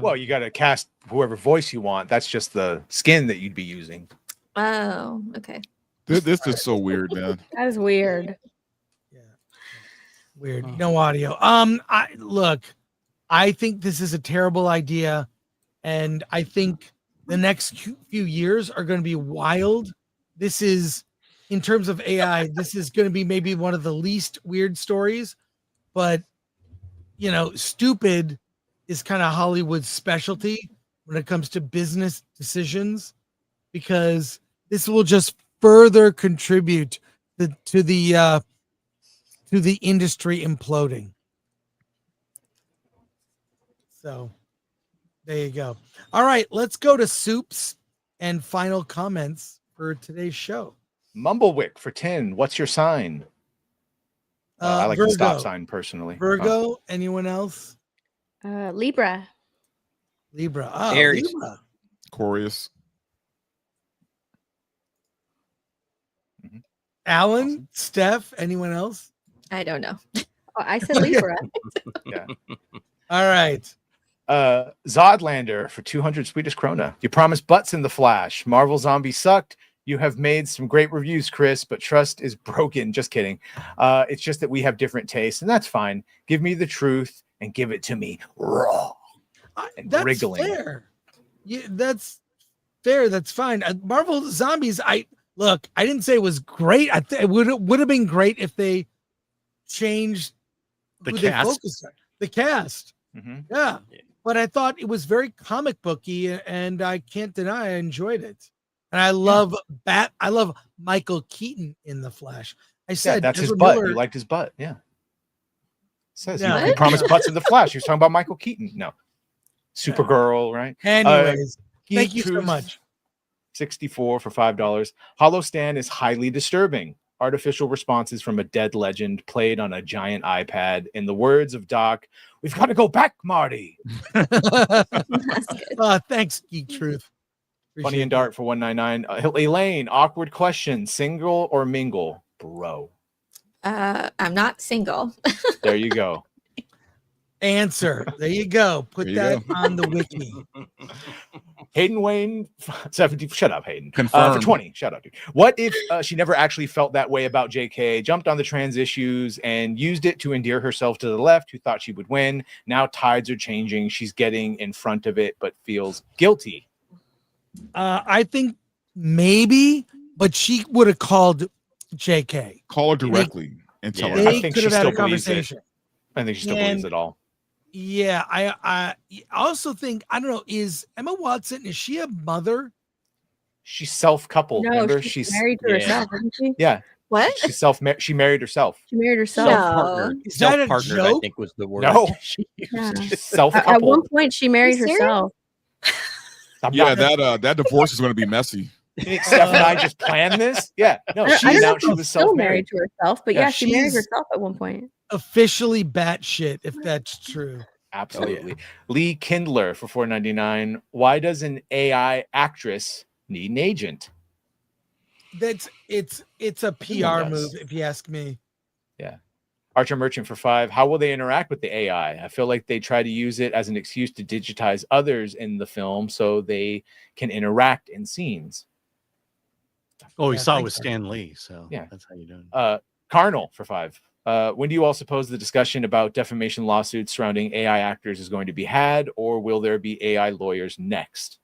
Well, you got to cast whoever voice you want. That's just the skin that you'd be using. Oh, okay. This is so weird, man. That is weird. Weird. No audio. I think this is a terrible idea, and I think the next few years are going to be wild. This is, in terms of AI, this is going to be maybe one of the least weird stories, but stupid is kind of Hollywood's specialty when it comes to business decisions, because this will just further contribute to the industry imploding. So there you go. All right, let's go to Soups and final comments for today's show. Mumblewick for 10. What's your sign? I like the Virgo. stop sign personally. Virgo. Anyone else? Libra. Libra. Oh, Aries. Libra. Aquarius. Alan, Steph, anyone else? I don't know. Oh, I said Libra. Yeah. All right. Zodlander for 200 Swedish krona. You promised butts in the Flash. Marvel Zombie sucked. You have made some great reviews, Chris, but trust is broken. Just kidding. It's just that we have different tastes, and that's fine. Give me the truth and give it to me raw and That's wriggling. fair. Yeah, that's fair. That's fine. Marvel Zombies. I didn't say it was great. It would have been great if they changed The who cast? They focused on. The cast. Mhm. Yeah. But I thought it was very comic booky, and I can't deny I enjoyed it. And I love I love Michael Keaton in The Flash. I said that's his Ezra butt. Miller- You liked his butt. Yeah. Says Yeah. he promised butts in the Flash. He was talking about Michael Keaton. No. Supergirl, right? Anyways, Geek thank you so Truth, much. 64 for $5. Hollow Stan is highly disturbing. Artificial responses from a dead legend played on a giant iPad. In the words of Doc, we've got to go back, Marty. Thanks, Geek Truth. Funny and Dart for $1.99. Elaine, awkward question: single or mingle, bro? I'm not single. There you go. Answer. There you go. Put There you that go. on the wiki. Hayden Wayne, 70. Shut up, Hayden. For Confirmed. 20. Shut up, dude. What if she never actually felt that way about JK, jumped on the trans issues and used it to endear herself to the left, who thought she would win? Now tides are changing. She's getting in front of it, but feels guilty. I think maybe, but she would have called JK. Call her directly and tell her. They I think could she have had a still believes it. conversation. I think she still believes it all. Yeah, I also think, I don't know, is Emma Watson, is she a mother? She's self-coupled. No, remember? she's married to herself, isn't she? Yeah. What? She she married herself. She married herself. Self-partnered. Is that a Self-partnered, I joke? think was the word. No. she used. Yeah. She's At self-coupled. one point, she married You serious? herself. Yeah, that divorce is going to be messy. You think Steph and I just planned this? Yeah. No, I she don't know announced if she she's was still married self-married. to herself, but Yeah, yeah, she married she's- herself at one point. Officially batshit, if that's true. Absolutely. Lee Kindler for $4.99. Why does an AI actress need an agent? It's a PR does. move, if you ask me. Yeah. Archer Merchant for $5. How will they interact with the AI? I feel like they try to use it as an excuse to digitize others in the film so they can interact in scenes. Oh, we Yeah, saw it thanks, with man. Stan Lee, so Yeah. that's how you do it. Carnal for $5. When do you all suppose the discussion about defamation lawsuits surrounding AI actors is going to be had, or will there be AI lawyers next?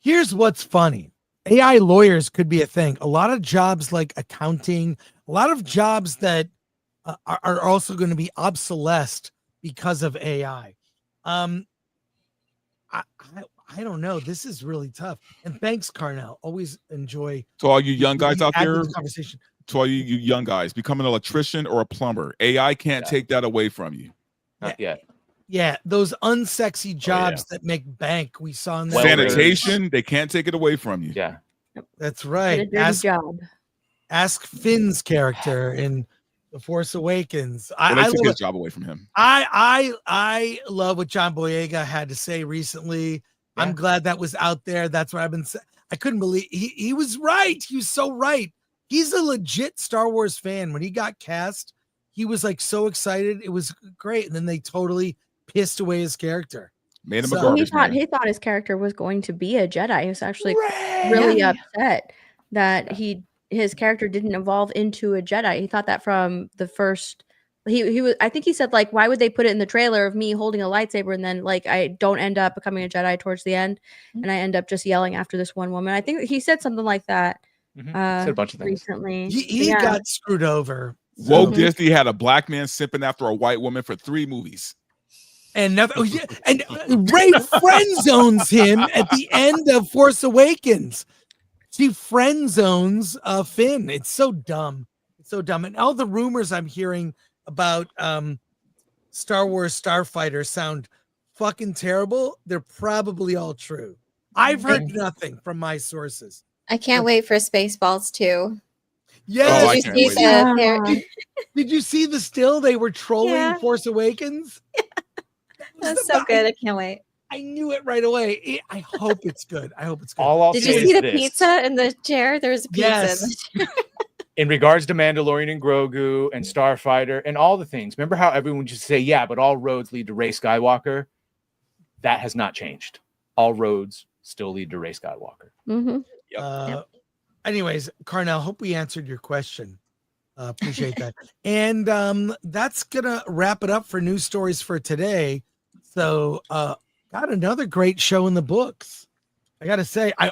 Here's what's funny. AI lawyers could be a thing. A lot of jobs like accounting, a lot of jobs that are also going to be obsolesced because of AI. I don't know. This is really tough. And thanks, Carnell. Always enjoy. To all you young guys out add to there, this conversation. to all you young guys, become an electrician or a plumber. AI can't take that away from you. Not yet. Yeah, those unsexy jobs that make bank. We saw in that. Sanitation, they can't take it away from you. Yeah. That's Did right. a dirty job. Ask Finn's character in The Force Awakens. Well, they I took love his it. job away from him. I love what John Boyega had to say recently. Yeah. I'm glad that was out there. That's what I've been saying. I couldn't believe he was right. He was so right. He's a legit Star Wars fan. When he got cast, he was like so excited. It was great. And then they totally pissed away his character. Made him So- a He garbage thought man. he thought his character was going to be a Jedi. He was actually really upset that his character didn't evolve into a Jedi. He thought that from the first. He was. I think he said like, why would they put it in the trailer of me holding a lightsaber and then like I don't end up becoming a Jedi towards the end, and I end up just yelling after this one woman. I think he said something like that. Said a bunch of things. Recently. He Yeah. got screwed over. Woke Disney had a black man simping after a white woman for 3 movies. And nothing. Oh, yeah. And Ray friend zones him at the end of Force Awakens. She friend zones Finn. It's so dumb. It's so dumb. And all the rumors I'm hearing about Star Wars Starfighter sound fucking terrible. They're probably all true. I've heard nothing from my sources. I can't wait for Spaceballs too. Yes. Oh, I Did can't you wait. see the Did you see the still they were trolling Yeah. Force Awakens? That's so good. I can't wait. I knew it right away. I hope it's good. I hope it's good. All I'll Did say you is see the this. pizza in the chair? There's a pizza in Yes. the chair. In regards to Mandalorian and Grogu and Starfighter and all the things, remember how everyone just say, yeah, but all roads lead to Rey Skywalker? That has not changed. All roads still lead to Rey Skywalker. Mm-hmm. Anyways, Carnell, hope we answered your question. Appreciate that. And that's gonna wrap it up for news stories for today. So got another great show in the books. I gotta say, I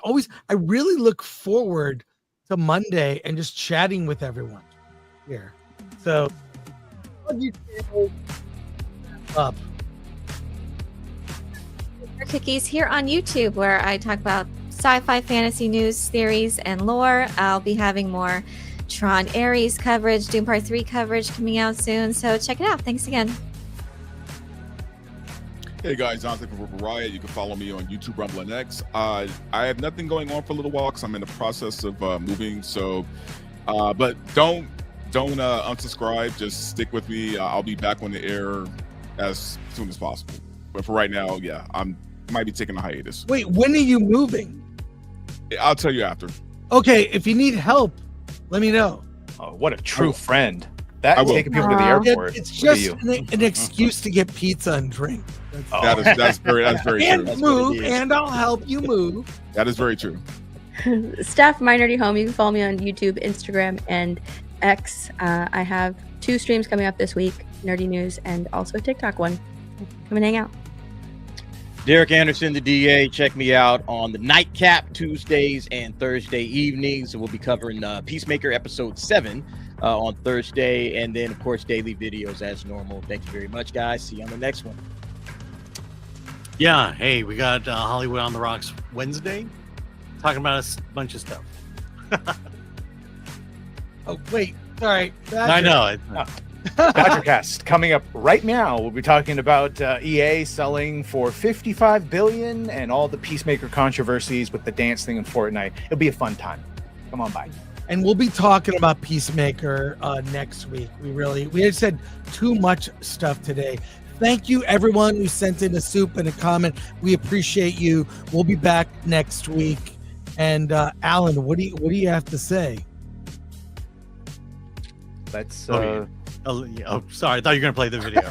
really look forward to Monday and just chatting with everyone here. So up. Cookies here on YouTube, where I talk about sci-fi, fantasy news, theories, and lore. I'll be having more Tron Ares coverage, Doom Part 3 coverage coming out soon. So check it out. Thanks again. Hey guys, Dante from Riot. You can follow me on YouTube, Rumble and X. I have nothing going on for a little while because I'm in the process of moving. So, but don't unsubscribe. Just stick with me. I'll be back on the air as soon as possible. But for right now, yeah, might be taking a hiatus. Wait, when are you moving? I'll tell you after. Okay, if you need help, let me know. Oh, what a true friend. That taking people to the airport. It's Look at just you. an excuse to get pizza and drink. That's very and true. move, and I'll help you move. That is very true. Steph, My Nerdy Home. You can follow me on YouTube, Instagram, and X. I have 2 streams coming up this week, Nerdy News, and also a TikTok one. Come and hang out. Derek Anderson, the DA. Check me out on the Nightcap Tuesdays and Thursday evenings. We'll be covering Peacemaker episode 7 on Thursday, and then of course daily videos as normal. Thank you very much, guys. See you on the next one. Yeah. Hey, we got Hollywood on the Rocks Wednesday, talking about a bunch of stuff. Oh wait, sorry. I know. Dodgercast coming up right now. We'll be talking about EA selling for $55 billion and all the Peacemaker controversies with the dance thing in Fortnite. It'll be a fun time. Come on by. And we'll be talking about Peacemaker next week. We had said too much stuff today. Thank you, everyone who sent in a soup and a comment. We appreciate you. We'll be back next week. And Alan, what do you have to say? Let's. Oh, sorry. I thought you were going to play the video.